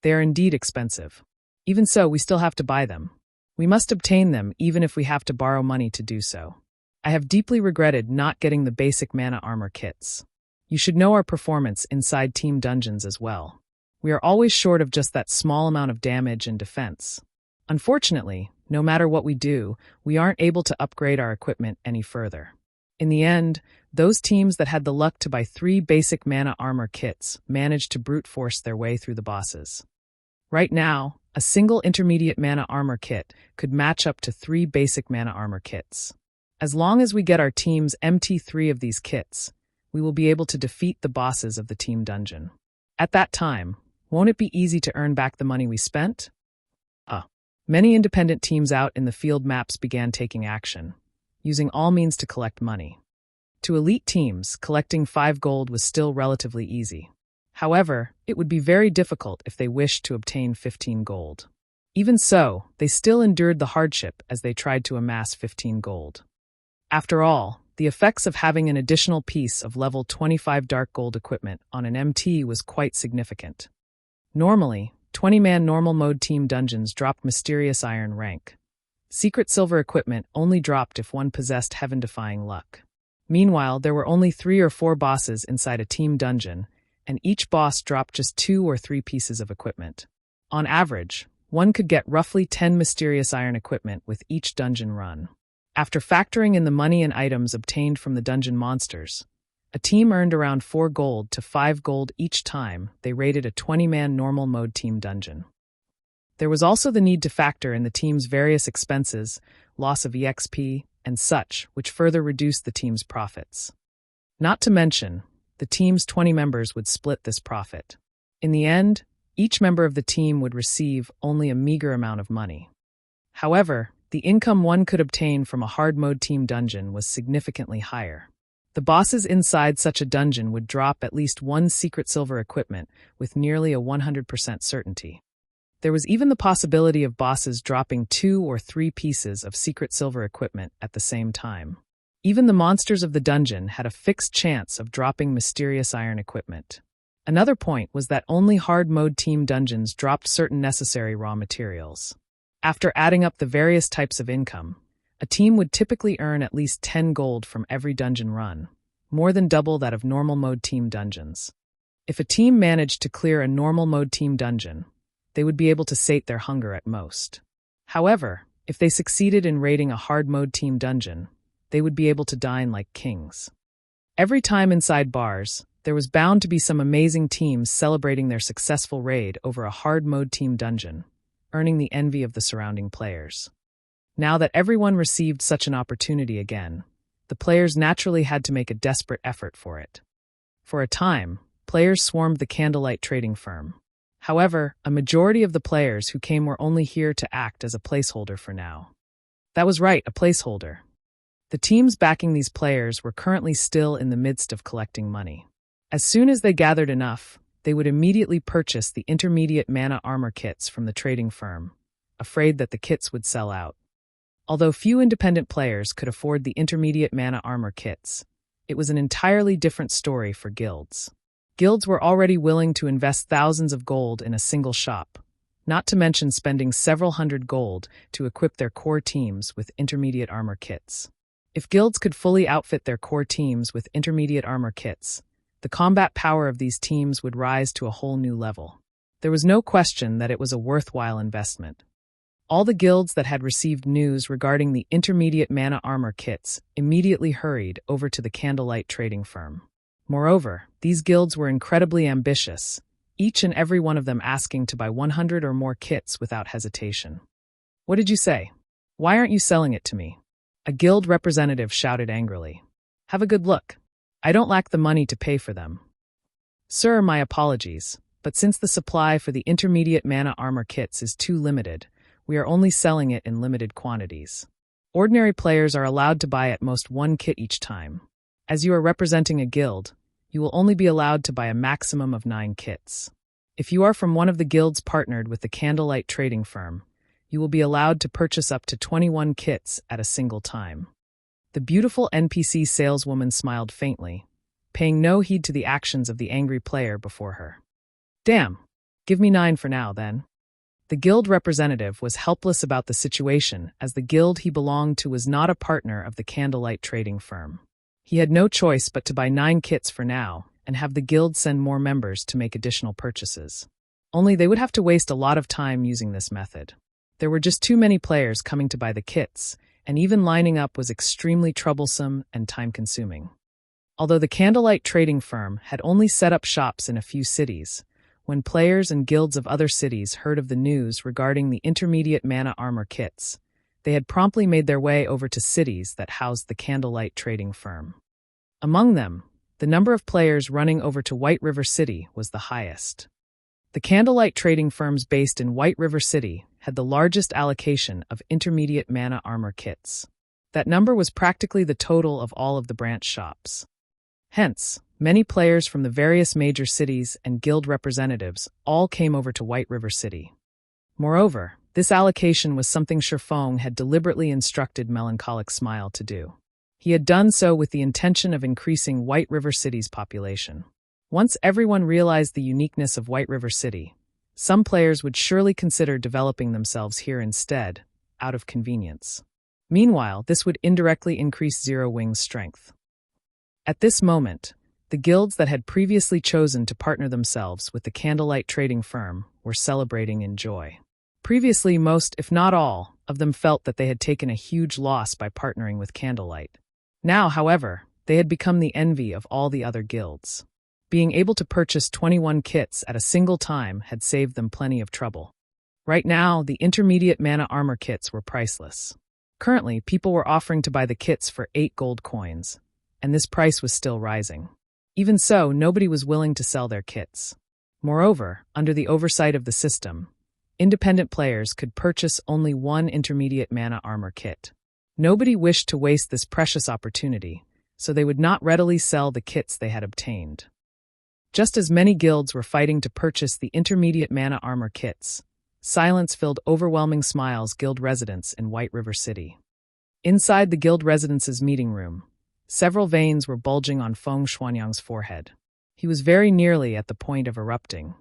They are indeed expensive. Even so, we still have to buy them. We must obtain them even if we have to borrow money to do so. I have deeply regretted not getting the basic mana armor kits. You should know our performance inside team dungeons as well. We are always short of just that small amount of damage and defense. Unfortunately, no matter what we do, we aren't able to upgrade our equipment any further. In the end, those teams that had the luck to buy 3 basic mana armor kits managed to brute force their way through the bosses. Right now, a single intermediate mana armor kit could match up to 3 basic mana armor kits. As long as we get our team's MT3 of these kits, we will be able to defeat the bosses of the team dungeon. At that time, won't it be easy to earn back the money we spent? Many independent teams out in the field maps began taking action, using all means to collect money. To elite teams, collecting 5 gold was still relatively easy. However, it would be very difficult if they wished to obtain 15 gold. Even so, they still endured the hardship as they tried to amass 15 gold. After all, the effects of having an additional piece of level 25 dark gold equipment on an MT was quite significant. Normally, 20-man normal mode team dungeons dropped mysterious iron rank. Secret silver equipment only dropped if one possessed heaven-defying luck. Meanwhile, there were only 3 or 4 bosses inside a team dungeon, and each boss dropped just 2 or 3 pieces of equipment. On average, one could get roughly 10 mysterious iron equipment with each dungeon run. After factoring in the money and items obtained from the dungeon monsters, a team earned around 4 gold to 5 gold each time they raided a 20-man normal mode team dungeon. There was also the need to factor in the team's various expenses, loss of EXP, and such, which further reduced the team's profits. Not to mention, the team's 20 members would split this profit. In the end, each member of the team would receive only a meager amount of money. However, the income one could obtain from a hard mode team dungeon was significantly higher. The bosses inside such a dungeon would drop at least 1 secret silver equipment with nearly a 100% certainty. There was even the possibility of bosses dropping 2 or 3 pieces of secret silver equipment at the same time. Even the monsters of the dungeon had a fixed chance of dropping mysterious iron equipment. Another point was that only hard mode team dungeons dropped certain necessary raw materials. After adding up the various types of income, a team would typically earn at least 10 gold from every dungeon run, more than double that of normal mode team dungeons. If a team managed to clear a normal mode team dungeon, they would be able to sate their hunger at most. However, if they succeeded in raiding a hard mode team dungeon, they would be able to dine like kings. Every time inside bars, there was bound to be some amazing teams celebrating their successful raid over a hard mode team dungeon, earning the envy of the surrounding players. Now that everyone received such an opportunity again, the players naturally had to make a desperate effort for it. For a time, players swarmed the candlelight trading firm. However, a majority of the players who came were only here to act as a placeholder for now. That was right, a placeholder. The teams backing these players were currently still in the midst of collecting money. As soon as they gathered enough, they would immediately purchase the intermediate mana armor kits from the trading firm, afraid that the kits would sell out. Although few independent players could afford the intermediate mana armor kits, it was an entirely different story for guilds. Guilds were already willing to invest thousands of gold in a single shop, not to mention spending several hundred gold to equip their core teams with intermediate armor kits. If guilds could fully outfit their core teams with intermediate armor kits, the combat power of these teams would rise to a whole new level. There was no question that it was a worthwhile investment. All the guilds that had received news regarding the intermediate mana armor kits immediately hurried over to the candlelight trading firm. Moreover, these guilds were incredibly ambitious, each and every one of them asking to buy 100 or more kits without hesitation. "What did you say? Why aren't you selling it to me?" A guild representative shouted angrily. "Have a good look. I don't lack the money to pay for them." "Sir, my apologies, but since the supply for the intermediate mana armor kits is too limited, we are only selling it in limited quantities. Ordinary players are allowed to buy at most 1 kit each time. As you are representing a guild, you will only be allowed to buy a maximum of 9 kits. If you are from one of the guilds partnered with the candlelight trading firm, you will be allowed to purchase up to 21 kits at a single time." The beautiful NPC saleswoman smiled faintly, paying no heed to the actions of the angry player before her. "Damn, give me 9 for now, then." The guild representative was helpless about the situation as the guild he belonged to was not a partner of the candlelight trading firm. He had no choice but to buy 9 kits for now and have the guild send more members to make additional purchases. Only they would have to waste a lot of time using this method. There were just too many players coming to buy the kits, and even lining up was extremely troublesome and time-consuming. Although the candlelight trading firm had only set up shops in a few cities, when players and guilds of other cities heard of the news regarding the intermediate mana armor kits, they had promptly made their way over to cities that housed the candlelight trading firm. Among them, the number of players running over to White River City was the highest. The candlelight trading firms based in White River City had the largest allocation of intermediate mana armor kits. That number was practically the total of all of the branch shops. Hence, many players from the various major cities and guild representatives all came over to White River City. Moreover, this allocation was something Shifeng had deliberately instructed Melancholic Smile to do. He had done so with the intention of increasing White River City's population. Once everyone realized the uniqueness of White River City, some players would surely consider developing themselves here instead, out of convenience. Meanwhile, this would indirectly increase Zero Wing's strength. At this moment, the guilds that had previously chosen to partner themselves with the Candlelight trading firm were celebrating in joy. Previously, most, if not all, of them felt that they had taken a huge loss by partnering with Candlelight. Now, however, they had become the envy of all the other guilds. Being able to purchase 21 kits at a single time had saved them plenty of trouble. Right now, the intermediate mana armor kits were priceless. Currently, people were offering to buy the kits for 8 gold coins, and this price was still rising. Even so, nobody was willing to sell their kits. Moreover, under the oversight of the system, independent players could purchase only 1 intermediate mana armor kit. Nobody wished to waste this precious opportunity, so they would not readily sell the kits they had obtained. Just as many guilds were fighting to purchase the intermediate mana armor kits, silence filled Overwhelming Smile's guild residence in White River City. Inside the guild residence's meeting room, several veins were bulging on Feng Xuanyang's forehead. He was very nearly at the point of erupting.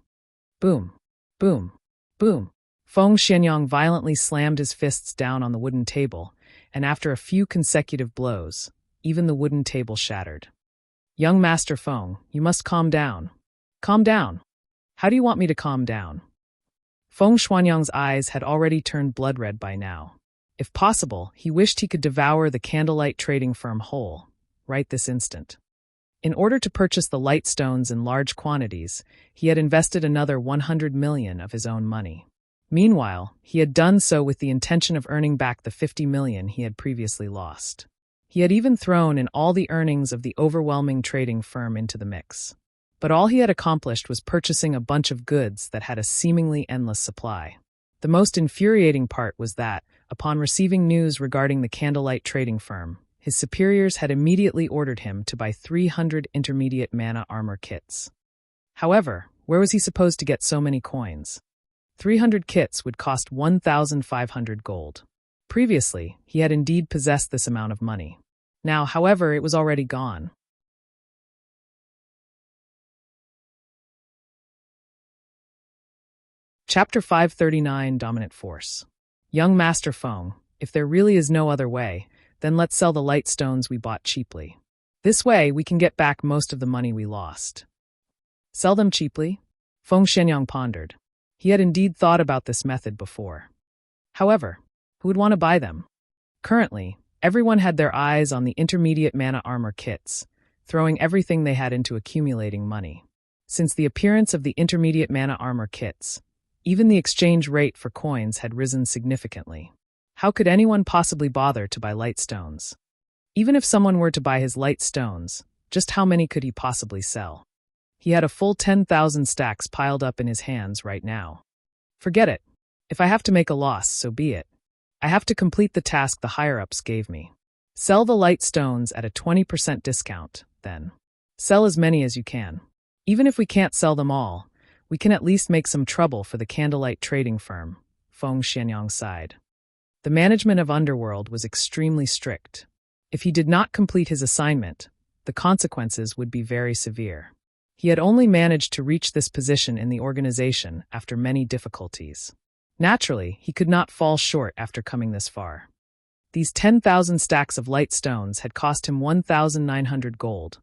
Boom, boom, boom. Feng Xuanyang violently slammed his fists down on the wooden table, and after a few consecutive blows, even the wooden table shattered. Young Master Feng, you must calm down. Calm down. How do you want me to calm down? Feng Xuanyang's eyes had already turned blood red by now. If possible, he wished he could devour the Candlelight trading firm whole, right this instant. In order to purchase the light stones in large quantities, he had invested another 100 million of his own money. Meanwhile, he had done so with the intention of earning back the 50 million he had previously lost. He had even thrown in all the earnings of the Overwhelming trading firm into the mix. But all he had accomplished was purchasing a bunch of goods that had a seemingly endless supply. The most infuriating part was that, upon receiving news regarding the Candlelight trading firm, his superiors had immediately ordered him to buy 300 intermediate mana armor kits. However, where was he supposed to get so many coins? 300 kits would cost 1,500 gold. Previously, he had indeed possessed this amount of money. Now, however, it was already gone. Chapter 539, Dominant Force. Young Master Feng, if there really is no other way, then let's sell the light stones we bought cheaply. This way, we can get back most of the money we lost. Sell them cheaply? Feng Xuanyang pondered. He had indeed thought about this method before. However, who would want to buy them? Currently, everyone had their eyes on the intermediate mana armor kits, throwing everything they had into accumulating money. Since the appearance of the intermediate mana armor kits, even the exchange rate for coins had risen significantly. How could anyone possibly bother to buy light stones? Even if someone were to buy his light stones, just how many could he possibly sell? He had a full 10,000 stacks piled up in his hands right now. Forget it. If I have to make a loss, so be it. I have to complete the task the higher-ups gave me. Sell the light stones at a 20% discount, then. Sell as many as you can. Even if we can't sell them all, we can at least make some trouble for the Candlelight trading firm, Feng Xuanyang sighed. The management of Underworld was extremely strict. If he did not complete his assignment, the consequences would be very severe. He had only managed to reach this position in the organization after many difficulties. Naturally, he could not fall short after coming this far. These 10,000 stacks of light stones had cost him 1,900 gold,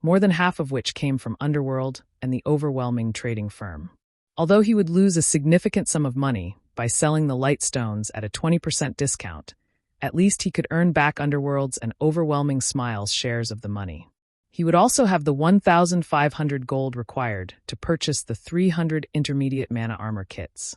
more than half of which came from Underworld and the Overwhelming trading firm. Although he would lose a significant sum of money by selling the light stones at a 20% discount, at least he could earn back Underworld's and Overwhelming Smile's shares of the money. He would also have the 1,500 gold required to purchase the 300 intermediate mana armor kits.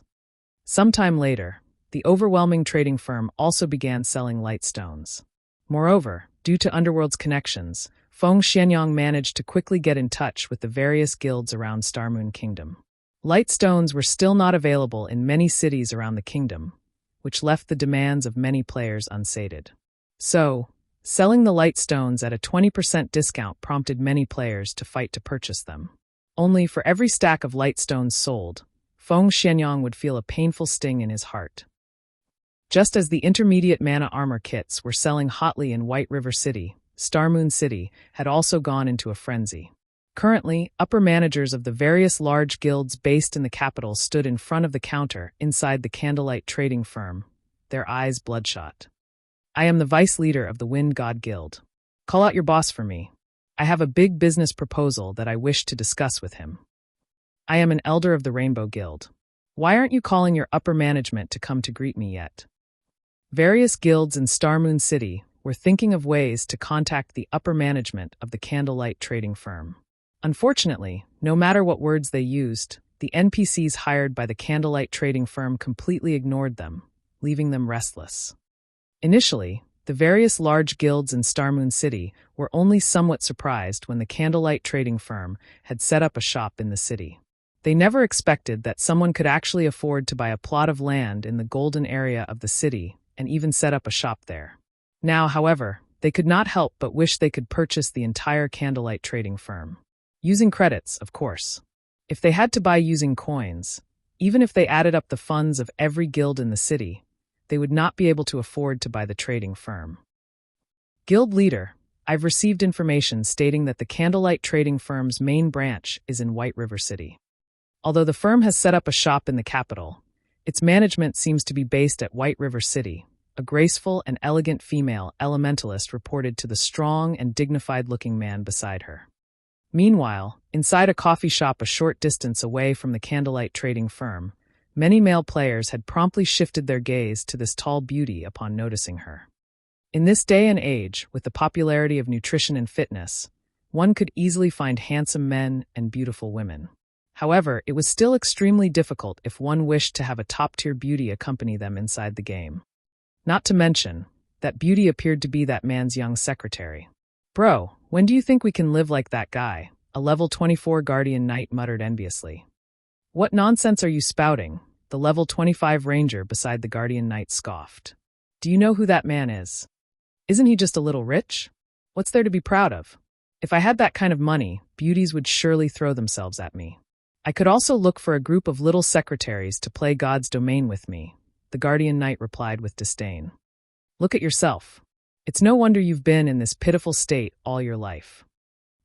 Sometime later, the Overwhelming trading firm also began selling light stones. Moreover, due to Underworld's connections, Feng Xuanyang managed to quickly get in touch with the various guilds around Starmoon Kingdom. Light stones were still not available in many cities around the kingdom, which left the demands of many players unsated. So, selling the light stones at a 20% discount prompted many players to fight to purchase them. Only for every stack of light stones sold, Feng Xianyang would feel a painful sting in his heart. Just as the intermediate mana armor kits were selling hotly in White River City, Star Moon City had also gone into a frenzy. Currently, upper managers of the various large guilds based in the capital stood in front of the counter inside the candlelight trading firm, their eyes bloodshot. I am the vice leader of the Wind God Guild. Call out your boss for me. I have a big business proposal that I wish to discuss with him. I am an elder of the Rainbow Guild. Why aren't you calling your upper management to come to greet me yet? Various guilds in Star Moon City were thinking of ways to contact the upper management of the candlelight trading firm. Unfortunately, no matter what words they used, the NPCs hired by the candlelight trading firm completely ignored them, leaving them restless. Initially, the various large guilds in Star Moon City were only somewhat surprised when the candlelight trading firm had set up a shop in the city. They never expected that someone could actually afford to buy a plot of land in the golden area of the city and even set up a shop there. Now, however, they could not help but wish they could purchase the entire candlelight trading firm. Using credits, of course. If they had to buy using coins, even if they added up the funds of every guild in the city, they would not be able to afford to buy the trading firm. Guild leader, I've received information stating that the candlelight trading firm's main branch is in White River City. Although the firm has set up a shop in the capital, its management seems to be based at White River City. A graceful and elegant female elementalist reported to the strong and dignified-looking man beside her. Meanwhile, inside a coffee shop a short distance away from the candlelight trading firm, many male players had promptly shifted their gaze to this tall beauty upon noticing her. In this day and age, with the popularity of nutrition and fitness, one could easily find handsome men and beautiful women. However, it was still extremely difficult if one wished to have a top-tier beauty accompany them inside the game. Not to mention, that beauty appeared to be that man's young secretary. Bro, when do you think we can live like that guy? A level 24 Guardian Knight muttered enviously. What nonsense are you spouting? The level 25 ranger beside the Guardian Knight scoffed. Do you know who that man is? Isn't he just a little rich? What's there to be proud of? If I had that kind of money, beauties would surely throw themselves at me. I could also look for a group of little secretaries to play God's domain with me, the Guardian Knight replied with disdain. Look at yourself. It's no wonder you've been in this pitiful state all your life.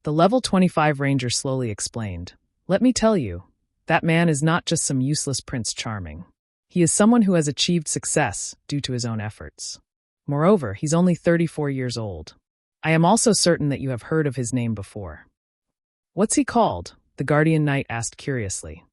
The level 25 ranger slowly explained. Let me tell you, that man is not just some useless Prince Charming. He is someone who has achieved success due to his own efforts. Moreover, he's only 34 years old. I am also certain that you have heard of his name before. What's he called? The Guardian Knight asked curiously.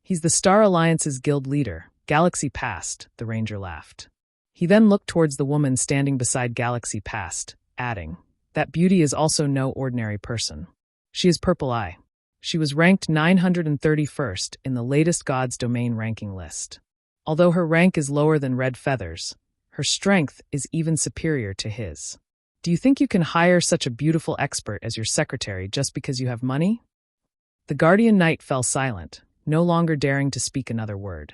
He's the Star Alliance's guild leader, Galaxy Past, the ranger laughed. He then looked towards the woman standing beside Galaxy Past, adding, that beauty is also no ordinary person. She is Purple Eye. She was ranked 931st in the latest God's Domain ranking list. Although her rank is lower than Red Feather's, her strength is even superior to his. Do you think you can hire such a beautiful expert as your secretary just because you have money? The Guardian Knight fell silent, no longer daring to speak another word.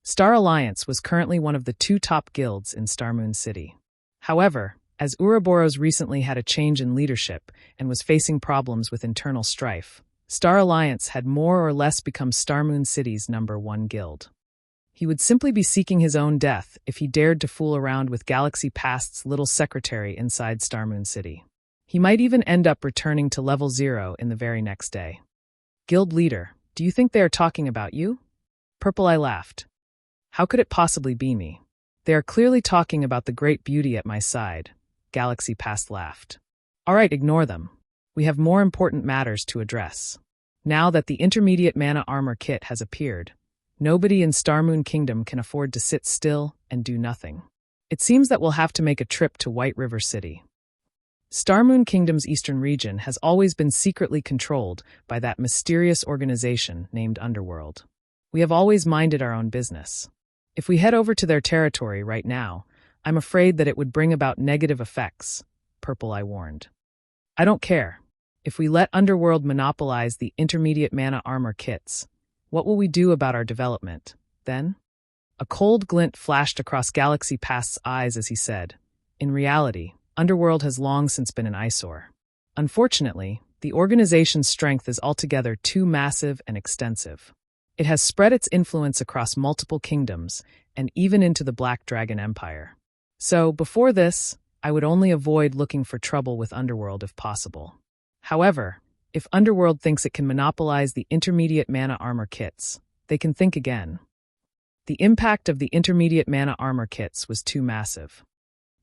Star Alliance was currently one of the two top guilds in Star Moon City. However, as Ouroboros recently had a change in leadership and was facing problems with internal strife, Star Alliance had more or less become Star Moon City's #1 guild. He would simply be seeking his own death if he dared to fool around with Galaxy Past's little secretary inside Star Moon City. He might even end up returning to level 0 in the very next day. Guild leader, do you think they are talking about you? Purple Eye laughed. How could it possibly be me? They are clearly talking about the great beauty at my side. Galaxy Past laughed. All right, ignore them. We have more important matters to address. Now that the intermediate mana armor kit has appeared, nobody in Star Moon Kingdom can afford to sit still and do nothing. It seems that we'll have to make a trip to White River City. Star Moon Kingdom's eastern region has always been secretly controlled by that mysterious organization named Underworld. We have always minded our own business. If we head over to their territory right now, I'm afraid that it would bring about negative effects, Purple Eye warned. I don't care. If we let Underworld monopolize the intermediate mana armor kits, what will we do about our development, then? A cold glint flashed across Galaxy Past's eyes as he said, In reality, Underworld has long since been an eyesore. Unfortunately, the organization's strength is altogether too massive and extensive. It has spread its influence across multiple kingdoms and even into the Black Dragon Empire. So, before this, I would only avoid looking for trouble with Underworld if possible. However, if Underworld thinks it can monopolize the intermediate mana armor kits, they can think again. The impact of the intermediate mana armor kits was too massive.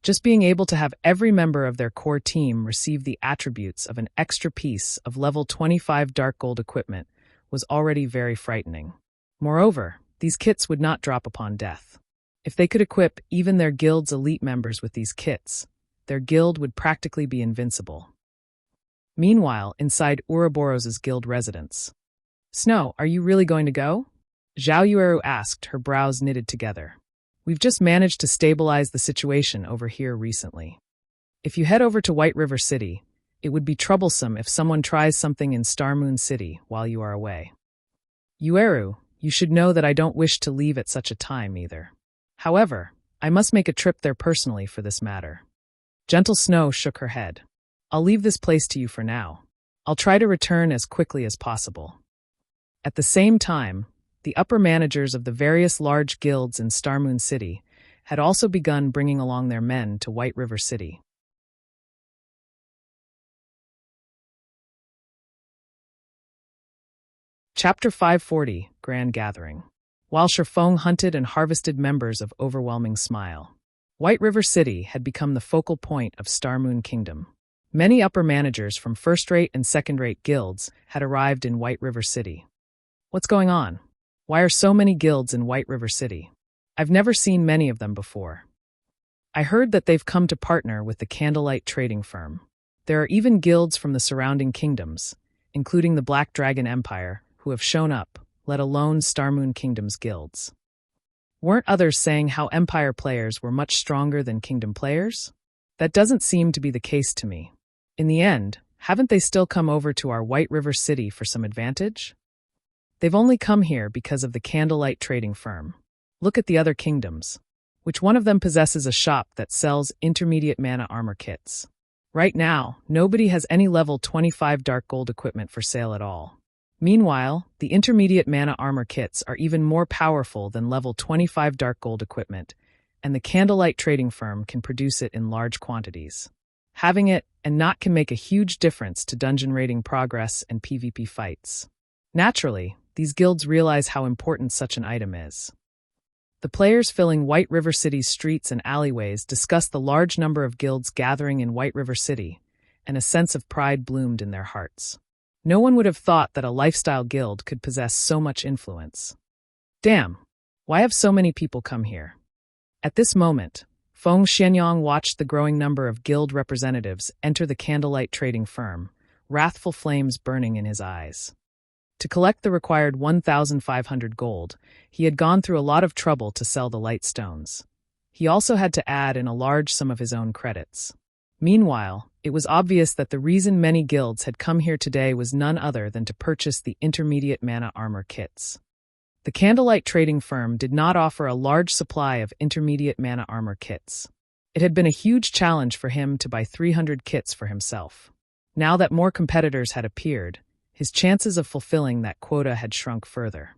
Just being able to have every member of their core team receive the attributes of an extra piece of level 25 dark gold equipment was already very frightening. Moreover, these kits would not drop upon death. If they could equip even their guild's elite members with these kits, their guild would practically be invincible. Meanwhile, inside Ouroboros's guild residence. "Snow, are you really going to go?" Zhao Yueru asked, her brows knitted together. "We've just managed to stabilize the situation over here recently. If you head over to White River City, it would be troublesome if someone tries something in Star Moon City while you are away. Yueru, you should know that I don't wish to leave at such a time either. However, I must make a trip there personally for this matter." Gentle Snow shook her head. "I'll leave this place to you for now. I'll try to return as quickly as possible." At the same time, the upper managers of the various large guilds in Star Moon City had also begun bringing along their men to White River City. Chapter 540, Grand Gathering. While Shifeng hunted and harvested members of Overwhelming Smile, White River City had become the focal point of Star Moon Kingdom. Many upper managers from first-rate and second-rate guilds had arrived in White River City. "What's going on? Why are so many guilds in White River City? I've never seen many of them before. I heard that they've come to partner with the Candlelight trading firm. There are even guilds from the surrounding kingdoms, including the Black Dragon Empire, who have shown up, let alone Star Moon Kingdom's guilds. Weren't others saying how Empire players were much stronger than Kingdom players? That doesn't seem to be the case to me. In the end, haven't they still come over to our White River City for some advantage? They've only come here because of the Candlelight trading firm. Look at the other kingdoms. Which one of them possesses a shop that sells intermediate mana armor kits? Right now, nobody has any level 25 dark gold equipment for sale at all. Meanwhile, the intermediate mana armor kits are even more powerful than level 25 dark gold equipment, and the Candlelight trading firm can produce it in large quantities. Having it and not can make a huge difference to dungeon raiding progress and PvP fights. Naturally, these guilds realize how important such an item is. The players filling White River City's streets and alleyways discussed the large number of guilds gathering in White River City, and a sense of pride bloomed in their hearts. No one would have thought that a lifestyle guild could possess so much influence. Damn, why have so many people come here? At this moment, Feng Xianyang watched the growing number of guild representatives enter the Candlelight trading firm, wrathful flames burning in his eyes. To collect the required 1,500 gold, he had gone through a lot of trouble to sell the light stones. He also had to add in a large sum of his own credits. Meanwhile, it was obvious that the reason many guilds had come here today was none other than to purchase the intermediate mana armor kits. The Candlelight trading firm did not offer a large supply of intermediate mana armor kits. It had been a huge challenge for him to buy 300 kits for himself. Now that more competitors had appeared, his chances of fulfilling that quota had shrunk further.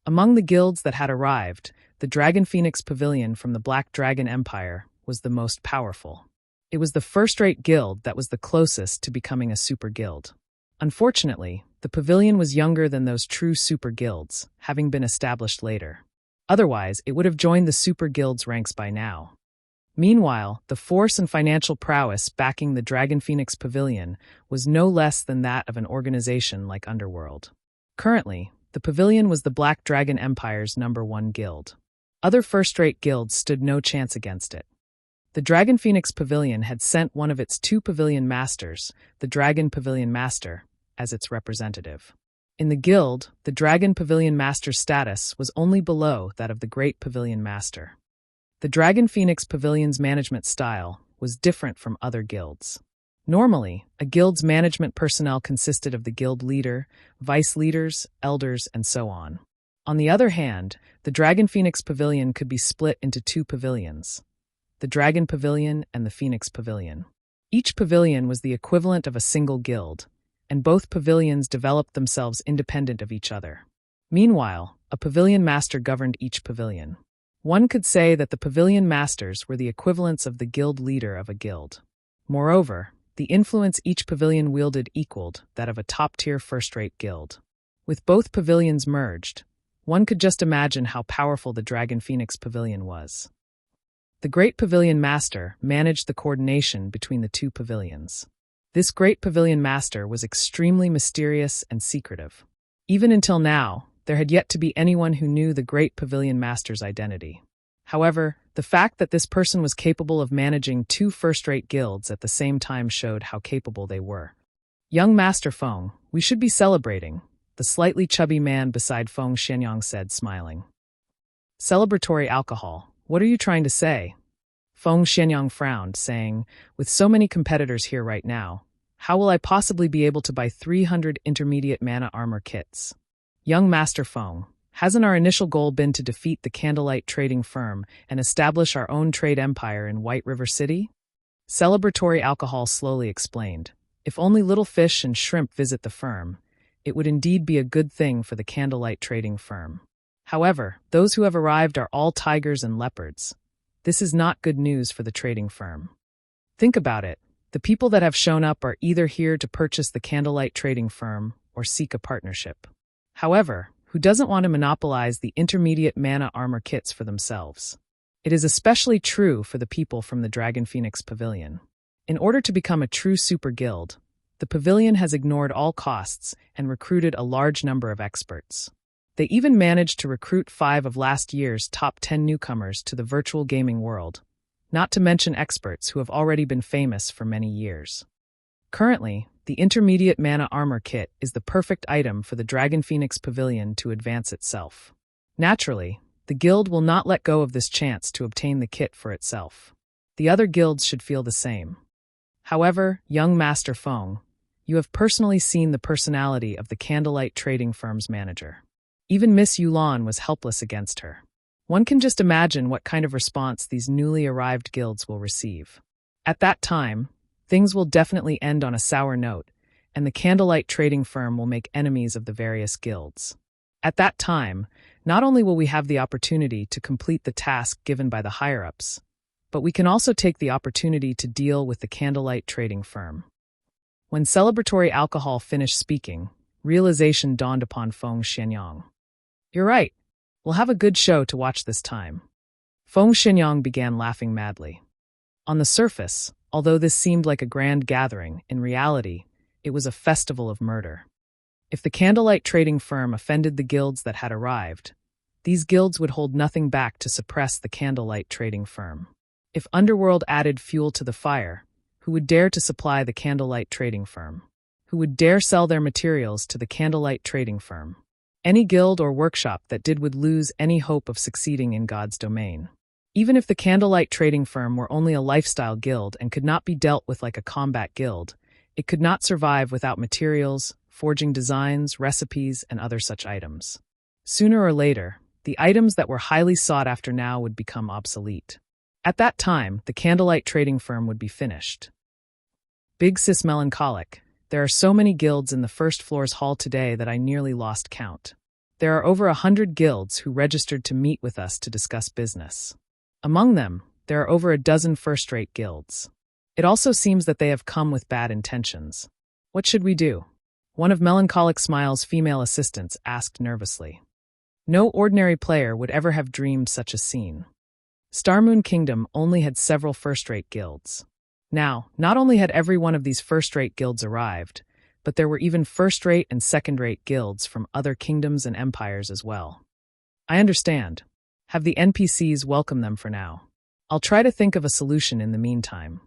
Among the guilds that had arrived, the Dragon Phoenix Pavilion from the Black Dragon Empire was the most powerful. It was the first-rate guild that was the closest to becoming a super guild. Unfortunately, the pavilion was younger than those true super guilds, having been established later. Otherwise, it would have joined the super guild's ranks by now. Meanwhile, the force and financial prowess backing the Dragon Phoenix Pavilion was no less than that of an organization like Underworld. Currently, the pavilion was the Black Dragon Empire's #1 guild. Other first-rate guilds stood no chance against it. The Dragon Phoenix Pavilion had sent one of its 2 pavilion masters, the Dragon Pavilion Master, as its representative. In the guild, the Dragon Pavilion Master's status was only below that of the Great Pavilion Master. The Dragon Phoenix Pavilion's management style was different from other guilds. Normally, a guild's management personnel consisted of the guild leader, vice leaders, elders, and so on. On the other hand, the Dragon Phoenix Pavilion could be split into 2 pavilions. the Dragon Pavilion and the Phoenix Pavilion. Each pavilion was the equivalent of a single guild, and both pavilions developed themselves independent of each other. Meanwhile, a pavilion master governed each pavilion. One could say that the pavilion masters were the equivalents of the guild leader of a guild. Moreover, the influence each pavilion wielded equaled that of a top-tier first-rate guild. With both pavilions merged, one could just imagine how powerful the Dragon Phoenix Pavilion was. The Great Pavilion Master managed the coordination between the two pavilions. This Great Pavilion Master was extremely mysterious and secretive. Even until now, there had yet to be anyone who knew the Great Pavilion Master's identity. However, the fact that this person was capable of managing two first-rate guilds at the same time showed how capable they were. "Young Master Feng, we should be celebrating," the slightly chubby man beside Feng Xianyang said, smiling. "Celebratory alcohol, what are you trying to say?" Feng Xianyang frowned, saying, "With so many competitors here right now, how will I possibly be able to buy 300 intermediate mana armor kits?" "Young Master Feng, hasn't our initial goal been to defeat the Candlelight trading firm and establish our own trade empire in White River City?" Celebratory alcohol slowly explained, "If only little fish and shrimp visit the firm, it would indeed be a good thing for the Candlelight trading firm. However, those who have arrived are all tigers and leopards. This is not good news for the trading firm. Think about it. The people that have shown up are either here to purchase the Candlelight trading firm or seek a partnership. However, who doesn't want to monopolize the intermediate mana armor kits for themselves? It is especially true for the people from the Dragon Phoenix Pavilion. In order to become a true super guild, the pavilion has ignored all costs and recruited a large number of experts. They even managed to recruit 5 of last year's top 10 newcomers to the virtual gaming world, not to mention experts who have already been famous for many years. Currently, the intermediate mana armor kit is the perfect item for the Dragon Phoenix Pavilion to advance itself. Naturally, the guild will not let go of this chance to obtain the kit for itself. The other guilds should feel the same. However, young Master Feng, you have personally seen the personality of the Candlelight trading firm's manager. Even Miss Yulan was helpless against her. One can just imagine what kind of response these newly arrived guilds will receive. At that time, things will definitely end on a sour note, and the Candlelight trading firm will make enemies of the various guilds. At that time, not only will we have the opportunity to complete the task given by the higher-ups, but we can also take the opportunity to deal with the Candlelight trading firm. When celebratory alcohol finished speaking, realization dawned upon Feng Xianyang. "You're right. We'll have a good show to watch this time." Feng Xianyang began laughing madly. On the surface, although this seemed like a grand gathering, in reality, it was a festival of murder. If the Candlelight trading firm offended the guilds that had arrived, these guilds would hold nothing back to suppress the Candlelight trading firm. If Underworld added fuel to the fire, who would dare to supply the Candlelight trading firm? Who would dare sell their materials to the Candlelight trading firm? Any guild or workshop that did would lose any hope of succeeding in God's domain. Even if the Candlelight trading firm were only a lifestyle guild and could not be dealt with like a combat guild, it could not survive without materials, forging designs, recipes, and other such items. Sooner or later, the items that were highly sought after now would become obsolete. At that time, the Candlelight trading firm would be finished. Big Sis Melancholic, there are so many guilds in the first floor's hall today that I nearly lost count. There are over 100 guilds who registered to meet with us to discuss business. Among them, there are over a dozen first-rate guilds. It also seems that they have come with bad intentions. What should we do? One of Melancholic Smile's female assistants asked nervously. No ordinary player would ever have dreamed such a scene. Starmoon Kingdom only had several first-rate guilds. Now, not only had every one of these first-rate guilds arrived, but there were even first-rate and second-rate guilds from other kingdoms and empires as well. I understand. Have the NPCs welcome them for now. I'll try to think of a solution in the meantime.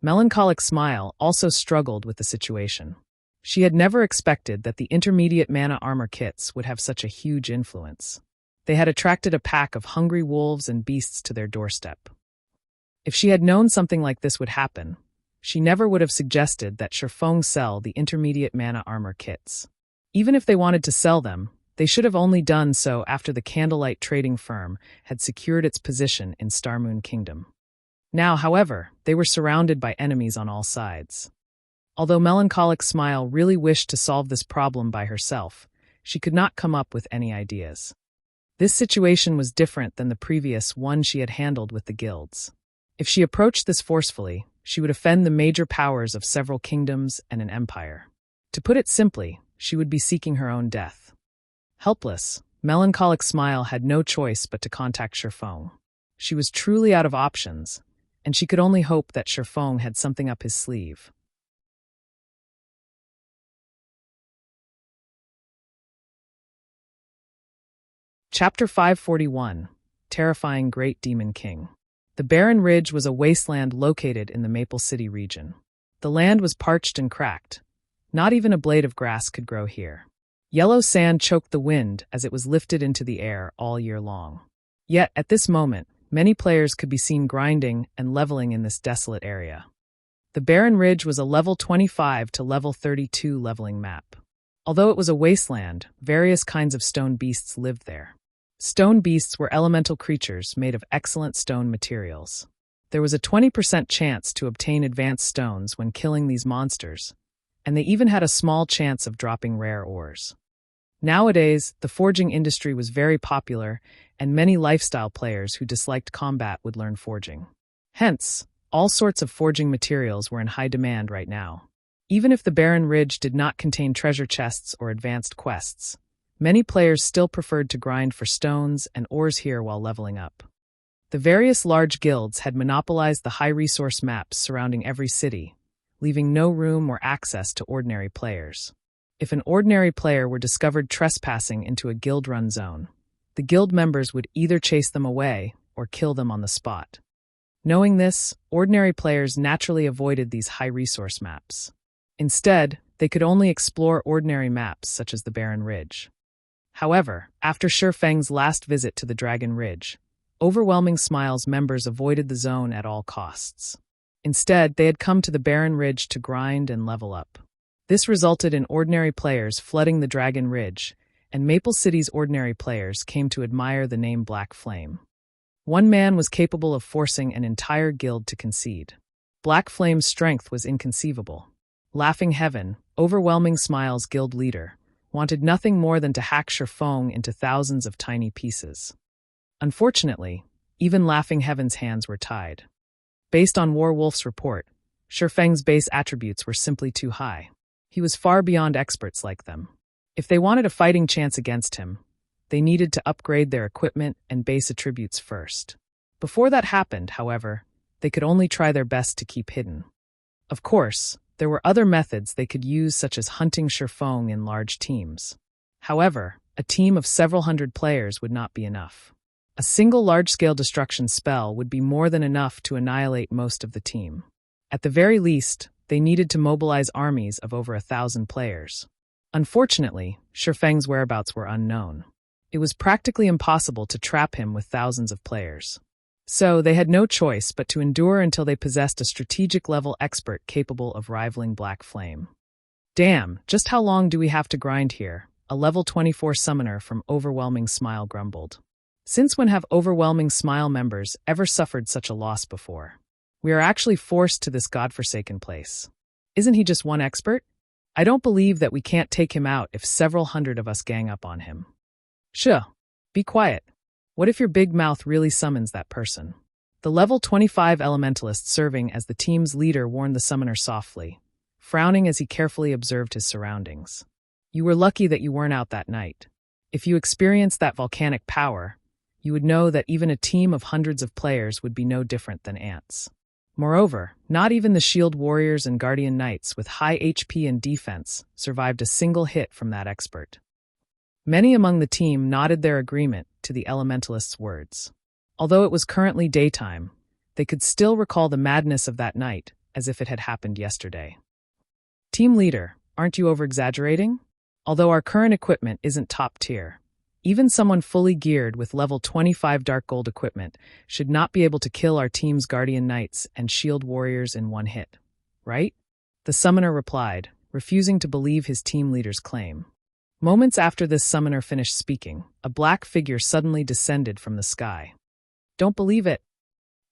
Melancholic Smile also struggled with the situation. She had never expected that the intermediate mana armor kits would have such a huge influence. They had attracted a pack of hungry wolves and beasts to their doorstep. If she had known something like this would happen, she never would have suggested that Shifeng sell the intermediate mana armor kits. Even if they wanted to sell them, they should have only done so after the Candlelight trading firm had secured its position in Starmoon Kingdom. Now, however, they were surrounded by enemies on all sides. Although Melancholic Smile really wished to solve this problem by herself, she could not come up with any ideas. This situation was different than the previous one she had handled with the guilds. If she approached this forcefully, she would offend the major powers of several kingdoms and an empire. To put it simply, she would be seeking her own death. Helpless, Melancholic Smile had no choice but to contact Shifeng. She was truly out of options, and she could only hope that Shifeng had something up his sleeve. Chapter 541, Terrifying Great Demon King. The barren ridge was a wasteland located in the Maple City region. The land was parched and cracked. Not even a blade of grass could grow here. Yellow sand choked the wind as it was lifted into the air all year long. Yet, at this moment, many players could be seen grinding and leveling in this desolate area. The barren ridge was a level 25 to level 32 leveling map. Although it was a wasteland, various kinds of stone beasts lived there. Stone beasts were elemental creatures made of excellent stone materials. There was a 20% chance to obtain advanced stones when killing these monsters, and they even had a small chance of dropping rare ores. Nowadays, the forging industry was very popular, and many lifestyle players who disliked combat would learn forging. Hence, all sorts of forging materials were in high demand right now. Even if the barren ridge did not contain treasure chests or advanced quests, many players still preferred to grind for stones and ores here while leveling up. The various large guilds had monopolized the high-resource maps surrounding every city, leaving no room or access to ordinary players. If an ordinary player were discovered trespassing into a guild-run zone, the guild members would either chase them away or kill them on the spot. Knowing this, ordinary players naturally avoided these high-resource maps. Instead, they could only explore ordinary maps such as the barren ridge. However, after Shifeng's last visit to the Dragon Ridge, Overwhelming Smile's members avoided the zone at all costs. Instead, they had come to the barren ridge to grind and level up. This resulted in ordinary players flooding the Dragon Ridge, and Maple City's ordinary players came to admire the name Black Flame. One man was capable of forcing an entire guild to concede. Black Flame's strength was inconceivable. Laughing Heaven, Overwhelming Smile's guild leader, wanted nothing more than to hack Shifeng into thousands of tiny pieces. Unfortunately, even Laughing Heaven's hands were tied. Based on Warwolf's report, Shifeng's base attributes were simply too high. He was far beyond experts like them. If they wanted a fighting chance against him, they needed to upgrade their equipment and base attributes first. Before that happened, however, they could only try their best to keep hidden. Of course, there were other methods they could use, such as hunting Shifeng in large teams. However, a team of several hundred players would not be enough. A single large-scale destruction spell would be more than enough to annihilate most of the team. At the very least, they needed to mobilize armies of over 1,000 players. Unfortunately, Shifeng's whereabouts were unknown. It was practically impossible to trap him with thousands of players. So they had no choice but to endure until they possessed a strategic-level expert capable of rivaling Black Flame. Damn, just how long do we have to grind here? A level 24 summoner from Overwhelming Smile grumbled. Since when have Overwhelming Smile members ever suffered such a loss before? We are actually forced to this godforsaken place. Isn't he just one expert? I don't believe that we can't take him out if several hundred of us gang up on him. Shh, be quiet. What if your big mouth really summons that person? The level 25 elementalist serving as the team's leader warned the summoner softly, frowning as he carefully observed his surroundings. You were lucky that you weren't out that night. If you experienced that volcanic power, you would know that even a team of hundreds of players would be no different than ants. Moreover, not even the shield warriors and guardian knights with high HP and defense survived a single hit from that expert. Many among the team nodded their agreement to the elementalist's words. Although it was currently daytime, they could still recall the madness of that night as if it had happened yesterday. Team leader, aren't you over-exaggerating? Although our current equipment isn't top tier, even someone fully geared with level 25 dark gold equipment should not be able to kill our team's guardian knights and shield warriors in one hit, right? The summoner replied, refusing to believe his team leader's claim. Moments after this summoner finished speaking, a black figure suddenly descended from the sky. Don't believe it.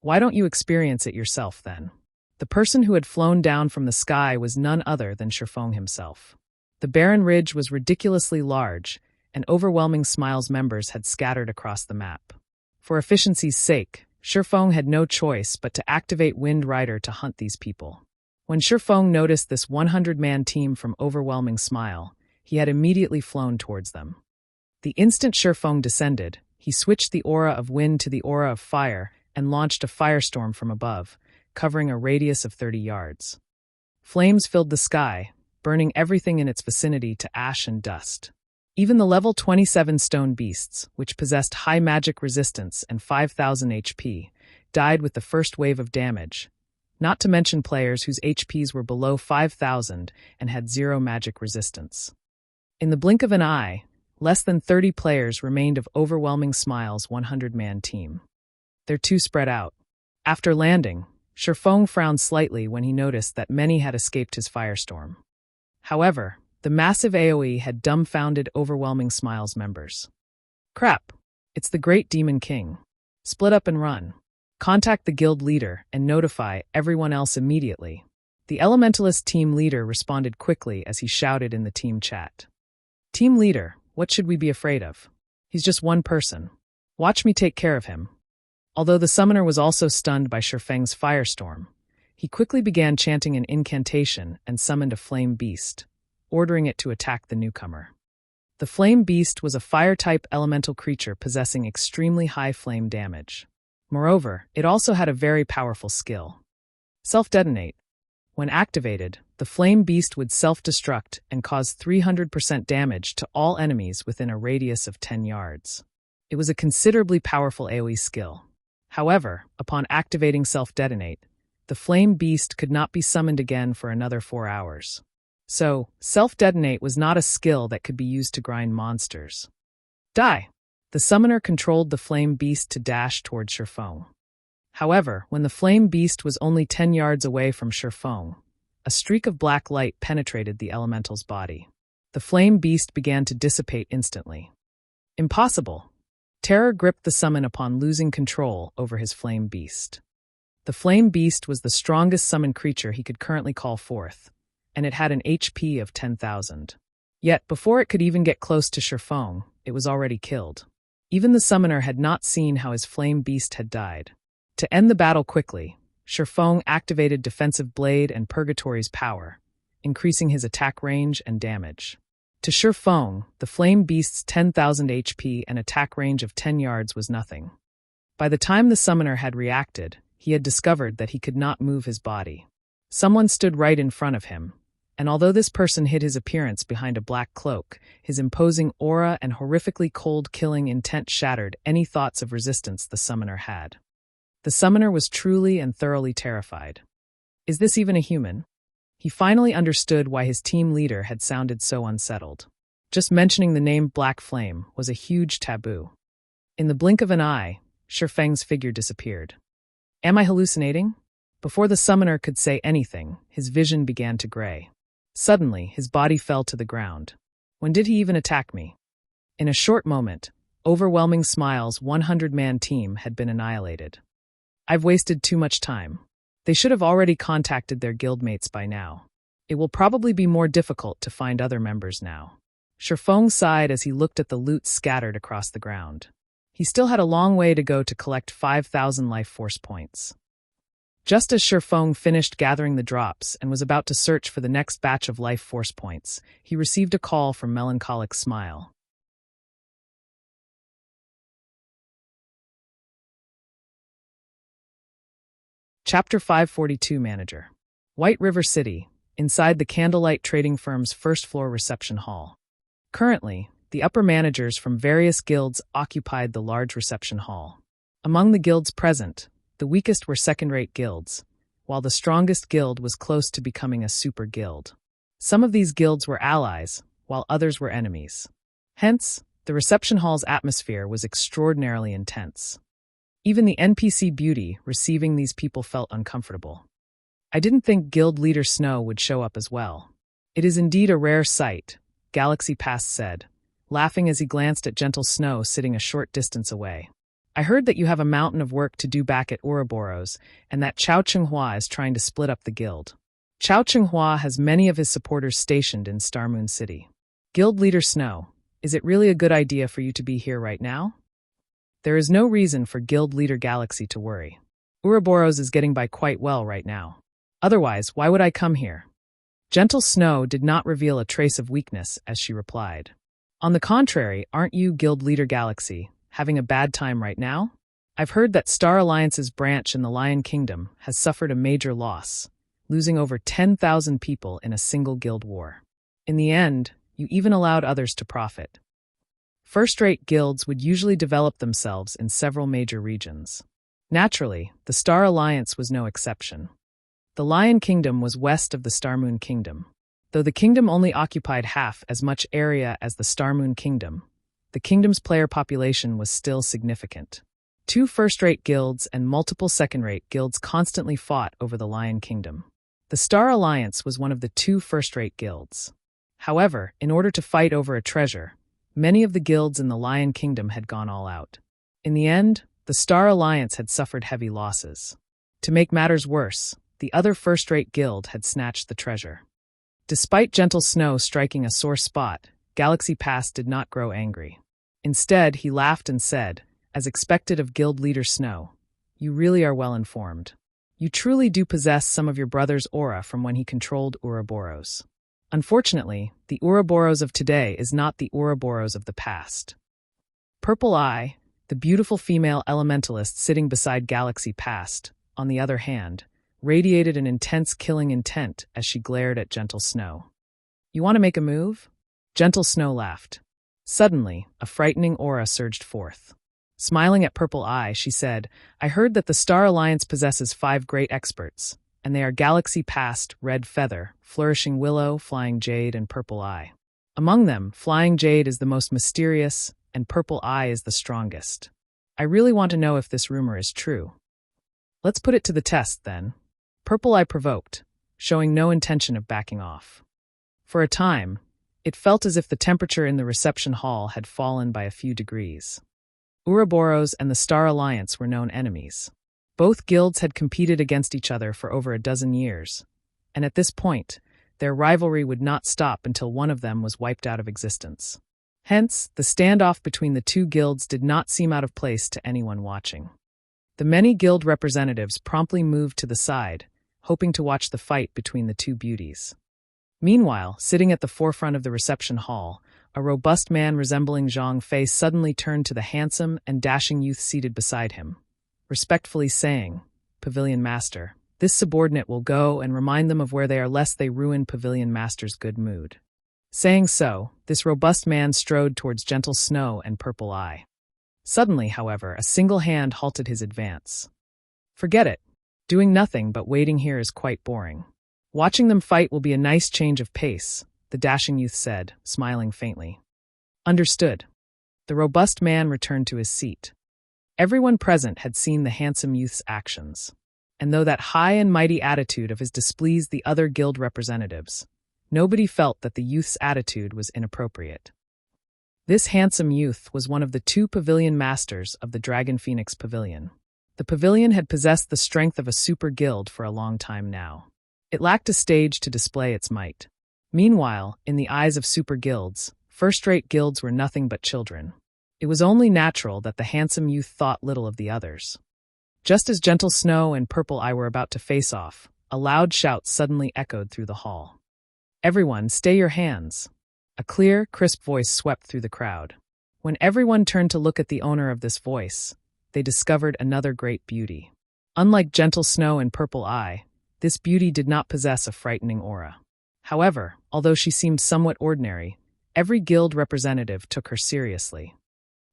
Why don't you experience it yourself, then? The person who had flown down from the sky was none other than Shifeng himself. The barren ridge was ridiculously large, and Overwhelming Smile's members had scattered across the map. For efficiency's sake, Shifeng had no choice but to activate Wind Rider to hunt these people. When Shifeng noticed this 100-man team from Overwhelming Smile, he had immediately flown towards them. The instant Shifeng descended, he switched the aura of wind to the aura of fire and launched a firestorm from above, covering a radius of 30 yards. Flames filled the sky, burning everything in its vicinity to ash and dust. Even the level 27 stone beasts, which possessed high magic resistance and 5,000 HP, died with the first wave of damage, not to mention players whose HPs were below 5,000 and had 0 magic resistance. In the blink of an eye, less than 30 players remained of Overwhelming Smile's 100-man team. They're too spread out. After landing, Shifeng frowned slightly when he noticed that many had escaped his firestorm. However, the massive AoE had dumbfounded Overwhelming Smile's members. Crap! It's the Great Demon King. Split up and run. Contact the guild leader and notify everyone else immediately. The Elementalist team leader responded quickly as he shouted in the team chat. Team leader, what should we be afraid of? He's just one person. Watch me take care of him. Although the summoner was also stunned by Shifeng's firestorm, he quickly began chanting an incantation and summoned a flame beast, ordering it to attack the newcomer. The flame beast was a fire-type elemental creature possessing extremely high flame damage. Moreover, it also had a very powerful skill. Self-detonate. When activated, the flame beast would self-destruct and cause 300% damage to all enemies within a radius of 10 yards. It was a considerably powerful AoE skill. However, upon activating self-detonate, the flame beast could not be summoned again for another 4 hours. So, self-detonate was not a skill that could be used to grind monsters. Die! The summoner controlled the flame beast to dash towards Shifeng. However, when the flame beast was only 10 yards away from Shifeng, a streak of black light penetrated the elemental's body. The flame beast began to dissipate instantly. Impossible! Terror gripped the summon upon losing control over his flame beast. The flame beast was the strongest summon creature he could currently call forth, and it had an HP of 10,000. Yet, before it could even get close to Shifeng, it was already killed. Even the summoner had not seen how his flame beast had died. To end the battle quickly, Shifeng activated Defensive Blade and Purgatory's power, increasing his attack range and damage. To Shifeng, the flame beast's 10,000 HP and attack range of 10 yards was nothing. By the time the summoner had reacted, he had discovered that he could not move his body. Someone stood right in front of him, and although this person hid his appearance behind a black cloak, his imposing aura and horrifically cold killing intent shattered any thoughts of resistance the summoner had. The summoner was truly and thoroughly terrified. Is this even a human? He finally understood why his team leader had sounded so unsettled. Just mentioning the name Black Flame was a huge taboo. In the blink of an eye, Shifeng's figure disappeared. Am I hallucinating? Before the summoner could say anything, his vision began to gray. Suddenly, his body fell to the ground. When did he even attack me? In a short moment, Overwhelming Smile's 100-man team had been annihilated. I've wasted too much time. They should have already contacted their guildmates by now. It will probably be more difficult to find other members now. Shifeng sighed as he looked at the loot scattered across the ground. He still had a long way to go to collect 5,000 life force points. Just as Shifeng finished gathering the drops and was about to search for the next batch of life force points, he received a call from Melancholic Smile. Chapter 542 Manager. White River City, inside the Candlelight Trading Firm's first-floor reception hall. Currently, the upper managers from various guilds occupied the large reception hall. Among the guilds present, the weakest were second-rate guilds, while the strongest guild was close to becoming a super guild. Some of these guilds were allies, while others were enemies. Hence, the reception hall's atmosphere was extraordinarily intense. Even the NPC beauty receiving these people felt uncomfortable. I didn't think Guild Leader Snow would show up as well. It is indeed a rare sight, Galaxy Past said, laughing as he glanced at Gentle Snow sitting a short distance away. I heard that you have a mountain of work to do back at Ouroboros, and that Chao Chenghua is trying to split up the guild. Chao Chenghua has many of his supporters stationed in Starmoon City. Guild Leader Snow, is it really a good idea for you to be here right now? There is no reason for Guild Leader Galaxy to worry. Ouroboros is getting by quite well right now. Otherwise, why would I come here? Gentle Snow did not reveal a trace of weakness as she replied. On the contrary, aren't you, Guild Leader Galaxy, having a bad time right now? I've heard that Star Alliance's branch in the Lion Kingdom has suffered a major loss, losing over 10,000 people in a single guild war. In the end, you even allowed others to profit. First-rate guilds would usually develop themselves in several major regions. Naturally, the Star Alliance was no exception. The Lion Kingdom was west of the Starmoon Kingdom. Though the kingdom only occupied half as much area as the Starmoon Kingdom, the kingdom's player population was still significant. 2 first-rate guilds and multiple second-rate guilds constantly fought over the Lion Kingdom. The Star Alliance was one of the 2 first-rate guilds. However, in order to fight over a treasure, many of the guilds in the Lion Kingdom had gone all out. In the end, the Star Alliance had suffered heavy losses. To make matters worse, the other first-rate guild had snatched the treasure. Despite Gentle Snow striking a sore spot, Galaxy Pass did not grow angry. Instead, he laughed and said, as expected of Guild Leader Snow, "You really are well informed. You truly do possess some of your brother's aura from when he controlled Ouroboros. Unfortunately, the Ouroboros of today is not the Ouroboros of the past." Purple Eye, the beautiful female elementalist sitting beside Galaxy Past, on the other hand, radiated an intense killing intent as she glared at Gentle Snow. "You want to make a move?" Gentle Snow laughed. Suddenly, a frightening aura surged forth. Smiling at Purple Eye, she said, "I heard that the Star Alliance possesses 5 great experts, and they are Galaxy Past, Red Feather, Flourishing Willow, Flying Jade, and Purple Eye. Among them, Flying Jade is the most mysterious, and Purple Eye is the strongest. I really want to know if this rumor is true." "Let's put it to the test, then." Purple Eye provoked, showing no intention of backing off. For a time, it felt as if the temperature in the reception hall had fallen by a few degrees. Ouroboros and the Star Alliance were known enemies. Both guilds had competed against each other for over a dozen years, and at this point, their rivalry would not stop until one of them was wiped out of existence. Hence, the standoff between the 2 guilds did not seem out of place to anyone watching. The many guild representatives promptly moved to the side, hoping to watch the fight between the 2 beauties. Meanwhile, sitting at the forefront of the reception hall, a robust man resembling Zhang Fei suddenly turned to the handsome and dashing youth seated beside him, respectfully saying, "Pavilion Master, this subordinate will go and remind them of where they are lest they ruin Pavilion Master's good mood." Saying so, this robust man strode towards Gentle Snow and Purple Eye. Suddenly, however, a single hand halted his advance. "Forget it. Doing nothing but waiting here is quite boring. Watching them fight will be a nice change of pace," the dashing youth said, smiling faintly. "Understood." The robust man returned to his seat. Everyone present had seen the handsome youth's actions, and though that high and mighty attitude of his displeased the other guild representatives, nobody felt that the youth's attitude was inappropriate. This handsome youth was one of the 2 pavilion masters of the Dragon Phoenix Pavilion. The pavilion had possessed the strength of a super guild for a long time now. It lacked a stage to display its might. Meanwhile, in the eyes of super guilds, first-rate guilds were nothing but children. It was only natural that the handsome youth thought little of the others. Just as Gentle Snow and Purple Eye were about to face off, a loud shout suddenly echoed through the hall. "Everyone, stay your hands." A clear, crisp voice swept through the crowd. When everyone turned to look at the owner of this voice, they discovered another great beauty. Unlike Gentle Snow and Purple Eye, this beauty did not possess a frightening aura. However, although she seemed somewhat ordinary, every guild representative took her seriously.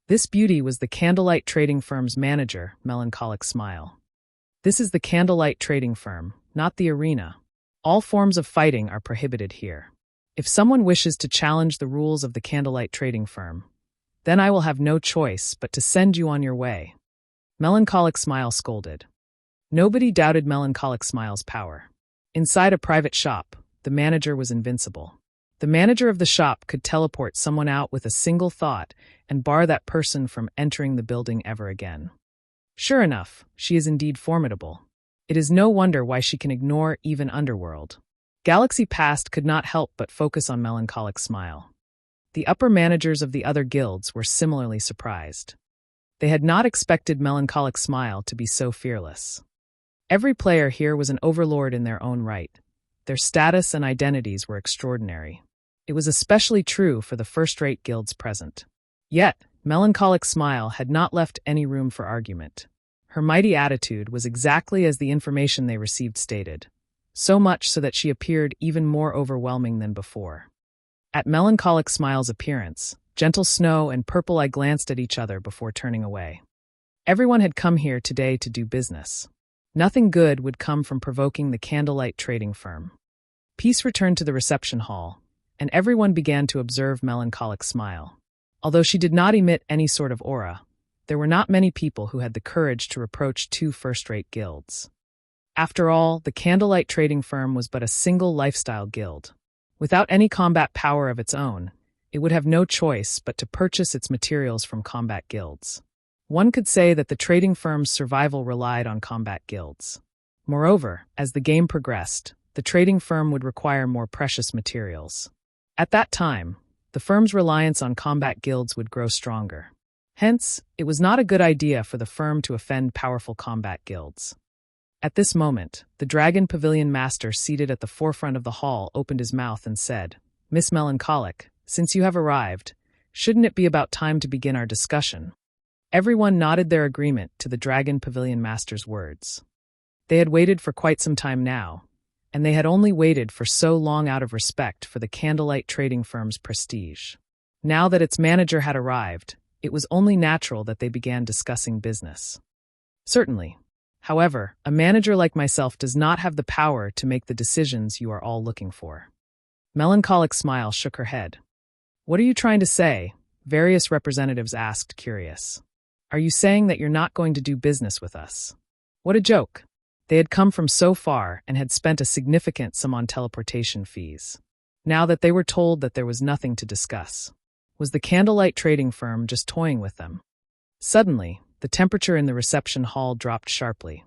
This beauty was the Candlelight Trading Firm's manager, Melancholic Smile. "This is the Candlelight Trading Firm, not the arena. All forms of fighting are prohibited here. If someone wishes to challenge the rules of the Candlelight Trading Firm, then I will have no choice but to send you on your way." Melancholic Smile scolded. Nobody doubted Melancholic Smile's power. Inside a private shop, the manager was invincible. The manager of the shop could teleport someone out with a single thought and bar that person from entering the building ever again. Sure enough, she is indeed formidable. It is no wonder why she can ignore even Underworld. Galaxy Past could not help but focus on Melancholic Smile. The upper managers of the other guilds were similarly surprised. They had not expected Melancholic Smile to be so fearless. Every player here was an overlord in their own right. Their status and identities were extraordinary. It was especially true for the first-rate guilds present. Yet, Melancholic Smile had not left any room for argument. Her mighty attitude was exactly as the information they received stated, so much so that she appeared even more overwhelming than before. At Melancholic Smile's appearance, Gentle Snow and Purple Eye glanced at each other before turning away. Everyone had come here today to do business. Nothing good would come from provoking the Candlelight trading firm. Peace returned to the reception hall, and everyone began to observe Melancholic Smile. Although she did not emit any sort of aura, there were not many people who had the courage to reproach two first-rate guilds. After all, the Candlelight trading firm was but a single lifestyle guild. Without any combat power of its own, it would have no choice but to purchase its materials from combat guilds. One could say that the trading firm's survival relied on combat guilds. Moreover, as the game progressed, the trading firm would require more precious materials. At that time, the firm's reliance on combat guilds would grow stronger. Hence, it was not a good idea for the firm to offend powerful combat guilds. At this moment, the Dragon Pavilion Master seated at the forefront of the hall opened his mouth and said, "Miss Melancholic, since you have arrived, shouldn't it be about time to begin our discussion?" Everyone nodded their agreement to the Dragon Pavilion Master's words. They had waited for quite some time now, and they had only waited for so long out of respect for the Candlelight trading firm's prestige. Now that its manager had arrived, it was only natural that they began discussing business. Certainly. However, a manager like myself does not have the power to make the decisions you are all looking for. Melancholic Smile shook her head. What are you trying to say? Various representatives asked, curious. Are you saying that you're not going to do business with us? What a joke. They had come from so far and had spent a significant sum on teleportation fees. Now that they were told that there was nothing to discuss. Was the Candlelight trading firm just toying with them? Suddenly, the temperature in the reception hall dropped sharply.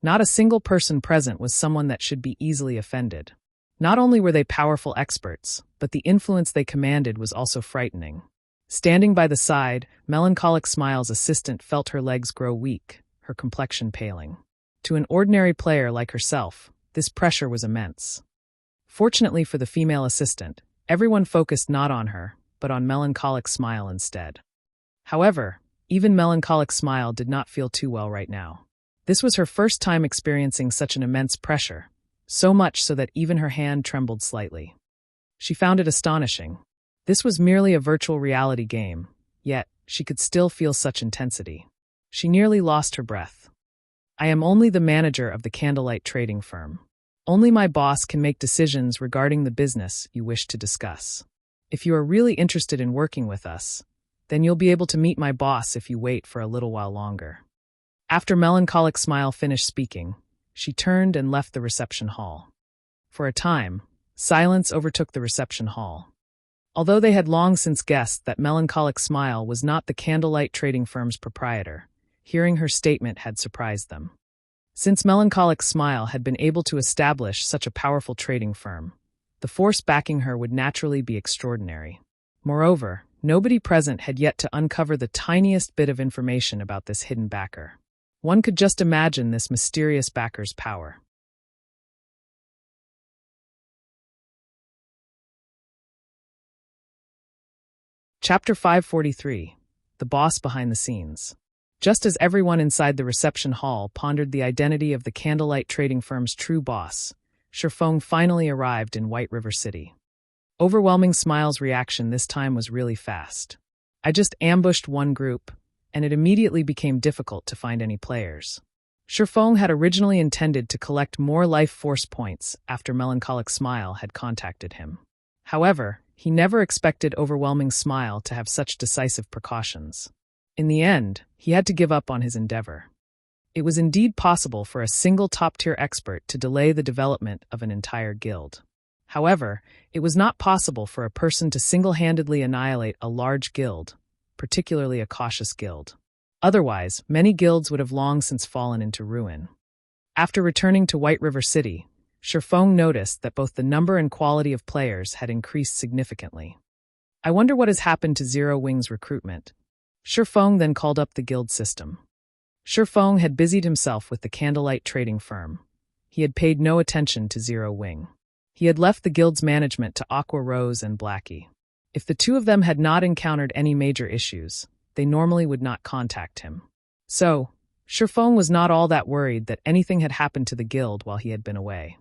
Not a single person present was someone that should be easily offended. Not only were they powerful experts, but the influence they commanded was also frightening. Standing by the side, Melancholic Smile's assistant felt her legs grow weak, her complexion paling. To an ordinary player like herself, this pressure was immense. Fortunately for the female assistant, everyone focused not on her, but on Melancholic Smile instead. However, even Melancholic Smile did not feel too well right now. This was her first time experiencing such an immense pressure, so much so that even her hand trembled slightly. She found it astonishing. This was merely a virtual reality game, yet she could still feel such intensity. She nearly lost her breath. I am only the manager of the Candlelight trading firm. Only my boss can make decisions regarding the business you wish to discuss. If you are really interested in working with us, then you'll be able to meet my boss if you wait for a little while longer. After Melancholic Smile finished speaking, she turned and left the reception hall. For a time, silence overtook the reception hall. Although they had long since guessed that Melancholic Smile was not the Candlelight trading firm's proprietor, hearing her statement had surprised them. Since Melancholic Smile had been able to establish such a powerful trading firm, the force backing her would naturally be extraordinary. Moreover, nobody present had yet to uncover the tiniest bit of information about this hidden backer. One could just imagine this mysterious backer's power. Chapter 543. The Boss Behind the Scenes. Just as everyone inside the reception hall pondered the identity of the Candlelight trading firm's true boss, Shifeng finally arrived in White River City. Overwhelming Smile's reaction this time was really fast. I just ambushed one group, and it immediately became difficult to find any players. Shifeng had originally intended to collect more life force points after Melancholic Smile had contacted him. However, he never expected Overwhelming Smile to have such decisive precautions. In the end, he had to give up on his endeavor. It was indeed possible for a single top-tier expert to delay the development of an entire guild. However, it was not possible for a person to single-handedly annihilate a large guild, particularly a cautious guild. Otherwise, many guilds would have long since fallen into ruin. After returning to White River City, Shifeng noticed that both the number and quality of players had increased significantly. I wonder what has happened to Zero Wing's recruitment. Shifeng then called up the guild system. Shifeng had busied himself with the candlelight trading firm. He had paid no attention to Zero Wing. He had left the guild's management to Aqua Rose and Blackie. If the two of them had not encountered any major issues, they normally would not contact him. So, Shifeng was not all that worried that anything had happened to the guild while he had been away.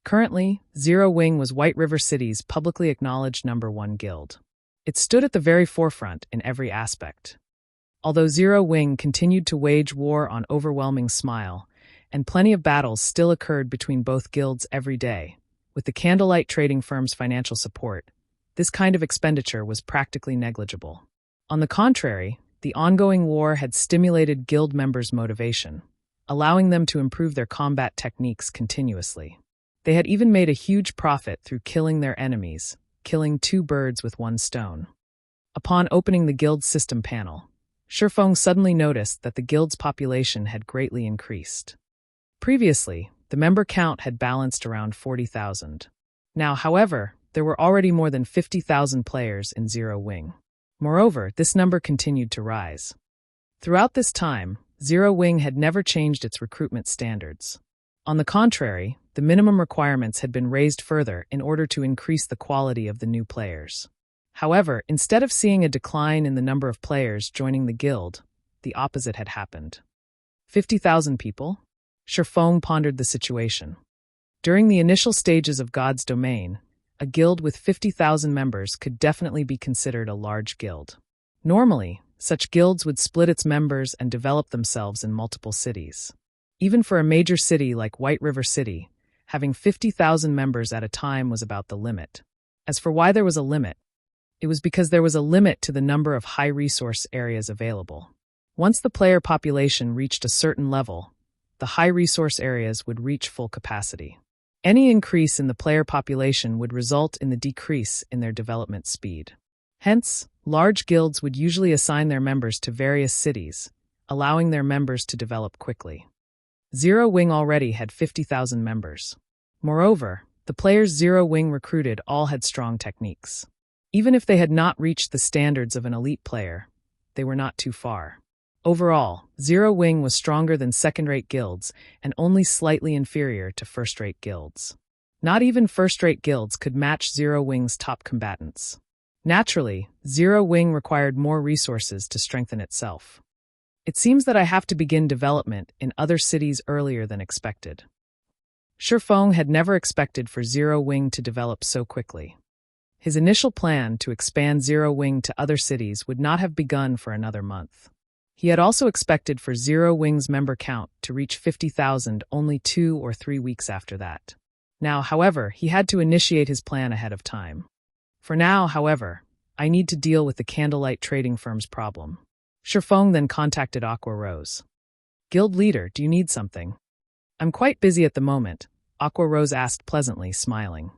Currently, Zero Wing was White River City's publicly acknowledged #1 guild. It stood at the very forefront in every aspect. Although Zero Wing continued to wage war on Overwhelming Smile, and plenty of battles still occurred between both guilds every day, with the candlelight trading firm's financial support, this kind of expenditure was practically negligible. On the contrary, the ongoing war had stimulated guild members' motivation, allowing them to improve their combat techniques continuously. They had even made a huge profit through killing their enemies, killing 2 birds with 1 stone. Upon opening the guild's system panel, Shifeng suddenly noticed that the guild's population had greatly increased. Previously, the member count had balanced around 40,000. Now, however, there were already more than 50,000 players in Zero Wing. Moreover, this number continued to rise. Throughout this time, Zero Wing had never changed its recruitment standards. On the contrary, the minimum requirements had been raised further in order to increase the quality of the new players. However, instead of seeing a decline in the number of players joining the guild, the opposite had happened. 50,000 people? Shifeng pondered the situation. During the initial stages of God's domain, a guild with 50,000 members could definitely be considered a large guild. Normally, such guilds would split its members and develop themselves in multiple cities. Even for a major city like White River City, having 50,000 members at a time was about the limit. As for why there was a limit, it was because there was a limit to the number of high-resource areas available. Once the player population reached a certain level, the high-resource areas would reach full capacity. Any increase in the player population would result in the decrease in their development speed. Hence, large guilds would usually assign their members to various cities, allowing their members to develop quickly. Zero Wing already had 50,000 members. Moreover, the players Zero Wing recruited all had strong techniques. Even if they had not reached the standards of an elite player, they were not too far. Overall, Zero Wing was stronger than second-rate guilds and only slightly inferior to first-rate guilds. Not even first-rate guilds could match Zero Wing's top combatants. Naturally, Zero Wing required more resources to strengthen itself. It seems that I have to begin development in other cities earlier than expected. Shifeng had never expected for Zero Wing to develop so quickly. His initial plan to expand Zero Wing to other cities would not have begun for another month. He had also expected for Zero Wing's member count to reach 50,000 only 2 or 3 weeks after that. Now, however, he had to initiate his plan ahead of time. For now, however, I need to deal with the candlelight trading firm's problem. Shifeng then contacted Aqua Rose. Guild leader, do you need something? I'm quite busy at the moment, Aqua Rose asked pleasantly, smiling.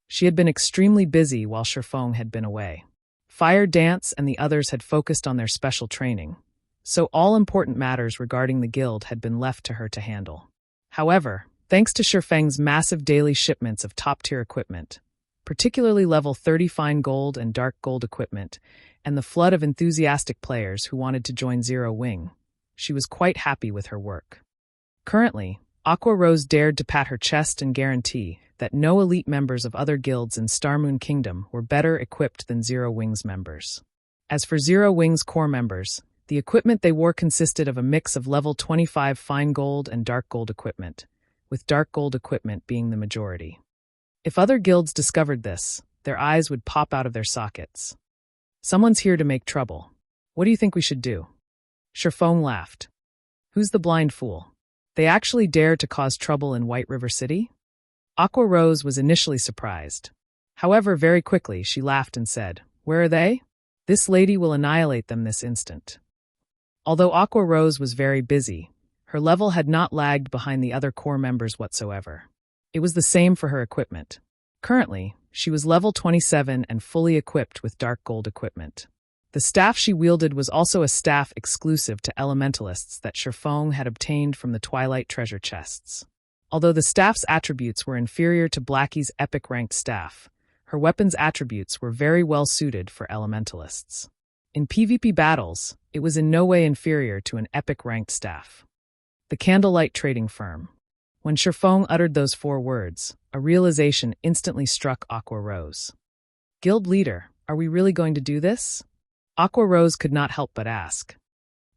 She had been extremely busy while Shifeng had been away. Fire Dance and the others had focused on their special training, so all important matters regarding the guild had been left to her to handle. However, thanks to Shifeng's massive daily shipments of top-tier equipment, particularly level 30 fine gold and dark gold equipment, and the flood of enthusiastic players who wanted to join Zero Wing, she was quite happy with her work. Currently, Aqua Rose dared to pat her chest and guarantee that no elite members of other guilds in Starmoon Kingdom were better equipped than Zero Wing's members. As for Zero Wing's core members, the equipment they wore consisted of a mix of level 25 fine gold and dark gold equipment, with dark gold equipment being the majority. If other guilds discovered this, their eyes would pop out of their sockets. Someone's here to make trouble. What do you think we should do? Shifeng laughed. Who's the blind fool? They actually dare to cause trouble in White River City? Aqua Rose was initially surprised. However, very quickly she laughed and said, Where are they? This lady will annihilate them this instant. Although Aqua Rose was very busy, her level had not lagged behind the other core members whatsoever. It was the same for her equipment. Currently, she was level 27 and fully equipped with dark gold equipment. The staff she wielded was also a staff exclusive to elementalists that Shifeng had obtained from the Twilight treasure chests. Although the staff's attributes were inferior to Blackie's epic-ranked staff, her weapon's attributes were very well suited for elementalists. In PvP battles, it was in no way inferior to an epic-ranked staff. The Candlelight Trading Firm. When Shifeng uttered those 4 words, a realization instantly struck Aqua Rose. Guild leader, are we really going to do this? Aqua Rose could not help but ask.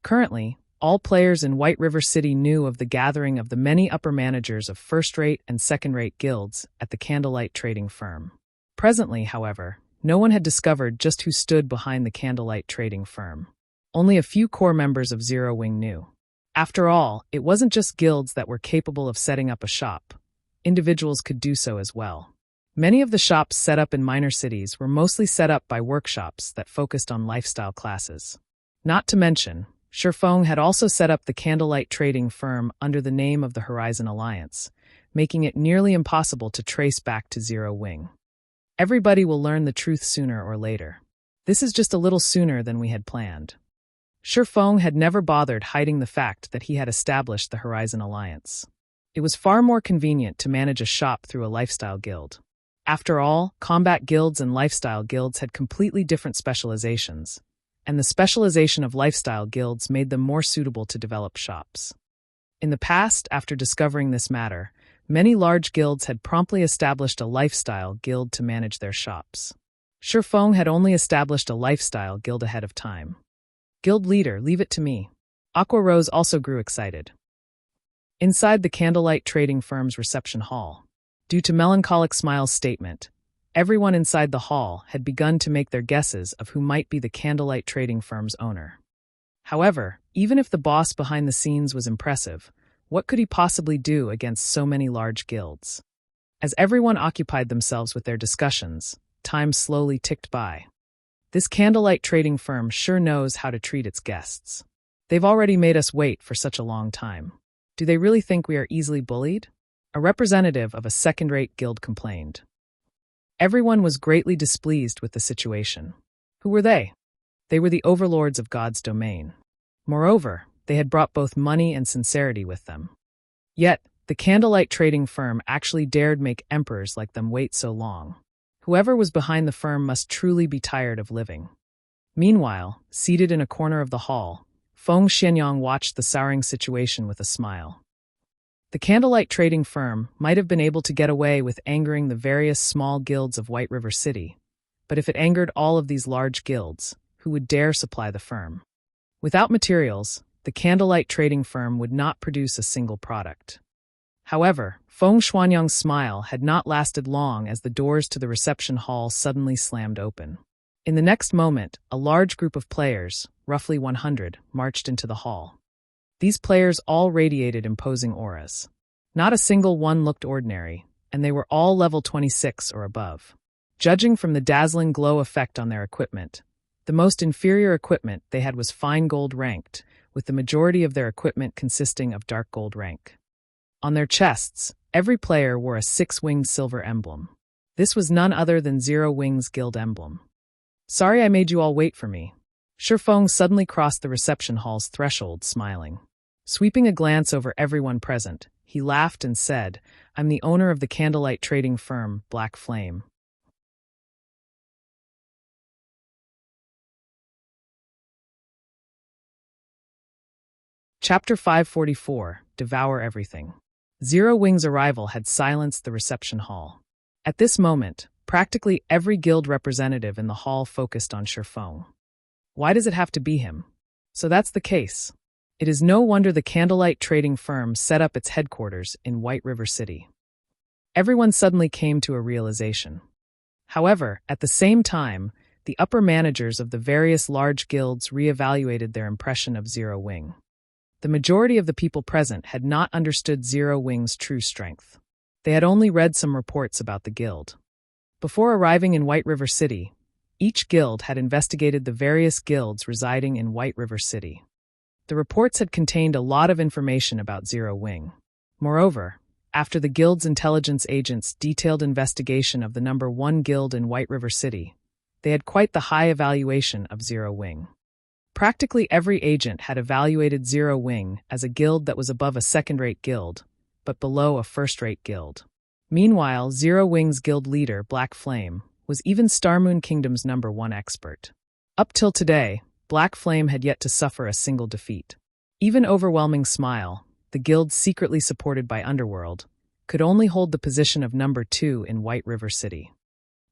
Currently, all players in White River City knew of the gathering of the many upper managers of first-rate and second-rate guilds at the Candlelight Trading Firm. Presently, however, no one had discovered just who stood behind the Candlelight Trading Firm. Only a few core members of Zero Wing knew. After all, it wasn't just guilds that were capable of setting up a shop. Individuals could do so as well. Many of the shops set up in minor cities were mostly set up by workshops that focused on lifestyle classes. Not to mention, Shifeng had also set up the Candlelight Trading Firm under the name of the Horizon Alliance, making it nearly impossible to trace back to Zero Wing. Everybody will learn the truth sooner or later. This is just a little sooner than we had planned. Shifeng had never bothered hiding the fact that he had established the Horizon Alliance. It was far more convenient to manage a shop through a lifestyle guild. After all, combat guilds and lifestyle guilds had completely different specializations, and the specialization of lifestyle guilds made them more suitable to develop shops. In the past, after discovering this matter, many large guilds had promptly established a lifestyle guild to manage their shops. Shifeng had only established a lifestyle guild ahead of time. Guild leader, leave it to me. Aqua Rose also grew excited. Inside the Candlelight Trading Firm's reception hall, due to Melancholic Smile's statement, everyone inside the hall had begun to make their guesses of who might be the Candlelight Trading Firm's owner. However, even if the boss behind the scenes was impressive, what could he possibly do against so many large guilds? As everyone occupied themselves with their discussions, time slowly ticked by. This Candlelight Trading Firm sure knows how to treat its guests. They've already made us wait for such a long time. Do they really think we are easily bullied? A representative of a second-rate guild complained. Everyone was greatly displeased with the situation. Who were they? They were the overlords of God's domain. Moreover, they had brought both money and sincerity with them. Yet, the Candlelight Trading Firm actually dared make emperors like them wait so long. Whoever was behind the firm must truly be tired of living. Meanwhile, seated in a corner of the hall, Feng Xianyang watched the souring situation with a smile. The Candlelight Trading Firm might have been able to get away with angering the various small guilds of White River City, but if it angered all of these large guilds, who would dare supply the firm? Without materials, the Candlelight Trading Firm would not produce a single product. However, Feng Xianyang's smile had not lasted long as the doors to the reception hall suddenly slammed open. In the next moment, a large group of players, roughly 100, marched into the hall. These players all radiated imposing auras. Not a single one looked ordinary, and they were all level 26 or above. Judging from the dazzling glow effect on their equipment, the most inferior equipment they had was fine gold ranked, with the majority of their equipment consisting of dark gold rank. On their chests, every player wore a 6-winged silver emblem. This was none other than Zero Wing's guild emblem. Sorry I made you all wait for me. Shifeng suddenly crossed the reception hall's threshold, smiling. Sweeping a glance over everyone present, he laughed and said, I'm the owner of the Candlelight Trading Firm, Black Flame. Chapter 544, Devour Everything. Zero Wing's arrival had silenced the reception hall. At this moment, practically every guild representative in the hall focused on Shifeng. Why does it have to be him? So that's the case. It is no wonder the Candlelight Trading Firm set up its headquarters in White River City. Everyone suddenly came to a realization. However, at the same time, the upper managers of the various large guilds reevaluated their impression of Zero Wing. The majority of the people present had not understood Zero Wing's true strength. They had only read some reports about the guild. Before arriving in White River City, each guild had investigated the various guilds residing in White River City. The reports had contained a lot of information about Zero Wing. Moreover, After the guild's intelligence agents' detailed investigation of the number 1 guild in White River City, they had quite the high evaluation of Zero Wing. Practically every agent had evaluated Zero Wing as a guild that was above a second-rate guild, but below a first-rate guild. Meanwhile, Zero Wing's guild leader, Black Flame, was even Starmoon Kingdom's number 1 expert. Up till today, Black Flame had yet to suffer a single defeat. Even Overwhelming Smile, the guild secretly supported by Underworld, could only hold the position of number 2 in White River City.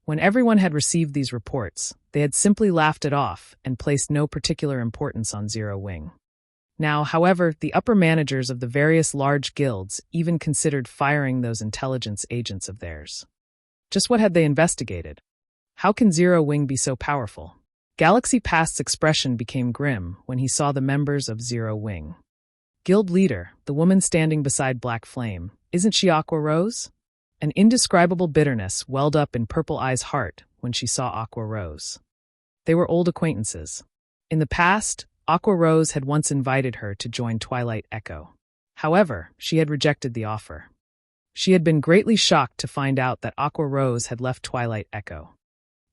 When everyone had received these reports, they had simply laughed it off and placed no particular importance on Zero Wing. Now, however, the upper managers of the various large guilds even considered firing those intelligence agents of theirs. Just what had they investigated? How can Zero Wing be so powerful? Galaxy Past's expression became grim when he saw the members of Zero Wing. Guild leader, the woman standing beside Black Flame, isn't she Aqua Rose? An indescribable bitterness welled up in Purple Eye's heart when she saw Aqua Rose. They were old acquaintances. In the past, Aqua Rose had once invited her to join Twilight Echo. However, she had rejected the offer. She had been greatly shocked to find out that Aqua Rose had left Twilight Echo.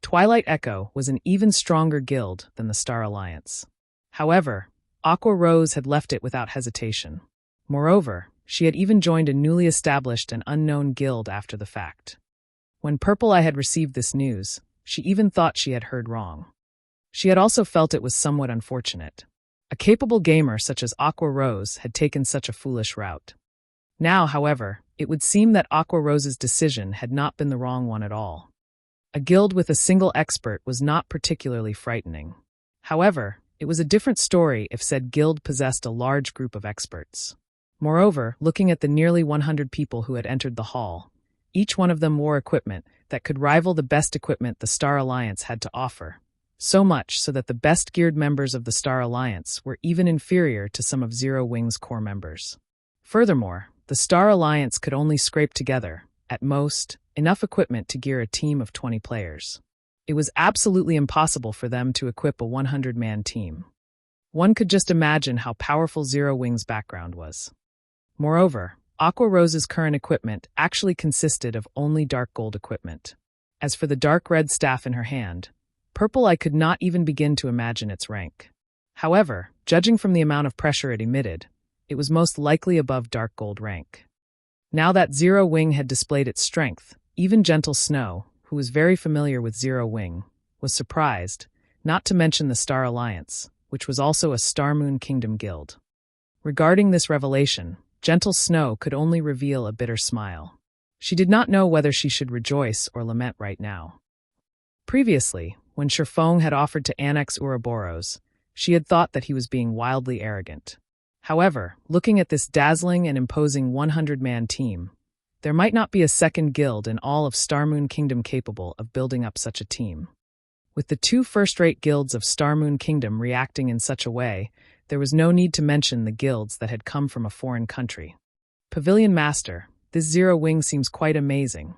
Twilight Echo was an even stronger guild than the Star Alliance. However, Aqua Rose had left it without hesitation. Moreover, she had even joined a newly established and unknown guild after the fact. When Purple Eye had received this news, she even thought she had heard wrong. She had also felt it was somewhat unfortunate. A capable gamer such as Aqua Rose had taken such a foolish route. Now, however, it would seem that Aqua Rose's decision had not been the wrong one at all. A guild with a single expert was not particularly frightening. However, it was a different story if said guild possessed a large group of experts. Moreover, looking at the nearly 100 people who had entered the hall, each one of them wore equipment that could rival the best equipment the Star Alliance had to offer. So much so that the best-geared members of the Star Alliance were even inferior to some of Zero Wing's core members. Furthermore, the Star Alliance could only scrape together, at most, enough equipment to gear a team of 20 players. It was absolutely impossible for them to equip a 100-man team. One could just imagine how powerful Zero Wing's background was. Moreover, Aqua Rose's current equipment actually consisted of only dark gold equipment. As for the dark red staff in her hand, Purple Eye could not even begin to imagine its rank. However, judging from the amount of pressure it emitted, it was most likely above dark gold rank. Now that Zero Wing had displayed its strength, even Gentle Snow, who was very familiar with Zero Wing, was surprised, not to mention the Star Alliance, which was also a Starmoon Kingdom guild. Regarding this revelation, Gentle Snow could only reveal a bitter smile. She did not know whether she should rejoice or lament right now. Previously, when Sherfong had offered to annex Ouroboros, she had thought that he was being wildly arrogant. However, looking at this dazzling and imposing 100-man team, there might not be a second guild in all of Starmoon Kingdom capable of building up such a team. With the 2 first-rate guilds of Starmoon Kingdom reacting in such a way, there was no need to mention the guilds that had come from a foreign country. Pavilion Master, this Zero Wing seems quite amazing.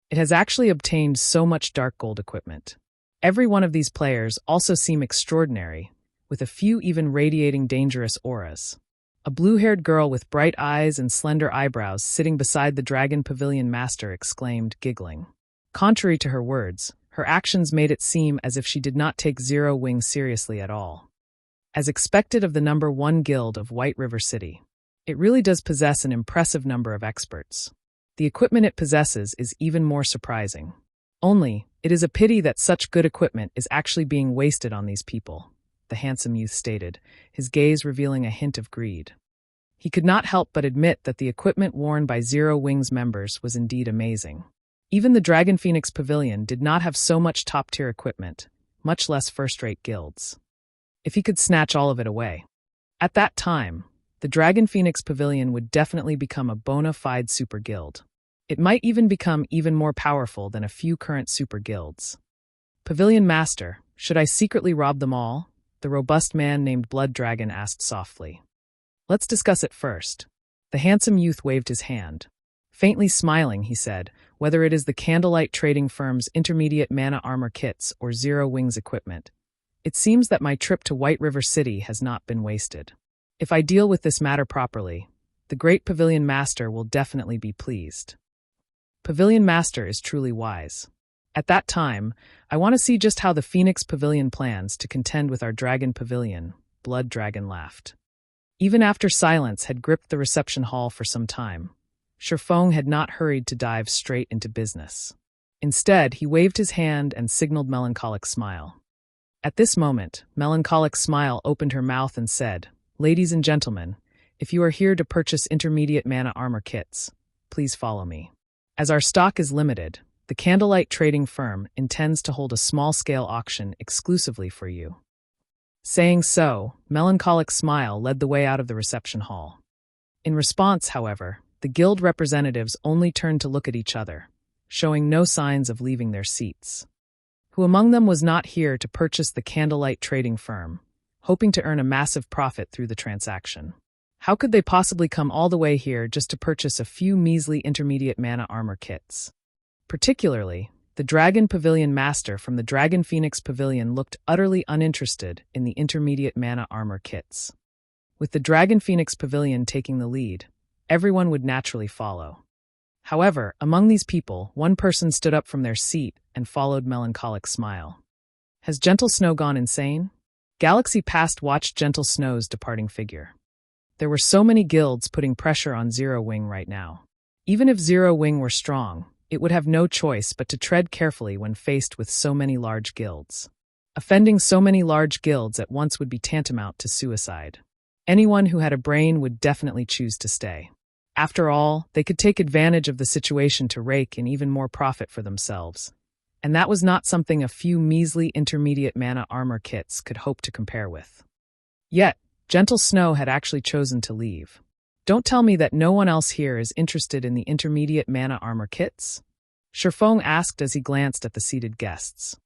It has actually obtained so much dark gold equipment. Every one of these players also seem extraordinary, with a few even radiating dangerous auras. A blue-haired girl with bright eyes and slender eyebrows sitting beside the Dragon Pavilion Master exclaimed, giggling. Contrary to her words, her actions made it seem as if she did not take Zero Wing seriously at all. As expected of the number 1 guild of White River City, it really does possess an impressive number of experts. The equipment it possesses is even more surprising. Only, it is a pity that such good equipment is actually being wasted on these people, the handsome youth stated, his gaze revealing a hint of greed. He could not help but admit that the equipment worn by Zero Wing's members was indeed amazing. Even the Dragon Phoenix Pavilion did not have so much top-tier equipment, much less first-rate guilds. If he could snatch all of it away. At that time, the Dragon Phoenix Pavilion would definitely become a bona fide super guild. It might even become even more powerful than a few current super guilds. Pavilion Master, should I secretly rob them all? The robust man named Blood Dragon asked softly. Let's discuss it first. The handsome youth waved his hand. Faintly smiling, he said, whether it is the Candlelight Trading Firm's intermediate mana armor kits or Zero Wing's equipment, it seems that my trip to White River City has not been wasted. If I deal with this matter properly, The great Pavilion Master will definitely be pleased. Pavilion Master is truly wise. At that time, I want to see just how the Phoenix Pavilion plans to contend with our Dragon Pavilion, Blood Dragon laughed. Even after silence had gripped the reception hall for some time, Shifeng had not hurried to dive straight into business. Instead, he waved his hand and signaled Melancholic Smile. At this moment, Melancholic Smile opened her mouth and said, "Ladies and gentlemen, if you are here to purchase intermediate mana armor kits, please follow me. As our stock is limited, the Candlelight Trading Firm intends to hold a small-scale auction exclusively for you." Saying so, Melancholic Smile led the way out of the reception hall. In response, however, the guild representatives only turned to look at each other, showing no signs of leaving their seats. Who among them was not here to purchase the Candlelight Trading Firm, hoping to earn a massive profit through the transaction? How could they possibly come all the way here just to purchase a few measly intermediate mana armor kits? Particularly, the Dragon Pavilion Master from the Dragon Phoenix Pavilion looked utterly uninterested in the intermediate mana armor kits. With the Dragon Phoenix Pavilion taking the lead, everyone would naturally follow. However, among these people, one person stood up from their seat and followed Melancholic Smile. Has Gentle Snow gone insane? Galaxy Past watched Gentle Snow's departing figure. There were so many guilds putting pressure on Zero Wing right now. Even if Zero Wing were strong, it would have no choice but to tread carefully when faced with so many large guilds. Offending so many large guilds at once would be tantamount to suicide. Anyone who had a brain would definitely choose to stay. After all, they could take advantage of the situation to rake in even more profit for themselves. And that was not something a few measly intermediate mana armor kits could hope to compare with. Yet, Gentle Snow had actually chosen to leave. Don't tell me that no one else here is interested in the intermediate mana armor kits? Shifeng asked as he glanced at the seated guests.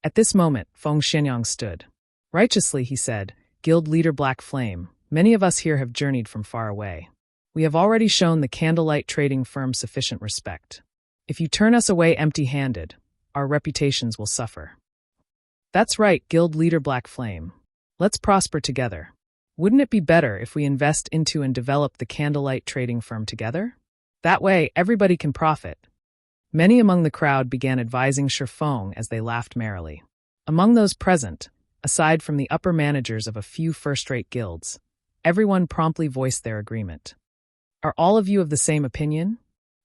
At this moment, Feng Xianyang stood. Righteously, he said, "Guild Leader Black Flame, many of us here have journeyed from far away. We have already shown the Candlelight Trading Firm sufficient respect. If you turn us away empty-handed, our reputations will suffer." That's right, Guild Leader Black Flame. Let's prosper together. Wouldn't it be better if we invest into and develop the Candlelight Trading Firm together? That way, everybody can profit. Many among the crowd began advising Shifeng as they laughed merrily. Among those present, aside from the upper managers of a few first-rate guilds, everyone promptly voiced their agreement. Are all of you of the same opinion?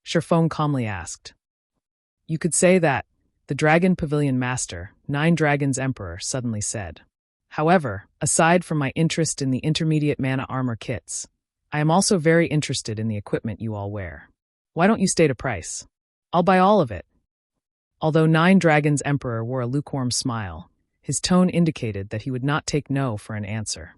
Shifeng calmly asked. You could say that, the Dragon Pavilion Master, Nine Dragons Emperor, suddenly said. However, aside from my interest in the intermediate mana armor kits, I am also very interested in the equipment you all wear. Why don't you state a price? I'll buy all of it. Although Nine Dragons Emperor wore a lukewarm smile, his tone indicated that he would not take no for an answer.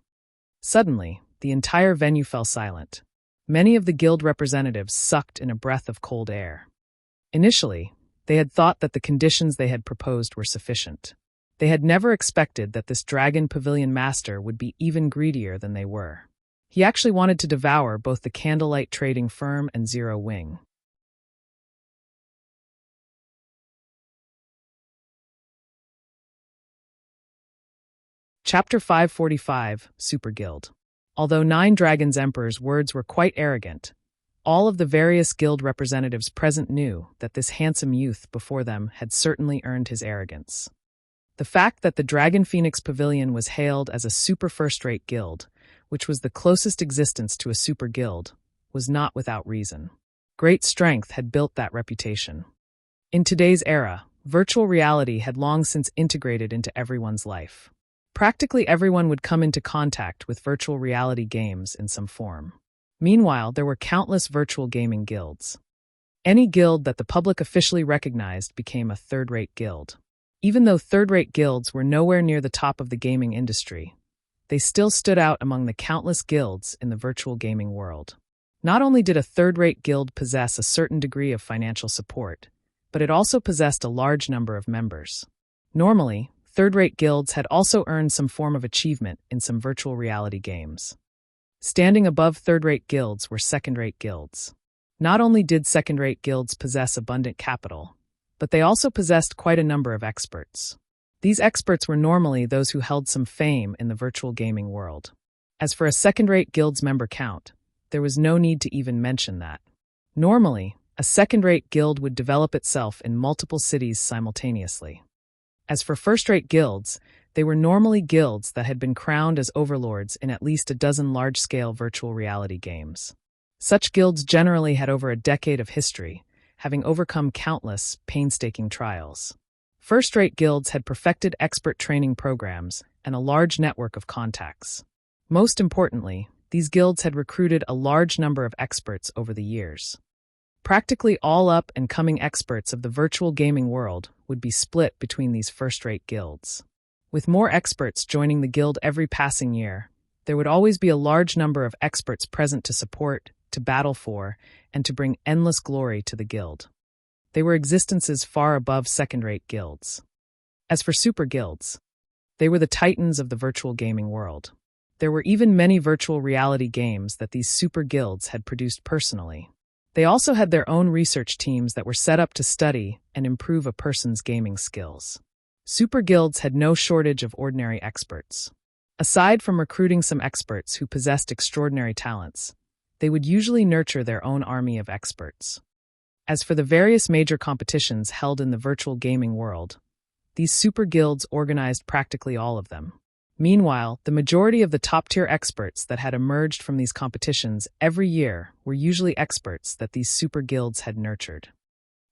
Suddenly, the entire venue fell silent. Many of the guild representatives sucked in a breath of cold air. Initially, they had thought that the conditions they had proposed were sufficient. They had never expected that this Dragon Pavilion Master would be even greedier than they were. He actually wanted to devour both the Candlelight Trading Firm and Zero Wing. Chapter 545, Super Guild. Although Nine Dragons Emperor's words were quite arrogant, all of the various guild representatives present knew that this handsome youth before them had certainly earned his arrogance. The fact that the Dragon Phoenix Pavilion was hailed as a super first-rate guild, which was the closest existence to a super guild, was not without reason. Great strength had built that reputation. In today's era, virtual reality had long since integrated into everyone's life. Practically everyone would come into contact with virtual reality games in some form. Meanwhile, there were countless virtual gaming guilds. Any guild that the public officially recognized became a third-rate guild. Even though third-rate guilds were nowhere near the top of the gaming industry, they still stood out among the countless guilds in the virtual gaming world. Not only did a third-rate guild possess a certain degree of financial support, but it also possessed a large number of members. Normally, third-rate guilds had also earned some form of achievement in some virtual reality games. Standing above third-rate guilds were second-rate guilds. Not only did second-rate guilds possess abundant capital, but they also possessed quite a number of experts. These experts were normally those who held some fame in the virtual gaming world. As for a second-rate guild's member count, there was no need to even mention that. Normally, a second-rate guild would develop itself in multiple cities simultaneously. As for first-rate guilds, they were normally guilds that had been crowned as overlords in at least a dozen large-scale virtual reality games. Such guilds generally had over a decade of history, having overcome countless, painstaking trials. First-rate guilds had perfected expert training programs and a large network of contacts. Most importantly, these guilds had recruited a large number of experts over the years. Practically all up-and-coming experts of the virtual gaming world would be split between these first-rate guilds. With more experts joining the guild every passing year, there would always be a large number of experts present to support, to battle for, and to bring endless glory to the guild. They were existences far above second-rate guilds. As for super guilds, they were the titans of the virtual gaming world. There were even many virtual reality games that these super guilds had produced personally. They also had their own research teams that were set up to study and improve a person's gaming skills. Super guilds had no shortage of ordinary experts. Aside from recruiting some experts who possessed extraordinary talents, they would usually nurture their own army of experts. As for the various major competitions held in the virtual gaming world, these super guilds organized practically all of them. Meanwhile, the majority of the top-tier experts that had emerged from these competitions every year were usually experts that these super guilds had nurtured.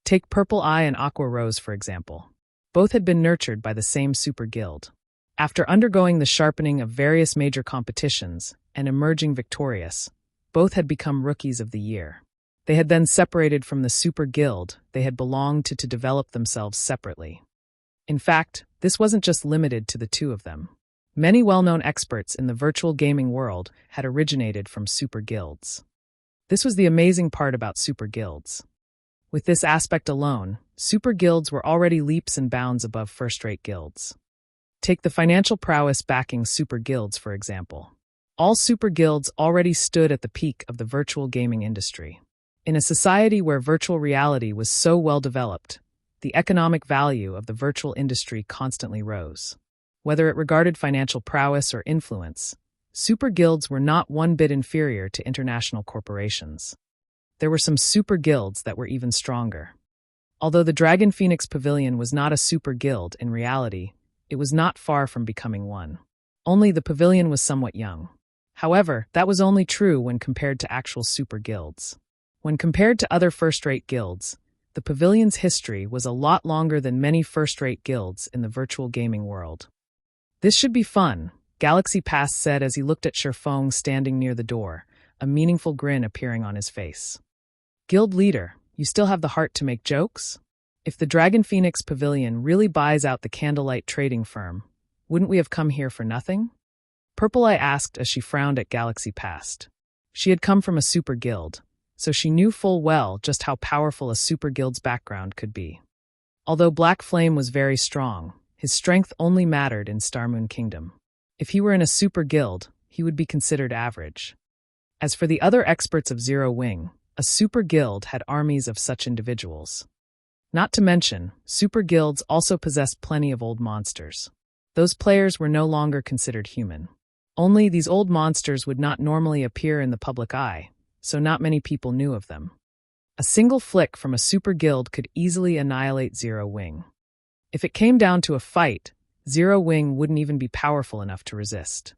Take Purple Eye and Aqua Rose, for example. Both had been nurtured by the same super guild. After undergoing the sharpening of various major competitions and emerging victorious, both had become Rookies of the Year. They had then separated from the super guild they had belonged to develop themselves separately. In fact, this wasn't just limited to the two of them. Many well-known experts in the virtual gaming world had originated from super guilds. This was the amazing part about super guilds. With this aspect alone, super guilds were already leaps and bounds above first-rate guilds. Take the financial prowess backing super guilds, for example. All super guilds already stood at the peak of the virtual gaming industry. In a society where virtual reality was so well developed, the economic value of the virtual industry constantly rose. Whether it regarded financial prowess or influence, super guilds were not one bit inferior to international corporations. There were some super guilds that were even stronger. Although the Dragon Phoenix Pavilion was not a super guild in reality, it was not far from becoming one. Only the pavilion was somewhat young. However, that was only true when compared to actual super guilds. When compared to other first-rate guilds, the pavilion's history was a lot longer than many first-rate guilds in the virtual gaming world. "This should be fun," Galaxy Pass said as he looked at Sherfong standing near the door, a meaningful grin appearing on his face. "Guild leader, you still have the heart to make jokes? If the Dragon Phoenix Pavilion really buys out the Candlelight trading firm, wouldn't we have come here for nothing?" Purple Eye asked as she frowned at Galaxy Pass. She had come from a super guild, so she knew full well just how powerful a super guild's background could be. Although Black Flame was very strong, his strength only mattered in Starmoon Kingdom. If he were in a super guild, he would be considered average. As for the other experts of Zero Wing, a super guild had armies of such individuals. Not to mention, super guilds also possessed plenty of old monsters. Those players were no longer considered human. Only these old monsters would not normally appear in the public eye, so not many people knew of them. A single flick from a super guild could easily annihilate Zero Wing. If it came down to a fight, Zero Wing wouldn't even be powerful enough to resist.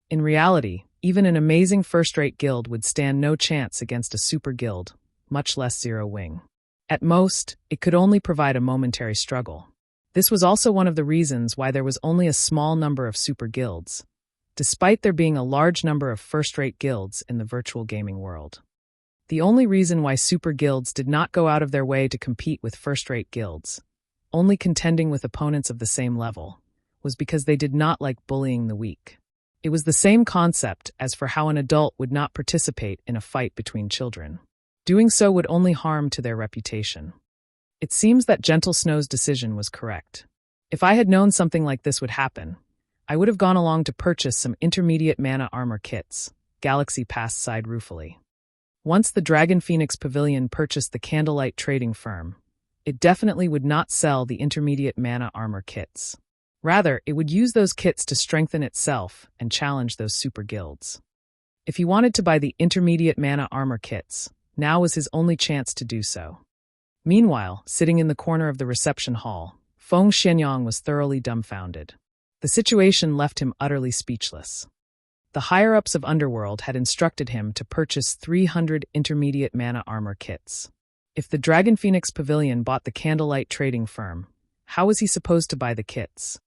In reality, even an amazing first-rate guild would stand no chance against a super guild, much less Zero Wing. At most, it could only provide a momentary struggle. This was also one of the reasons why there was only a small number of super guilds, despite there being a large number of first-rate guilds in the virtual gaming world. The only reason why super guilds did not go out of their way to compete with first-rate guilds, only contending with opponents of the same level, was because they did not like bullying the weak. It was the same concept as for how an adult would not participate in a fight between children. Doing so would only harm to their reputation. It seems that Gentle Snow's decision was correct. If I had known something like this would happen, I would have gone along to purchase some intermediate mana armor kits, Galaxy Pass sighed ruefully. Once the Dragon Phoenix Pavilion purchased the Candlelight trading firm, it definitely would not sell the intermediate mana armor kits. Rather, it would use those kits to strengthen itself and challenge those super guilds. If he wanted to buy the intermediate mana armor kits, now was his only chance to do so. Meanwhile, sitting in the corner of the reception hall, Feng Xianyang was thoroughly dumbfounded. The situation left him utterly speechless. The higher-ups of Underworld had instructed him to purchase 300 intermediate mana armor kits. If the Dragon Phoenix Pavilion bought the Candlelight trading firm, how was he supposed to buy the kits?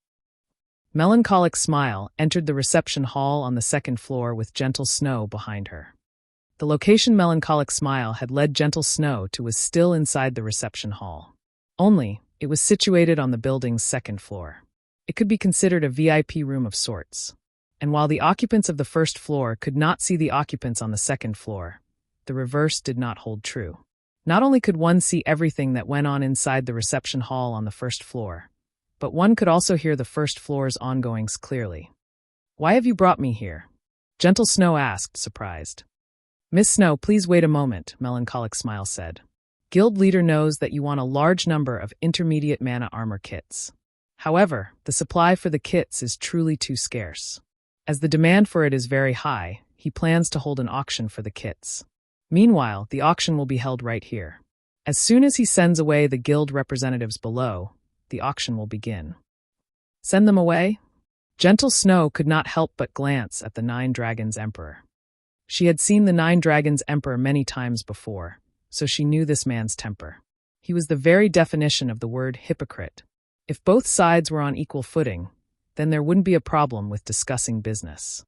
Melancholic Smile entered the reception hall on the second floor with Gentle Snow behind her. The location Melancholic Smile had led Gentle Snow to was still inside the reception hall. Only, it was situated on the building's second floor. It could be considered a VIP room of sorts. And while the occupants of the first floor could not see the occupants on the second floor, the reverse did not hold true. Not only could one see everything that went on inside the reception hall on the first floor, but one could also hear the first floor's ongoings clearly. "Why have you brought me here?" Gentle Snow asked, surprised. "Miss Snow, please wait a moment," Melancholic Smile said. "Guild leader knows that you want a large number of intermediate mana armor kits. However, the supply for the kits is truly too scarce. As the demand for it is very high, he plans to hold an auction for the kits. Meanwhile, the auction will be held right here. As soon as he sends away the guild representatives below, the auction will begin." "Send them away?" Gentle Snow could not help but glance at the Nine Dragons Emperor. She had seen the Nine Dragons Emperor many times before, so she knew this man's temper. He was the very definition of the word hypocrite. If both sides were on equal footing, then there wouldn't be a problem with discussing business.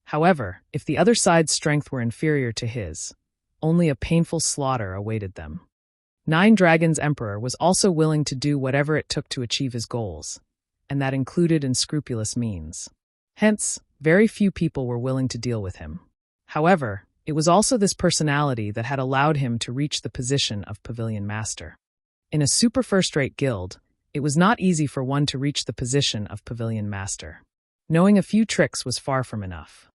However, if the other side's strength were inferior to his, only a painful slaughter awaited them. Nine Dragons Emperor was also willing to do whatever it took to achieve his goals, and that included unscrupulous means. Hence, very few people were willing to deal with him. However, it was also this personality that had allowed him to reach the position of Pavilion Master. In a super first-rate guild, it was not easy for one to reach the position of Pavilion Master. Knowing a few tricks was far from enough.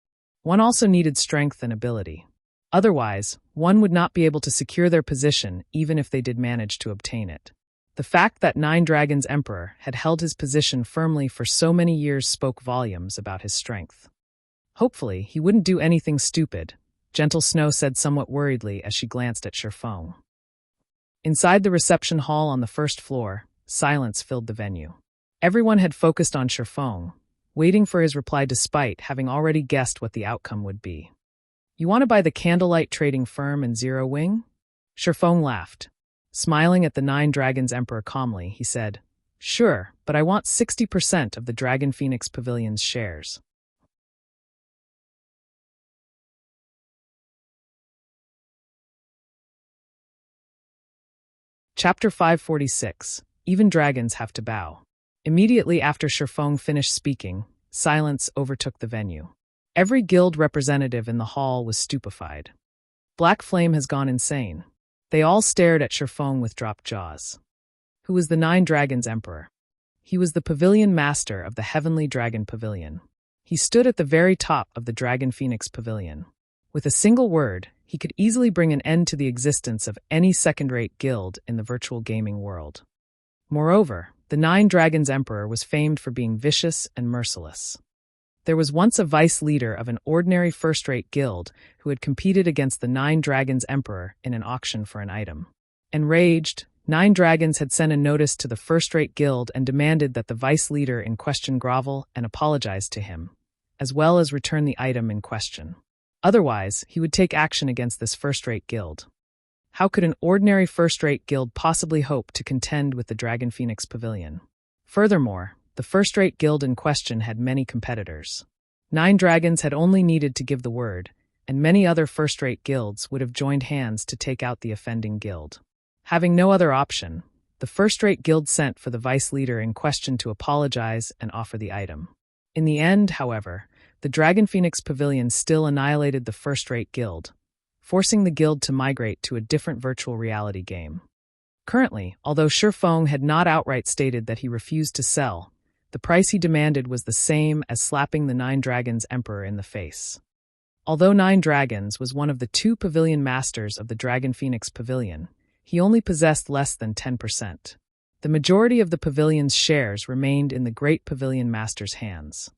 One also needed strength and ability. Otherwise, one would not be able to secure their position even if they did manage to obtain it. The fact that Nine Dragons Emperor had held his position firmly for so many years spoke volumes about his strength. Hopefully, he wouldn't do anything stupid, Gentle Snow said somewhat worriedly as she glanced at Shifeng. Inside the reception hall on the first floor, silence filled the venue. Everyone had focused on Shifeng, waiting for his reply despite having already guessed what the outcome would be. "You want to buy the Candlelight trading firm and Zero Wing?" Shifeng laughed. Smiling at the Nine Dragons Emperor calmly, he said, "Sure, but I want 60% of the Dragon Phoenix Pavilion's shares." Chapter 546, Even Dragons Have to Bow. Immediately after Shifeng finished speaking, silence overtook the venue. Every guild representative in the hall was stupefied. Black Flame has gone insane. They all stared at Shifeng with dropped jaws. Who was the Nine Dragons Emperor? He was the Pavilion Master of the Heavenly Dragon Pavilion. He stood at the very top of the Dragon Phoenix Pavilion. With a single word, he could easily bring an end to the existence of any second-rate guild in the virtual gaming world. Moreover, the Nine Dragons Emperor was famed for being vicious and merciless. There was once a vice leader of an ordinary first-rate guild who had competed against the Nine Dragons Emperor in an auction for an item. Enraged, Nine Dragons had sent a notice to the first-rate guild and demanded that the vice leader in question grovel and apologize to him, as well as return the item in question. Otherwise, he would take action against this first-rate guild. How could an ordinary first-rate guild possibly hope to contend with the Dragon Phoenix Pavilion? Furthermore, the first-rate guild in question had many competitors. Nine Dragons had only needed to give the word, and many other first-rate guilds would have joined hands to take out the offending guild. Having no other option, the first-rate guild sent for the vice leader in question to apologize and offer the item. In the end, however, the Dragon Phoenix Pavilion still annihilated the first-rate guild, forcing the guild to migrate to a different virtual reality game. Currently, although Shifeng had not outright stated that he refused to sell, the price he demanded was the same as slapping the Nine Dragons Emperor in the face. Although Nine Dragons was one of the two pavilion masters of the Dragon Phoenix Pavilion, he only possessed less than 10%. The majority of the pavilion's shares remained in the Great Pavilion Master's hands.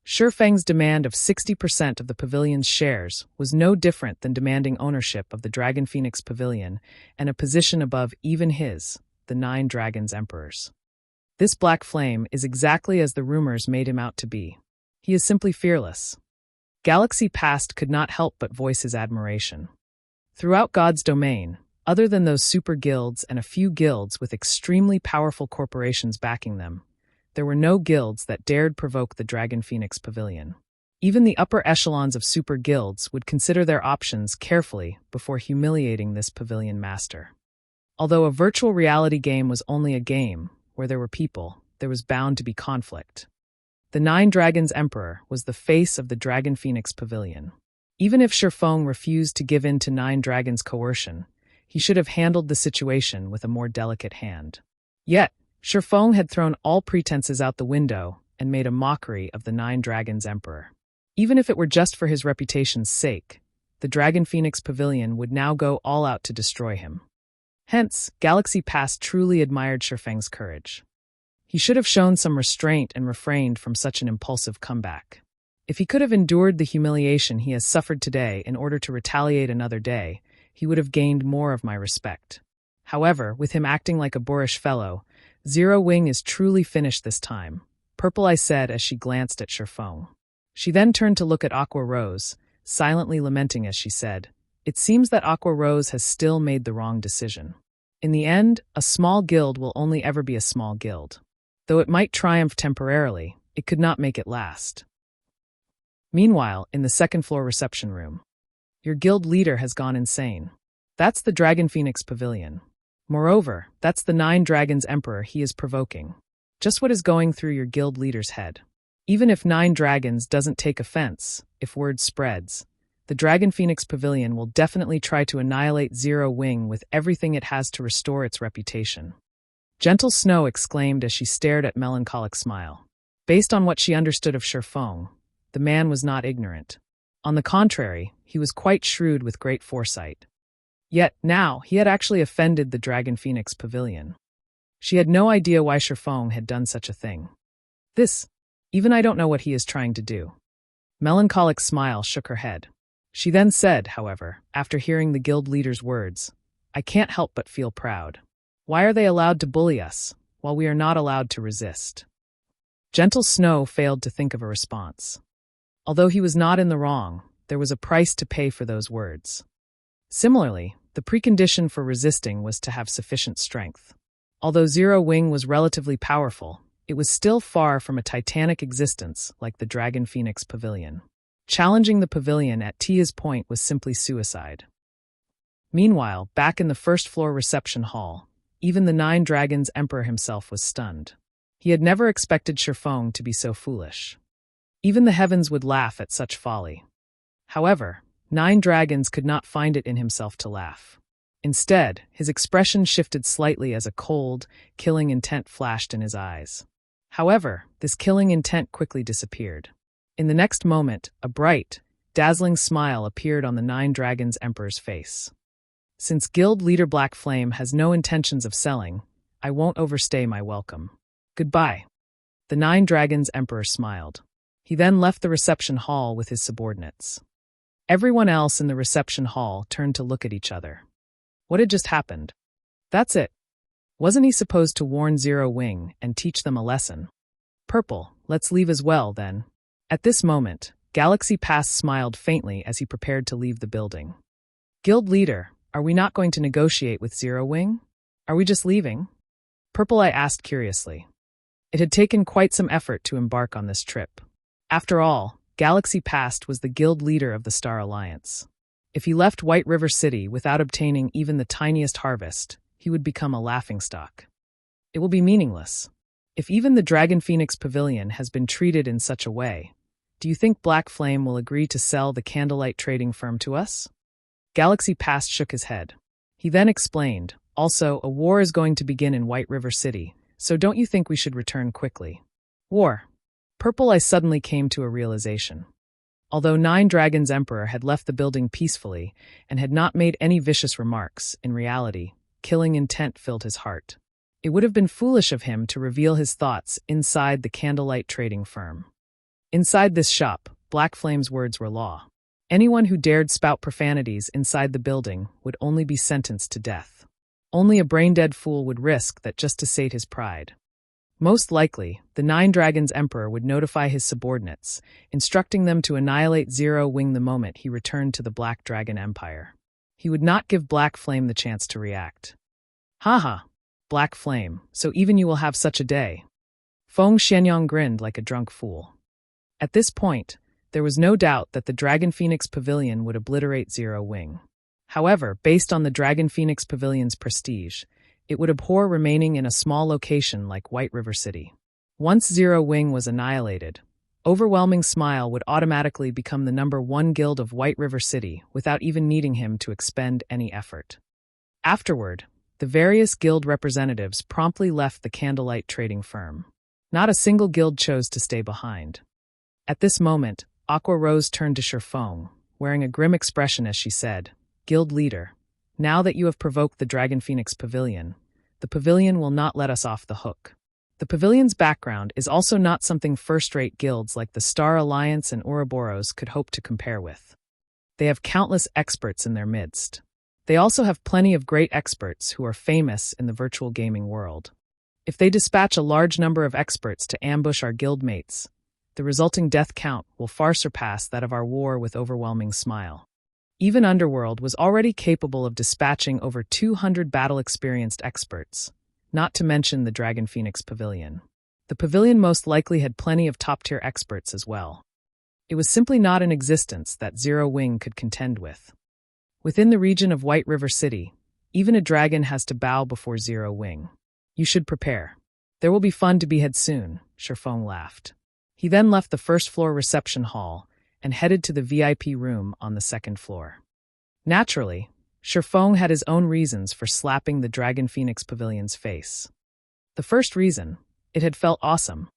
Shifeng's demand of 60% of the pavilion's shares was no different than demanding ownership of the Dragon Phoenix Pavilion and a position above even his, the 9 Dragons Emperor's. This black flame is exactly as the rumors made him out to be. He is simply fearless. Galaxy Past could not help but voice his admiration. Throughout God's domain, other than those super guilds and a few guilds with extremely powerful corporations backing them, there were no guilds that dared provoke the Dragon Phoenix Pavilion. Even the upper echelons of super guilds would consider their options carefully before humiliating this pavilion master. Although a virtual reality game was only a game, where there were people, there was bound to be conflict. The 9 Dragons Emperor was the face of the Dragon Phoenix Pavilion. Even if Shifeng refused to give in to 9 Dragons' coercion, he should have handled the situation with a more delicate hand. Yet, Shifeng had thrown all pretenses out the window and made a mockery of the 9 Dragons Emperor. Even if it were just for his reputation's sake, the Dragon Phoenix Pavilion would now go all out to destroy him. Hence, Galaxy Past truly admired Shifeng's courage. He should have shown some restraint and refrained from such an impulsive comeback. If he could have endured the humiliation he has suffered today in order to retaliate another day, he would have gained more of my respect. However, with him acting like a boorish fellow, Zero Wing is truly finished this time, Purple I said as she glanced at Shifeng. She then turned to look at Aqua Rose, silently lamenting as she said, "It seems that Aqua Rose has still made the wrong decision. In the end, a small guild will only ever be a small guild. Though it might triumph temporarily, it could not make it last." Meanwhile, in the second-floor reception room, "Your guild leader has gone insane. That's the Dragon Phoenix Pavilion. Moreover, that's the 9 Dragons Emperor he is provoking. Just what is going through your guild leader's head? Even if 9 Dragons doesn't take offense, if word spreads, the Dragon Phoenix Pavilion will definitely try to annihilate Zero Wing with everything it has to restore its reputation." Gentle Snow exclaimed as she stared at Melancholic Smile. Based on what she understood of Shifeng, the man was not ignorant. On the contrary, he was quite shrewd with great foresight. Yet, now, he had actually offended the Dragon Phoenix Pavilion. She had no idea why Shifeng had done such a thing. Even I don't know what he is trying to do. Melancholic Smile shook her head. She then said, however, after hearing the guild leader's words, "I can't help but feel proud. Why are they allowed to bully us, while we are not allowed to resist?" Gentle Snow failed to think of a response. Although he was not in the wrong, there was a price to pay for those words. Similarly, the precondition for resisting was to have sufficient strength. Although Zero Wing was relatively powerful, it was still far from a titanic existence like the Dragon Phoenix Pavilion. Challenging the pavilion at Tia's point was simply suicide. Meanwhile, back in the first-floor reception hall, even the 9 Dragons Emperor himself was stunned. He had never expected Shifeng to be so foolish. Even the heavens would laugh at such folly. However, 9 Dragons could not find it in himself to laugh. Instead, his expression shifted slightly as a cold, killing intent flashed in his eyes. However, this killing intent quickly disappeared. In the next moment, a bright, dazzling smile appeared on the 9 Dragons Emperor's face. "Since Guild Leader Black Flame has no intentions of selling, I won't overstay my welcome. Goodbye." The 9 Dragons Emperor smiled. He then left the reception hall with his subordinates. Everyone else in the reception hall turned to look at each other. What had just happened? That's it. Wasn't he supposed to warn Zero Wing and teach them a lesson? Purple, let's leave as well, then. At this moment, Galaxy Pass smiled faintly as he prepared to leave the building. "Guild leader, are we not going to negotiate with Zero Wing? Are we just leaving?" Purple I asked curiously. It had taken quite some effort to embark on this trip. After all, Galaxy Past was the guild leader of the Star Alliance. If he left White River City without obtaining even the tiniest harvest, he would become a laughingstock. It will be meaningless. If even the Dragon Phoenix Pavilion has been treated in such a way, do you think Black Flame will agree to sell the Candlelight trading firm to us? Galaxy Past shook his head. He then explained, "Also, a war is going to begin in White River City, so don't you think we should return quickly?" War. Purple I suddenly came to a realization. Although 9 Dragons Emperor had left the building peacefully and had not made any vicious remarks, in reality, killing intent filled his heart. It would have been foolish of him to reveal his thoughts inside the Candlelight trading firm. Inside this shop, Black Flame's words were law. Anyone who dared spout profanities inside the building would only be sentenced to death. Only a brain-dead fool would risk that just to sate his pride. Most likely, the Nine Dragons Emperor would notify his subordinates, instructing them to annihilate Zero Wing the moment he returned to the Black Dragon Empire. He would not give Black Flame the chance to react. Haha, Black Flame, so even you will have such a day. Feng Xianyang grinned like a drunk fool. At this point, there was no doubt that the Dragon Phoenix Pavilion would obliterate Zero Wing. However, based on the Dragon Phoenix Pavilion's prestige, it would abhor remaining in a small location like White River City. Once Zero Wing was annihilated, Overwhelming Smile would automatically become the #1 guild of White River City without even needing him to expend any effort. Afterward, the various guild representatives promptly left the candlelight trading firm. Not a single guild chose to stay behind. At this moment, Aqua Rose turned to Shifeng, wearing a grim expression as she said, "Guild leader, now that you have provoked the Dragon Phoenix Pavilion, the pavilion will not let us off the hook." The pavilion's background is also not something first-rate guilds like the Star Alliance and Ouroboros could hope to compare with. They have countless experts in their midst. They also have plenty of great experts who are famous in the virtual gaming world. If they dispatch a large number of experts to ambush our guildmates, the resulting death count will far surpass that of our war with Overwhelming Smile. Even Underworld was already capable of dispatching over 200 battle-experienced experts, not to mention the Dragon Phoenix Pavilion. The pavilion most likely had plenty of top-tier experts as well. It was simply not in existence that Zero Wing could contend with. Within the region of White River City, even a dragon has to bow before Zero Wing. You should prepare. There will be fun to be had soon, Shifeng laughed. He then left the first-floor reception hall and headed to the VIP room on the second floor. Naturally, Shifeng had his own reasons for slapping the Dragon Phoenix Pavilion's face. The first reason, it had felt awesome.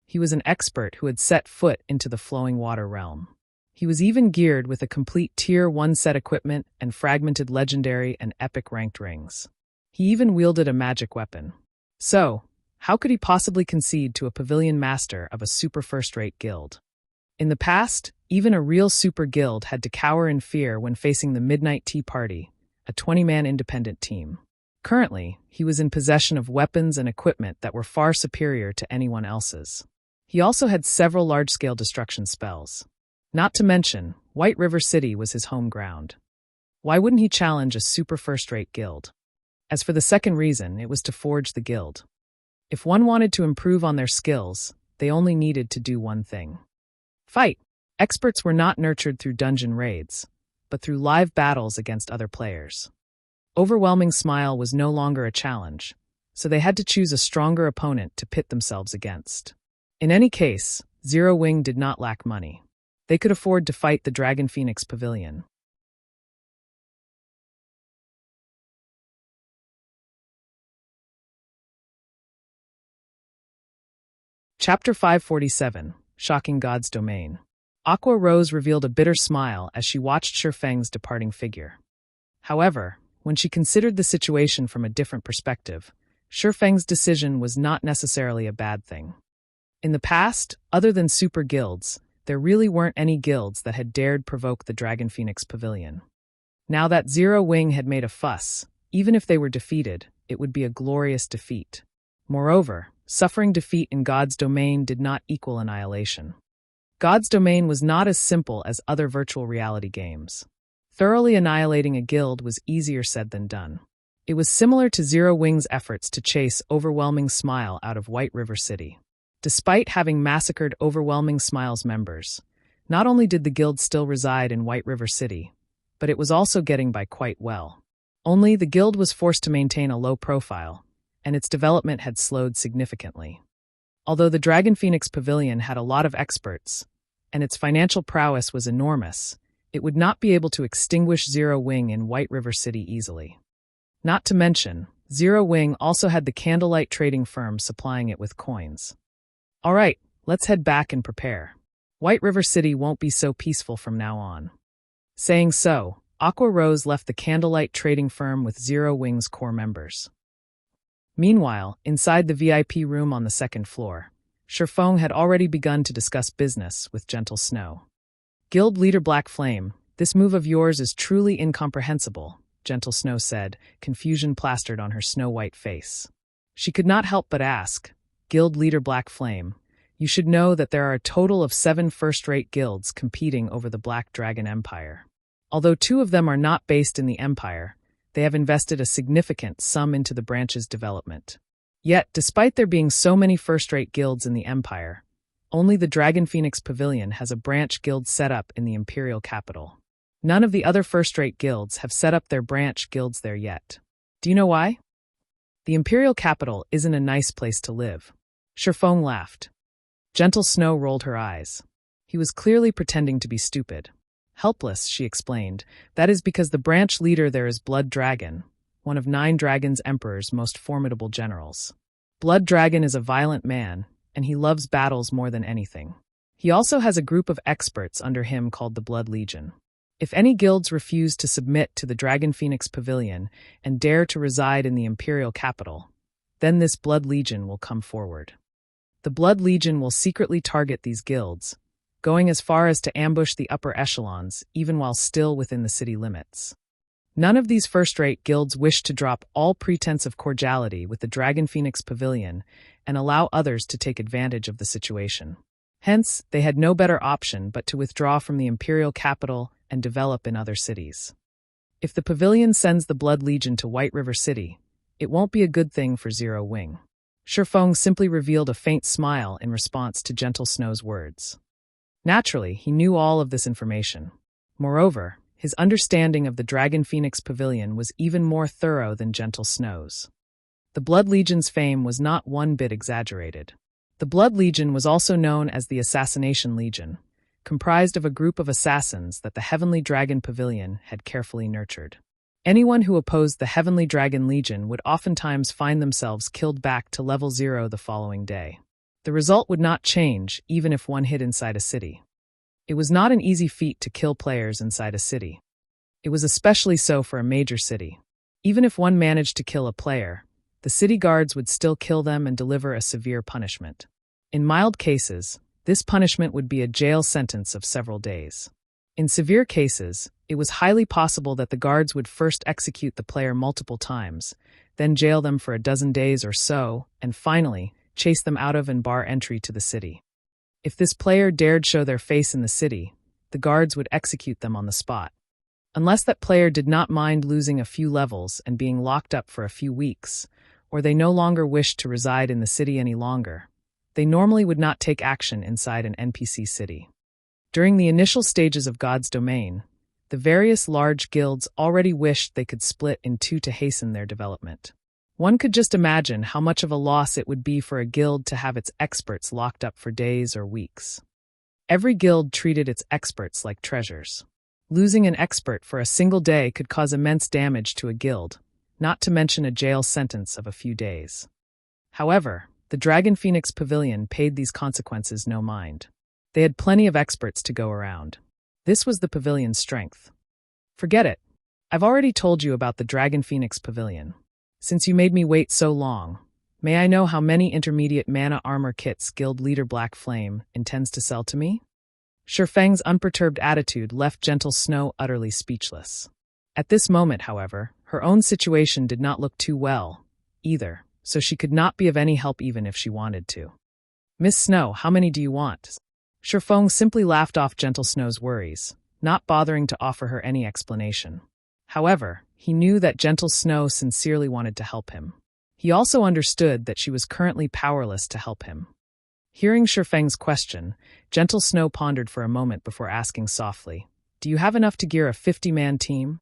He was an expert who had set foot into the flowing water realm. He was even geared with a complete Tier 1 set equipment and fragmented legendary and epic ranked rings. He even wielded a magic weapon. So, how could he possibly concede to a pavilion master of a super first-rate guild? In the past, even a real super guild had to cower in fear when facing the Midnight Tea Party, a 20-man independent team. Currently, he was in possession of weapons and equipment that were far superior to anyone else's. He also had several large-scale destruction spells. Not to mention, White River City was his home ground. Why wouldn't he challenge a super first-rate guild? As for the second reason, it was to forge the guild. If one wanted to improve on their skills, they only needed to do one thing. Fight! Experts were not nurtured through dungeon raids, but through live battles against other players. Overwhelming Smile was no longer a challenge, so they had to choose a stronger opponent to pit themselves against. In any case, Zero Wing did not lack money. They could afford to fight the Dragon Phoenix Pavilion. Chapter 547, Shocking God's Domain. Aqua Rose revealed a bitter smile as she watched Shifeng's departing figure. However, when she considered the situation from a different perspective, Shifeng's decision was not necessarily a bad thing. In the past, other than super guilds, there really weren't any guilds that had dared provoke the Dragon Phoenix Pavilion. Now that Zero Wing had made a fuss, even if they were defeated, it would be a glorious defeat. Moreover, suffering defeat in God's domain did not equal annihilation. God's domain was not as simple as other virtual reality games. Thoroughly annihilating a guild was easier said than done. It was similar to Zero Wing's efforts to chase Overwhelming Smile out of White River City. Despite having massacred Overwhelming Smile's members, not only did the guild still reside in White River City, but it was also getting by quite well. Only the guild was forced to maintain a low profile, and its development had slowed significantly. Although the Dragon Phoenix Pavilion had a lot of experts, and its financial prowess was enormous, it would not be able to extinguish Zero Wing in White River City easily. Not to mention, Zero Wing also had the candlelight trading firm supplying it with coins. All right, let's head back and prepare. White River City won't be so peaceful from now on. Saying so, Aqua Rose left the candlelight trading firm with Zero Wing's core members. Meanwhile, inside the VIP room on the second floor, Shifeng had already begun to discuss business with Gentle Snow. Guild leader Black Flame, this move of yours is truly incomprehensible, Gentle Snow said, confusion plastered on her snow-white face. She could not help but ask, Guild leader Black Flame, you should know that there are a total of 7 first-rate guilds competing over the Black Dragon Empire. Although 2 of them are not based in the Empire, they have invested a significant sum into the branch's development. Yet, despite there being so many first-rate guilds in the Empire, only the Dragon Phoenix Pavilion has a branch guild set up in the Imperial capital. None of the other first-rate guilds have set up their branch guilds there yet. Do you know why? The Imperial capital isn't a nice place to live. Shifeng laughed. Gentle Snow rolled her eyes. He was clearly pretending to be stupid. Helpless, she explained, that is because the branch leader there is Blood Dragon, one of 9 Dragon's Emperor's most formidable generals. Blood Dragon is a violent man, and he loves battles more than anything. He also has a group of experts under him called the Blood Legion. If any guilds refuse to submit to the Dragon Phoenix Pavilion and dare to reside in the Imperial capital, then this Blood Legion will come forward. The Blood Legion will secretly target these guilds, going as far as to ambush the upper echelons, even while still within the city limits. None of these first-rate guilds wish to drop all pretense of cordiality with the Dragon Phoenix Pavilion and allow others to take advantage of the situation. Hence, they had no better option but to withdraw from the Imperial capital and develop in other cities. If the Pavilion sends the Blood Legion to White River City, it won't be a good thing for Zero Wing. Shifeng simply revealed a faint smile in response to Gentle Snow's words. Naturally, he knew all of this information. Moreover, his understanding of the Dragon Phoenix Pavilion was even more thorough than Gentle Snow's. The Blood Legion's fame was not one bit exaggerated. The Blood Legion was also known as the Assassination Legion, comprised of a group of assassins that the Heavenly Dragon Pavilion had carefully nurtured. Anyone who opposed the Heavenly Dragon Legion would oftentimes find themselves killed back to level 0 the following day. The result would not change even if one hid inside a city. It was not an easy feat to kill players inside a city. It was especially so for a major city. Even if one managed to kill a player, the city guards would still kill them and deliver a severe punishment. In mild cases, this punishment would be a jail sentence of several days. In severe cases, it was highly possible that the guards would first execute the player multiple times, then jail them for a dozen days or so, and finally, chase them out of and bar entry to the city. If this player dared show their face in the city, the guards would execute them on the spot. Unless that player did not mind losing a few levels and being locked up for a few weeks, or they no longer wished to reside in the city any longer, they normally would not take action inside an NPC city. During the initial stages of God's domain, the various large guilds already wished they could split in 2 to hasten their development. One could just imagine how much of a loss it would be for a guild to have its experts locked up for days or weeks. Every guild treated its experts like treasures. Losing an expert for a single day could cause immense damage to a guild, not to mention a jail sentence of a few days. However, the Dragon Phoenix Pavilion paid these consequences no mind. They had plenty of experts to go around. This was the pavilion's strength. Forget it. I've already told you about the Dragon Phoenix Pavilion. Since you made me wait so long, may I know how many intermediate mana armor kits Guild Leader Black Flame intends to sell to me? Shifeng's unperturbed attitude left Gentle Snow utterly speechless. At this moment, however, her own situation did not look too well, either, so she could not be of any help even if she wanted to. Miss Snow, how many do you want? Shifeng simply laughed off Gentle Snow's worries, not bothering to offer her any explanation. However, he knew that Gentle Snow sincerely wanted to help him. He also understood that she was currently powerless to help him. Hearing Shifeng's question, Gentle Snow pondered for a moment before asking softly, "Do you have enough to gear a 50-man team?"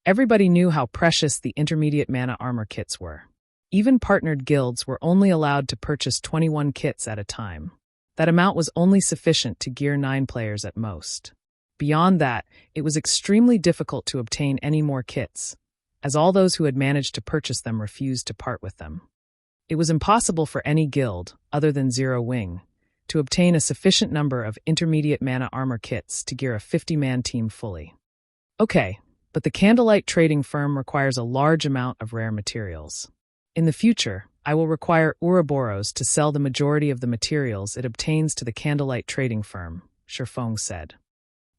Everybody knew how precious the intermediate mana armor kits were. Even partnered guilds were only allowed to purchase 21 kits at a time. That amount was only sufficient to gear 9 players at most. Beyond that, it was extremely difficult to obtain any more kits, as all those who had managed to purchase them refused to part with them. It was impossible for any guild, other than Zero Wing, to obtain a sufficient number of intermediate mana armor kits to gear a 50-man team fully. Okay, but the Candlelight trading firm requires a large amount of rare materials. In the future, I will require Ouroboros to sell the majority of the materials it obtains to the Candlelight trading firm, Shifeng said.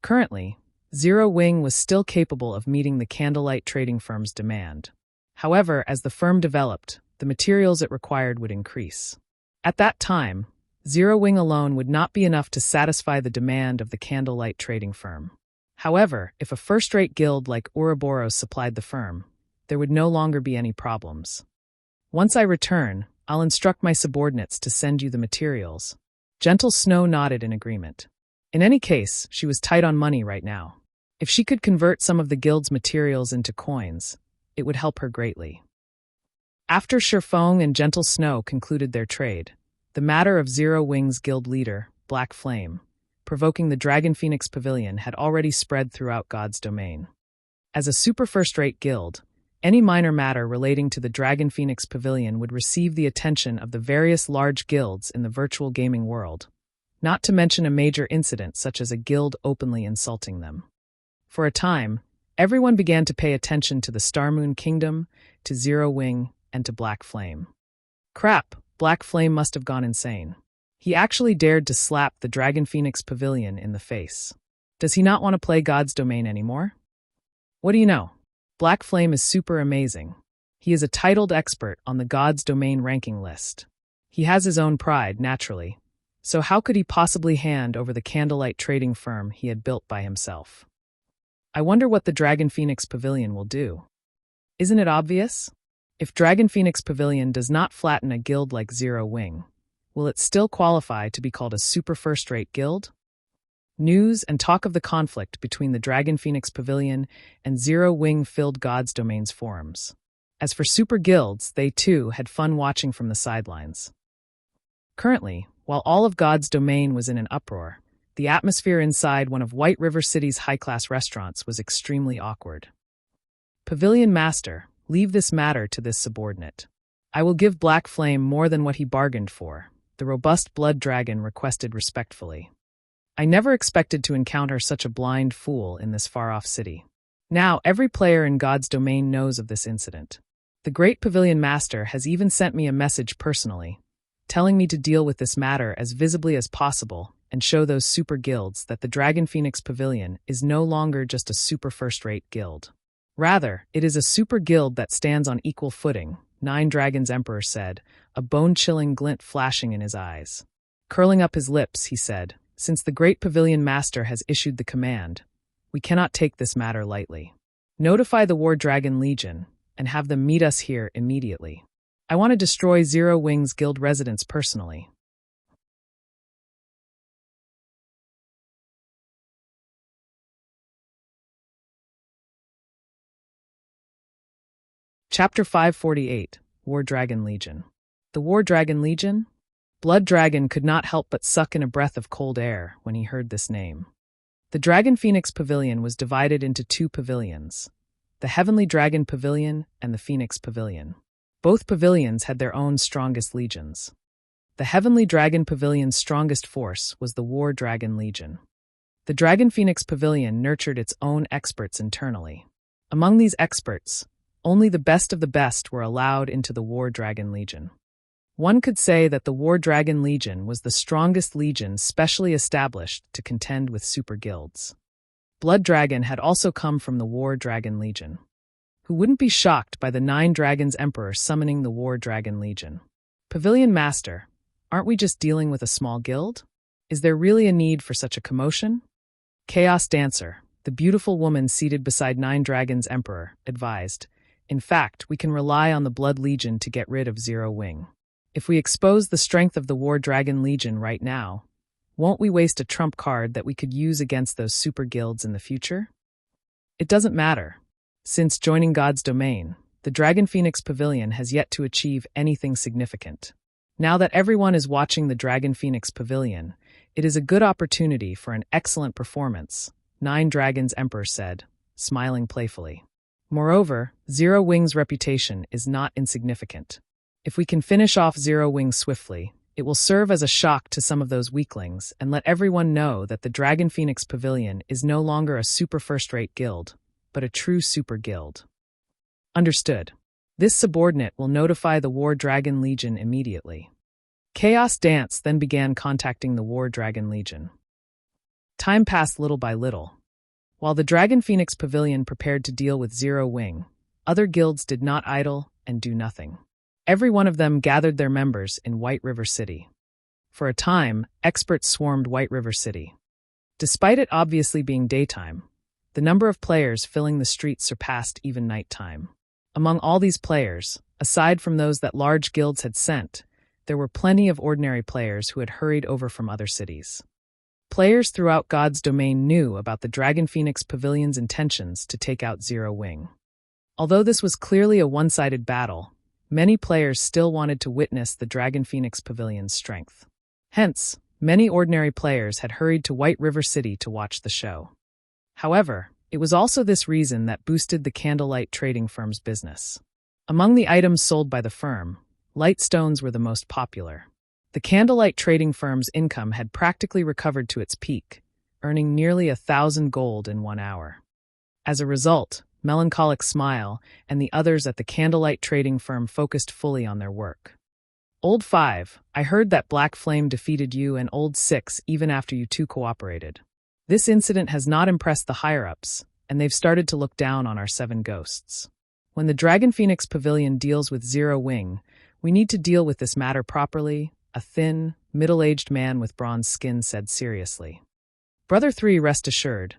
Currently, Zero Wing was still capable of meeting the Candlelight trading firm's demand. However, as the firm developed, the materials it required would increase. At that time, Zero Wing alone would not be enough to satisfy the demand of the Candlelight trading firm. However, if a first-rate guild like Ouroboros supplied the firm, there would no longer be any problems. Once I return, I'll instruct my subordinates to send you the materials. Gentle Snow nodded in agreement. In any case, she was tight on money right now. If she could convert some of the guild's materials into coins, it would help her greatly. After Shifeng and Gentle Snow concluded their trade, the matter of Zero Wing's guild leader, Black Flame, provoking the Dragon Phoenix Pavilion had already spread throughout God's domain. As a super first-rate guild, any minor matter relating to the Dragon Phoenix Pavilion would receive the attention of the various large guilds in the virtual gaming world, not to mention a major incident such as a guild openly insulting them. For a time, everyone began to pay attention to the Starmoon Kingdom, to Zero Wing, and to Black Flame. Crap, Black Flame must have gone insane. He actually dared to slap the Dragon Phoenix Pavilion in the face. Does he not want to play God's domain anymore? What do you know? Black Flame is super amazing. He is a titled expert on the God's domain ranking list. He has his own pride, naturally. So how could he possibly hand over the Candlelight trading firm he had built by himself? I wonder what the Dragon Phoenix Pavilion will do. Isn't it obvious? If Dragon Phoenix Pavilion does not flatten a guild like Zero Wing, will it still qualify to be called a super first-rate guild? News and talk of the conflict between the Dragon Phoenix Pavilion and Zero Wing filled God's Domain's forums. As for super guilds, they too had fun watching from the sidelines. Currently, while all of God's Domain was in an uproar, the atmosphere inside one of White River City's high-class restaurants was extremely awkward. Pavilion Master, leave this matter to this subordinate. I will give Black Flame more than what he bargained for, the robust blood dragon requested respectfully. I never expected to encounter such a blind fool in this far-off city. Now, every player in God's Domain knows of this incident. The Great Pavilion Master has even sent me a message personally, telling me to deal with this matter as visibly as possible and show those super guilds that the Dragon Phoenix Pavilion is no longer just a super first-rate guild. Rather, it is a super guild that stands on equal footing, Nine Dragons Emperor said, a bone-chilling glint flashing in his eyes. Curling up his lips, he said, since the Great Pavilion Master has issued the command, we cannot take this matter lightly. Notify the War Dragon Legion, and have them meet us here immediately. I want to destroy Zero Wing's guild residence personally. Chapter 548, War Dragon Legion. The War Dragon Legion? Blood Dragon could not help but suck in a breath of cold air when he heard this name. The Dragon Phoenix Pavilion was divided into two pavilions, the Heavenly Dragon Pavilion and the Phoenix Pavilion. Both pavilions had their own strongest legions. The Heavenly Dragon Pavilion's strongest force was the War Dragon Legion. The Dragon Phoenix Pavilion nurtured its own experts internally. Among these experts, only the best of the best were allowed into the War Dragon Legion. One could say that the War Dragon Legion was the strongest legion specially established to contend with super guilds. Blood Dragon had also come from the War Dragon Legion. Who wouldn't be shocked by the Nine Dragons Emperor summoning the War Dragon Legion? Pavilion Master, aren't we just dealing with a small guild? Is there really a need for such a commotion? Chaos Dancer, the beautiful woman seated beside Nine Dragons Emperor, advised, in fact, we can rely on the Blood Legion to get rid of Zero Wing. If we expose the strength of the War Dragon Legion right now, won't we waste a trump card that we could use against those super guilds in the future? It doesn't matter. Since joining God's Domain, the Dragon Phoenix Pavilion has yet to achieve anything significant. Now that everyone is watching the Dragon Phoenix Pavilion, it is a good opportunity for an excellent performance, Nine Dragons Emperor said, smiling playfully. Moreover, Zero Wing's reputation is not insignificant. If we can finish off Zero Wing swiftly, it will serve as a shock to some of those weaklings and let everyone know that the Dragon Phoenix Pavilion is no longer a super first-rate guild, but a true super guild. Understood. This subordinate will notify the War Dragon Legion immediately. Chaos Dance then began contacting the War Dragon Legion. Time passed little by little. While the Dragon Phoenix Pavilion prepared to deal with Zero Wing, other guilds did not idle and do nothing. Every one of them gathered their members in White River City. For a time, experts swarmed White River City. Despite it obviously being daytime, the number of players filling the streets surpassed even nighttime. Among all these players, aside from those that large guilds had sent, there were plenty of ordinary players who had hurried over from other cities. Players throughout God's domain knew about the Dragon Phoenix Pavilion's intentions to take out Zero Wing. Although this was clearly a one-sided battle, many players still wanted to witness the Dragon Phoenix Pavilion's strength. Hence, many ordinary players had hurried to White River City to watch the show. However, it was also this reason that boosted the Candlelight Trading Firm's business. Among the items sold by the firm, light stones were the most popular. The Candlelight Trading Firm's income had practically recovered to its peak, earning nearly 1,000 gold in 1 hour. As a result, Melancholic Smile and the others at the Candlelight Trading Firm focused fully on their work. Old 5, I heard that Black Flame defeated you, and Old 6 even after you two cooperated. This incident has not impressed the higher-ups, and they've started to look down on our 7 ghosts. When the Dragon Phoenix Pavilion deals with Zero Wing, we need to deal with this matter properly, a thin, middle-aged man with bronze skin said seriously. Brother 3, rest assured.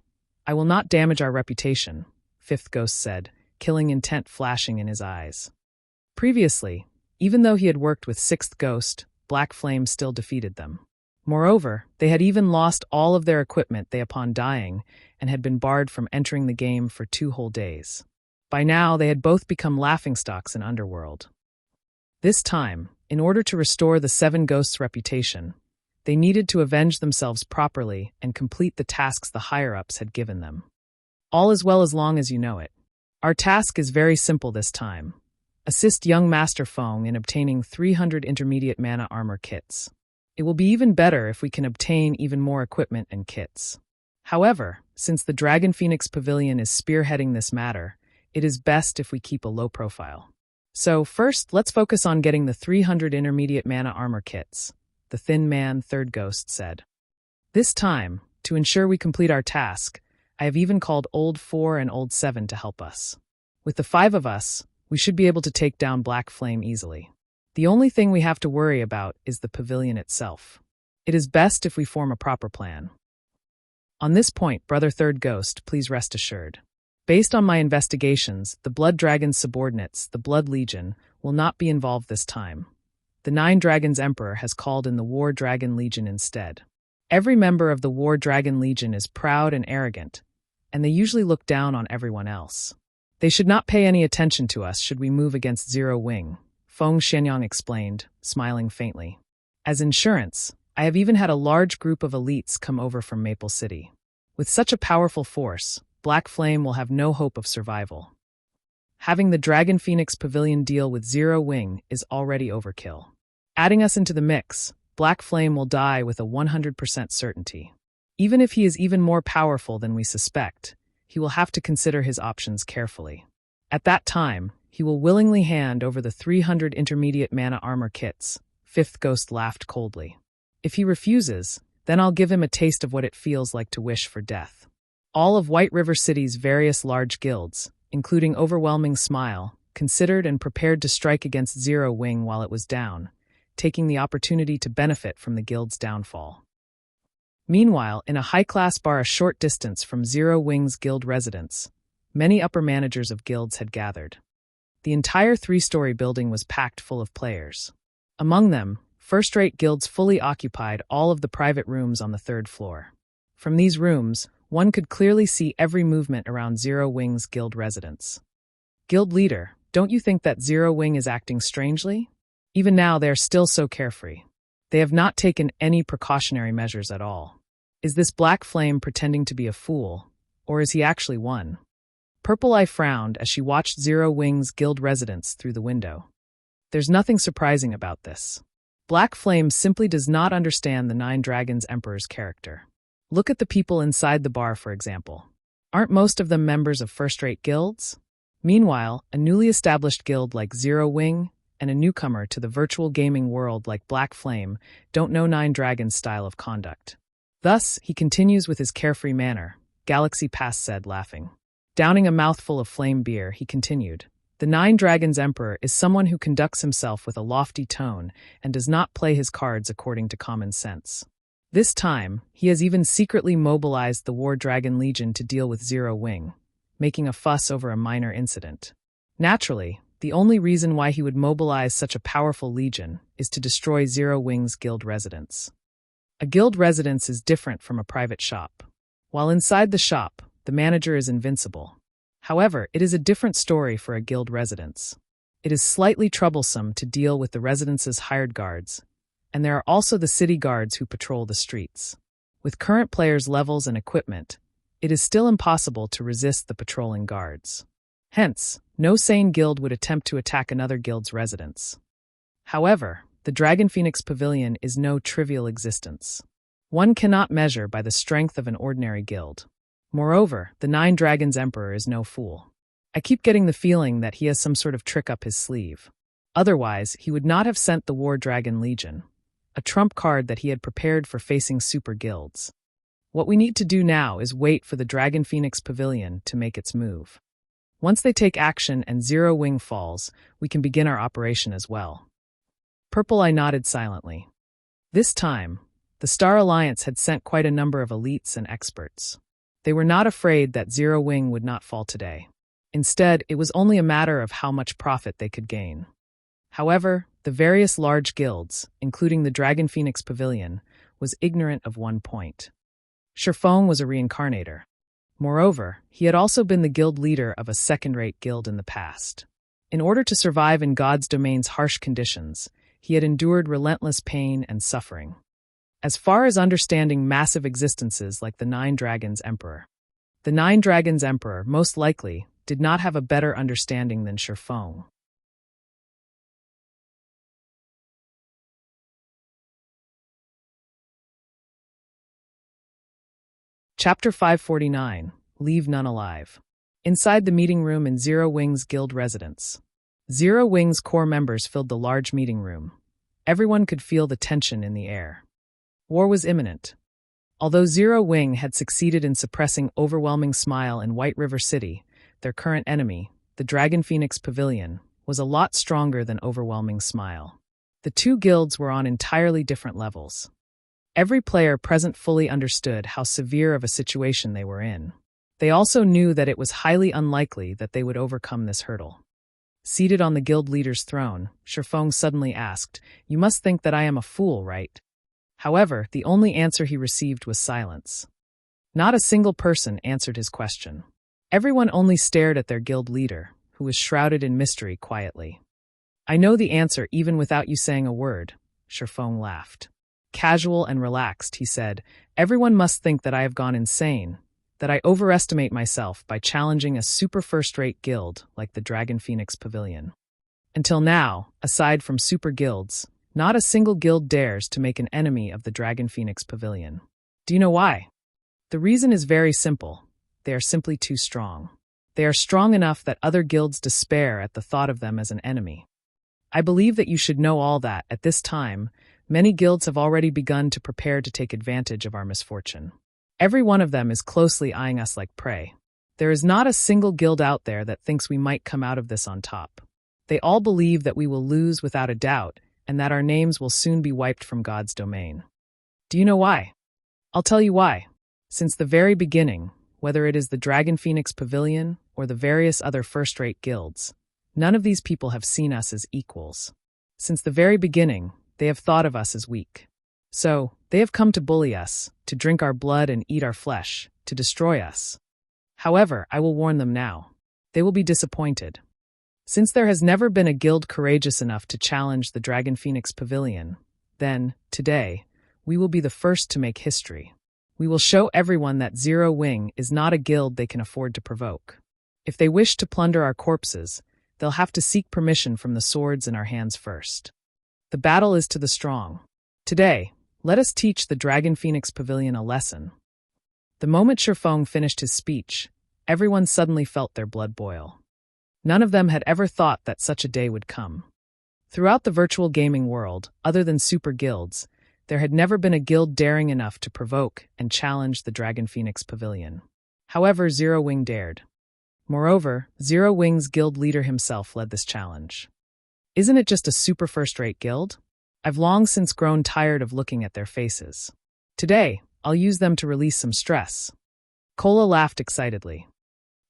I will not damage our reputation, 5th ghost said, killing intent flashing in his eyes. Previously, even though he had worked with 6th ghost, Black Flame still defeated them. Moreover, they had even lost all of their equipment upon dying and had been barred from entering the game for 2 whole days. By now, they had both become laughingstocks in Underworld. This time, in order to restore the 7 ghosts' reputation, they needed to avenge themselves properly and complete the tasks the higher-ups had given them. All is well as long as you know it. Our task is very simple this time. Assist young Master Feng in obtaining 300 intermediate mana armor kits. It will be even better if we can obtain even more equipment and kits. However, since the Dragon Phoenix Pavilion is spearheading this matter, it is best if we keep a low profile. So first, let's focus on getting the 300 intermediate mana armor kits, the Thin Man 3rd ghost said. This time, to ensure we complete our task, I have even called Old 4 and Old 7 to help us. With the 5 of us, we should be able to take down Black Flame easily. The only thing we have to worry about is the pavilion itself. It is best if we form a proper plan. On this point, Brother 3rd Ghost, please rest assured. Based on my investigations, the Blood Dragon's subordinates, the Blood Legion, will not be involved this time. The 9 Dragons Emperor has called in the War Dragon Legion instead. Every member of the War Dragon Legion is proud and arrogant, and they usually look down on everyone else. They should not pay any attention to us should we move against Zero Wing, Feng Shenyang explained, smiling faintly. As insurance, I have even had a large group of elites come over from Maple City. With such a powerful force, Black Flame will have no hope of survival. Having the Dragon Phoenix Pavilion deal with Zero Wing is already overkill. Adding us into the mix, Black Flame will die with a 100% certainty. Even if he is even more powerful than we suspect, he will have to consider his options carefully. At that time, he will willingly hand over the 300 intermediate mana armor kits. 5th Ghost laughed coldly. If he refuses, then I'll give him a taste of what it feels like to wish for death. All of White River City's various large guilds, including Overwhelming Smile, considered and prepared to strike against Zero Wing while it was down, taking the opportunity to benefit from the guild's downfall. Meanwhile, in a high-class bar a short distance from Zero Wing's guild residence, many upper managers of guilds had gathered. The entire 3-story building was packed full of players. Among them, first-rate guilds fully occupied all of the private rooms on the 3rd floor. From these rooms, one could clearly see every movement around Zero Wing's guild residence. Guild leader, don't you think that Zero Wing is acting strangely? Even now, they are still so carefree. They have not taken any precautionary measures at all. Is this Black Flame pretending to be a fool, or is he actually one? Purple Eye frowned as she watched Zero Wing's guild residence through the window. There's nothing surprising about this. Black Flame simply does not understand the 9 Dragons Emperor's character. Look at the people inside the bar, for example. Aren't most of them members of first-rate guilds? Meanwhile, a newly established guild like Zero Wing and a newcomer to the virtual gaming world like Black Flame don't know Nine Dragons' style of conduct. Thus, he continues with his carefree manner, Galaxy Pass said, laughing. Downing a mouthful of flame beer, he continued, "The Nine Dragons Emperor is someone who conducts himself with a lofty tone and does not play his cards according to common sense. This time, he has even secretly mobilized the War Dragon Legion to deal with Zero Wing, making a fuss over a minor incident. Naturally, the only reason why he would mobilize such a powerful legion is to destroy Zero Wing's guild residence. A guild residence is different from a private shop. While inside the shop, the manager is invincible. However, it is a different story for a guild residence. It is slightly troublesome to deal with the residence's hired guards, and there are also the city guards who patrol the streets. With current players' levels and equipment, it is still impossible to resist the patrolling guards. Hence, no sane guild would attempt to attack another guild's residence. However, the Dragon Phoenix Pavilion is no trivial existence. One cannot measure by the strength of an ordinary guild. Moreover, the Nine Dragons Emperor is no fool. I keep getting the feeling that he has some sort of trick up his sleeve. Otherwise, he would not have sent the War Dragon Legion, a trump card that he had prepared for facing super guilds. What we need to do now is wait for the Dragon Phoenix Pavilion to make its move. Once they take action and Zero Wing falls, we can begin our operation as well." Purple Eye nodded silently. This time, the Star Alliance had sent quite a number of elites and experts. They were not afraid that Zero Wing would not fall today. Instead, it was only a matter of how much profit they could gain. However, the various large guilds, including the Dragon Phoenix Pavilion, was ignorant of one point. Shifeng was a reincarnator. Moreover, he had also been the guild leader of a second-rate guild in the past. In order to survive in God's domain's harsh conditions, he had endured relentless pain and suffering. As far as understanding massive existences like the Nine Dragons Emperor, the Nine Dragons Emperor, most likely, did not have a better understanding than Shifeng. Chapter 549, Leave None Alive. Inside the meeting room in Zero Wing's guild residence. Zero Wing's core members filled the large meeting room. Everyone could feel the tension in the air. War was imminent. Although Zero Wing had succeeded in suppressing Overwhelming Smile in White River City, their current enemy, the Dragon Phoenix Pavilion, was a lot stronger than Overwhelming Smile. The two guilds were on entirely different levels. Every player present fully understood how severe of a situation they were in. They also knew that it was highly unlikely that they would overcome this hurdle. Seated on the guild leader's throne, Shifeng suddenly asked, "You must think that I am a fool, right?" However, the only answer he received was silence. Not a single person answered his question. Everyone only stared at their guild leader, who was shrouded in mystery quietly. "I know the answer even without you saying a word," Shifeng laughed. Casual and relaxed, he said, "Everyone must think that I have gone insane, that I overestimate myself by challenging a super first-rate guild like the Dragon Phoenix Pavilion. Until now, aside from super guilds, not a single guild dares to make an enemy of the Dragon Phoenix Pavilion. Do you know why? The reason is very simple. They are simply too strong. They are strong enough that other guilds despair at the thought of them as an enemy. I believe that you should know all that, at this time, many guilds have already begun to prepare to take advantage of our misfortune. Every one of them is closely eyeing us like prey. There is not a single guild out there that thinks we might come out of this on top. They all believe that we will lose without a doubt, and that our names will soon be wiped from God's domain. Do you know why? I'll tell you why. Since the very beginning, whether it is the Dragon Phoenix Pavilion or the various other first-rate guilds, none of these people have seen us as equals. Since the very beginning, they have thought of us as weak. So, they have come to bully us, to drink our blood and eat our flesh, to destroy us. However, I will warn them now. They will be disappointed. Since there has never been a guild courageous enough to challenge the Dragon Phoenix Pavilion, then, today, we will be the first to make history. We will show everyone that Zero Wing is not a guild they can afford to provoke. If they wish to plunder our corpses, they'll have to seek permission from the swords in our hands first. The battle is to the strong. Today, let us teach the Dragon Phoenix Pavilion a lesson. The moment Shifeng finished his speech, everyone suddenly felt their blood boil. None of them had ever thought that such a day would come. Throughout the virtual gaming world, other than super guilds, there had never been a guild daring enough to provoke and challenge the Dragon Phoenix Pavilion. However, Zero Wing dared. Moreover, Zero Wing's guild leader himself led this challenge. Isn't it just a super first-rate guild? I've long since grown tired of looking at their faces. Today, I'll use them to release some stress. Cola laughed excitedly.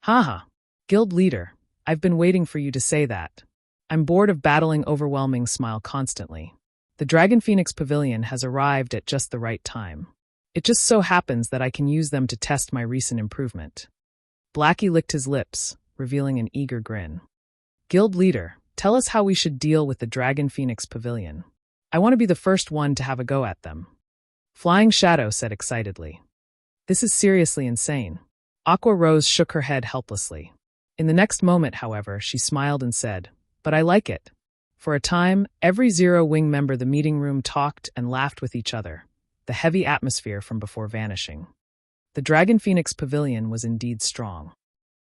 Haha, guild leader, I've been waiting for you to say that. I'm bored of battling overwhelming smile constantly. The Dragon Phoenix Pavilion has arrived at just the right time. It just so happens that I can use them to test my recent improvement. Blackie licked his lips, revealing an eager grin. Guild leader, tell us how we should deal with the Dragon Phoenix Pavilion. I want to be the first one to have a go at them. Flying Shadow said excitedly. This is seriously insane. Aqua Rose shook her head helplessly. In the next moment, however, she smiled and said, But I like it. For a time, every Zero Wing member of the meeting room talked and laughed with each other, the heavy atmosphere from before vanishing. The Dragon Phoenix Pavilion was indeed strong.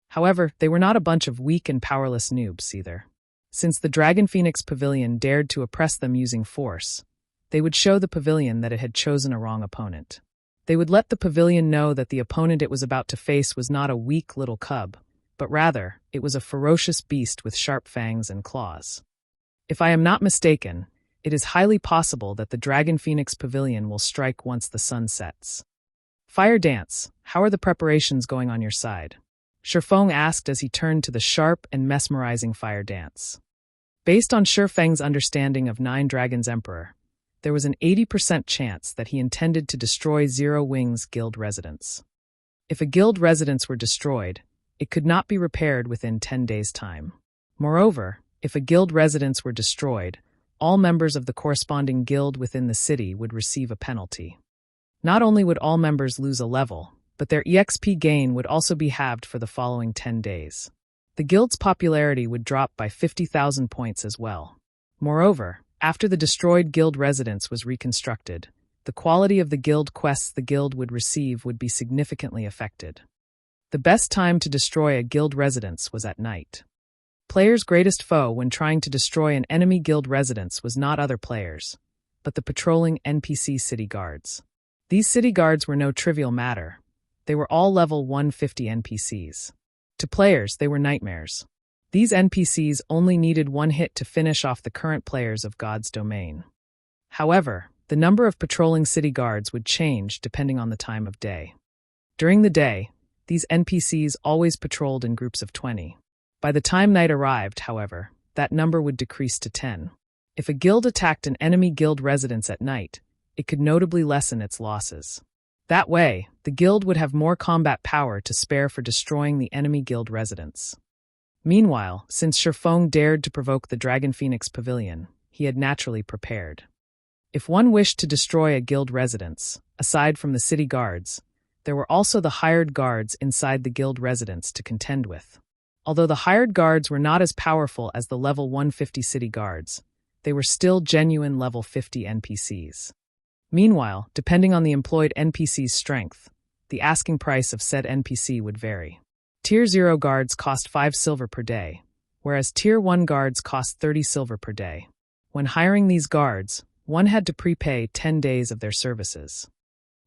However, they were not a bunch of weak and powerless noobs either. Since the Dragon Phoenix Pavilion dared to oppress them using force, they would show the pavilion that it had chosen a wrong opponent. They would let the pavilion know that the opponent it was about to face was not a weak little cub, but rather, it was a ferocious beast with sharp fangs and claws. If I am not mistaken, it is highly possible that the Dragon Phoenix Pavilion will strike once the sun sets. Fire Dance, how are the preparations going on your side? Shifeng asked as he turned to the sharp and mesmerizing Fire Dance. Based on Shifeng's understanding of Nine Dragons Emperor, there was an 80% chance that he intended to destroy Zero Wing's guild residence. If a guild residence were destroyed, it could not be repaired within 10 days' time. Moreover, if a guild residence were destroyed, all members of the corresponding guild within the city would receive a penalty. Not only would all members lose a level, but their EXP gain would also be halved for the following 10 days. The guild's popularity would drop by 50,000 points as well. Moreover, after the destroyed guild residence was reconstructed, the quality of the guild quests the guild would receive would be significantly affected. The best time to destroy a guild residence was at night. Players' greatest foe when trying to destroy an enemy guild residence was not other players, but the patrolling NPC city guards. These city guards were no trivial matter. They were all level 150 NPCs. To players, they were nightmares. These NPCs only needed one hit to finish off the current players of God's domain. However, the number of patrolling city guards would change depending on the time of day. During the day, these NPCs always patrolled in groups of 20. By the time night arrived, however, that number would decrease to 10. If a guild attacked an enemy guild residence at night, it could notably lessen its losses. That way, the guild would have more combat power to spare for destroying the enemy guild residence. Meanwhile, since Shifeng dared to provoke the Dragon Phoenix Pavilion, he had naturally prepared. If one wished to destroy a guild residence, aside from the city guards, there were also the hired guards inside the guild residence to contend with. Although the hired guards were not as powerful as the level 150 city guards, they were still genuine level 50 NPCs. Meanwhile, depending on the employed NPC's strength, the asking price of said NPC would vary. Tier 0 guards cost 5 silver per day, whereas Tier 1 guards cost 30 silver per day. When hiring these guards, one had to prepay 10 days of their services.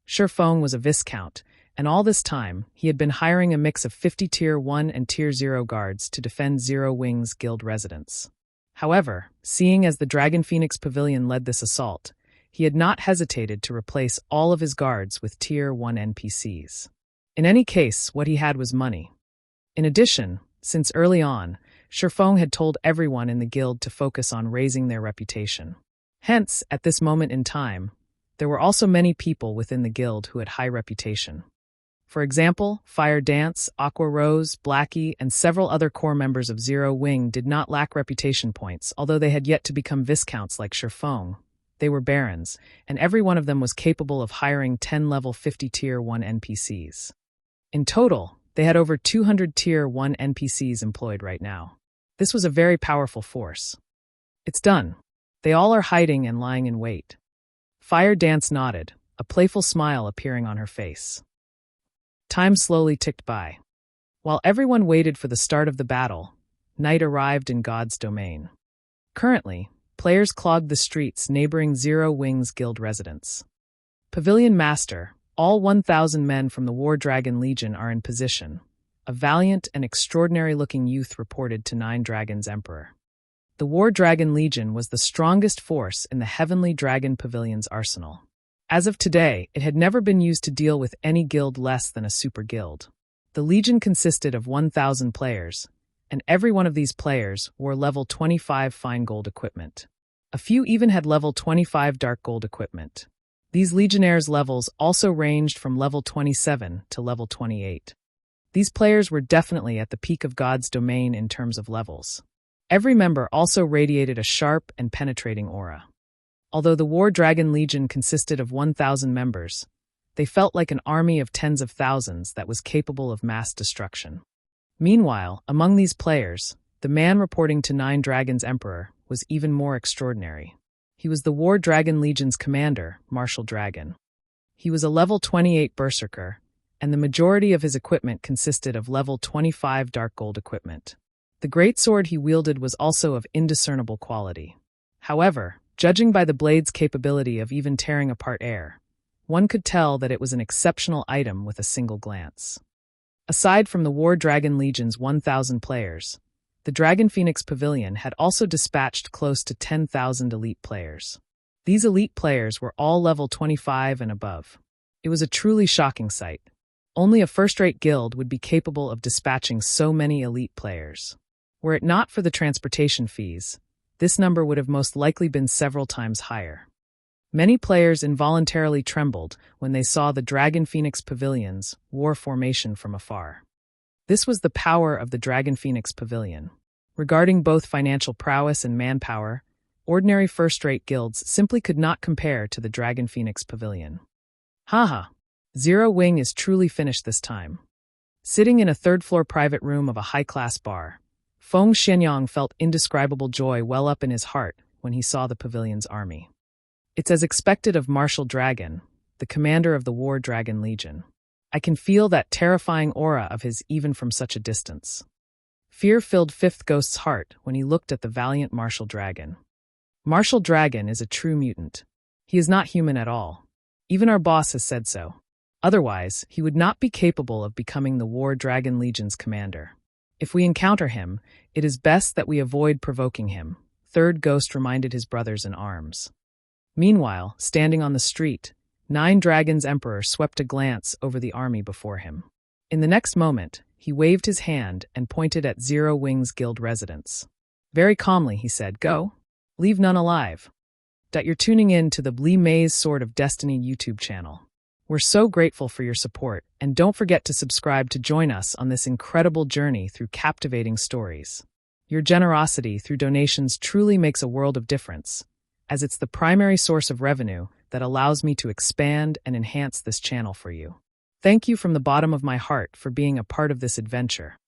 Shifeng was a Viscount, and all this time, he had been hiring a mix of 50 Tier 1 and Tier 0 guards to defend Zero Wing's guild residence. However, seeing as the Dragon Phoenix Pavilion led this assault, he had not hesitated to replace all of his guards with Tier 1 NPCs. In any case, what he had was money. In addition, since early on, Shifeng had told everyone in the guild to focus on raising their reputation. Hence, at this moment in time, there were also many people within the guild who had high reputation. For example, Fire Dance, Aqua Rose, Blackie, and several other core members of Zero Wing did not lack reputation points, although they had yet to become Viscounts like Shifeng. They were barons, and every one of them was capable of hiring 10 level 50 Tier 1 NPCs. In total, they had over 200 Tier 1 NPCs employed right now. This was a very powerful force. It's done. They all are hiding and lying in wait. Fire Dance nodded, a playful smile appearing on her face. Time slowly ticked by. While everyone waited for the start of the battle, night arrived in God's domain. Currently, players clogged the streets neighboring Zero Wings Guild residents. Pavilion Master, all 1,000 men from the War Dragon Legion are in position. A valiant and extraordinary-looking youth reported to Nine Dragons Emperor. The War Dragon Legion was the strongest force in the Heavenly Dragon Pavilion's arsenal. As of today, it had never been used to deal with any guild less than a super guild. The Legion consisted of 1,000 players, and every one of these players wore level 25 fine gold equipment. A few even had level 25 dark gold equipment. These Legionnaires' levels also ranged from level 27 to level 28. These players were definitely at the peak of God's domain in terms of levels. Every member also radiated a sharp and penetrating aura. Although the War Dragon Legion consisted of 1,000 members, they felt like an army of tens of thousands that was capable of mass destruction. Meanwhile, among these players, the man reporting to Nine Dragons Emperor was even more extraordinary. He was the War Dragon Legion's commander, Martial Dragon. He was a level 28 Berserker, and the majority of his equipment consisted of level 25 dark gold equipment. The great sword he wielded was also of indiscernible quality. However, judging by the blade's capability of even tearing apart air, one could tell that it was an exceptional item with a single glance. Aside from the War Dragon Legion's 1,000 players, the Dragon Phoenix Pavilion had also dispatched close to 10,000 elite players. These elite players were all level 25 and above. It was a truly shocking sight. Only a first-rate guild would be capable of dispatching so many elite players. Were it not for the transportation fees, this number would have most likely been several times higher. Many players involuntarily trembled when they saw the Dragon Phoenix Pavilion's war formation from afar. This was the power of the Dragon Phoenix Pavilion. Regarding both financial prowess and manpower, ordinary first-rate guilds simply could not compare to the Dragon Phoenix Pavilion. Haha! Zero Wing is truly finished this time. Sitting in a third-floor private room of a high-class bar, Feng Xianyang felt indescribable joy well up in his heart when he saw the pavilion's army. It's as expected of Martial Dragon, the commander of the War Dragon Legion. I can feel that terrifying aura of his even from such a distance. Fear filled Fifth Ghost's heart when he looked at the valiant Martial Dragon. Martial Dragon is a true mutant. He is not human at all. Even our boss has said so. Otherwise, he would not be capable of becoming the War Dragon Legion's commander. If we encounter him, it is best that we avoid provoking him, Third Ghost reminded his brothers in arms. Meanwhile, standing on the street, Nine Dragons Emperor swept a glance over the army before him. In the next moment, he waved his hand and pointed at Zero Wings Guild residents. Very calmly, he said, "Go. Leave none alive." You're tuning in to the Lee Mays Sword of Destiny YouTube channel. We're so grateful for your support, and don't forget to subscribe to join us on this incredible journey through captivating stories. Your generosity through donations truly makes a world of difference, as it's the primary source of revenue that allows me to expand and enhance this channel for you. Thank you from the bottom of my heart for being a part of this adventure.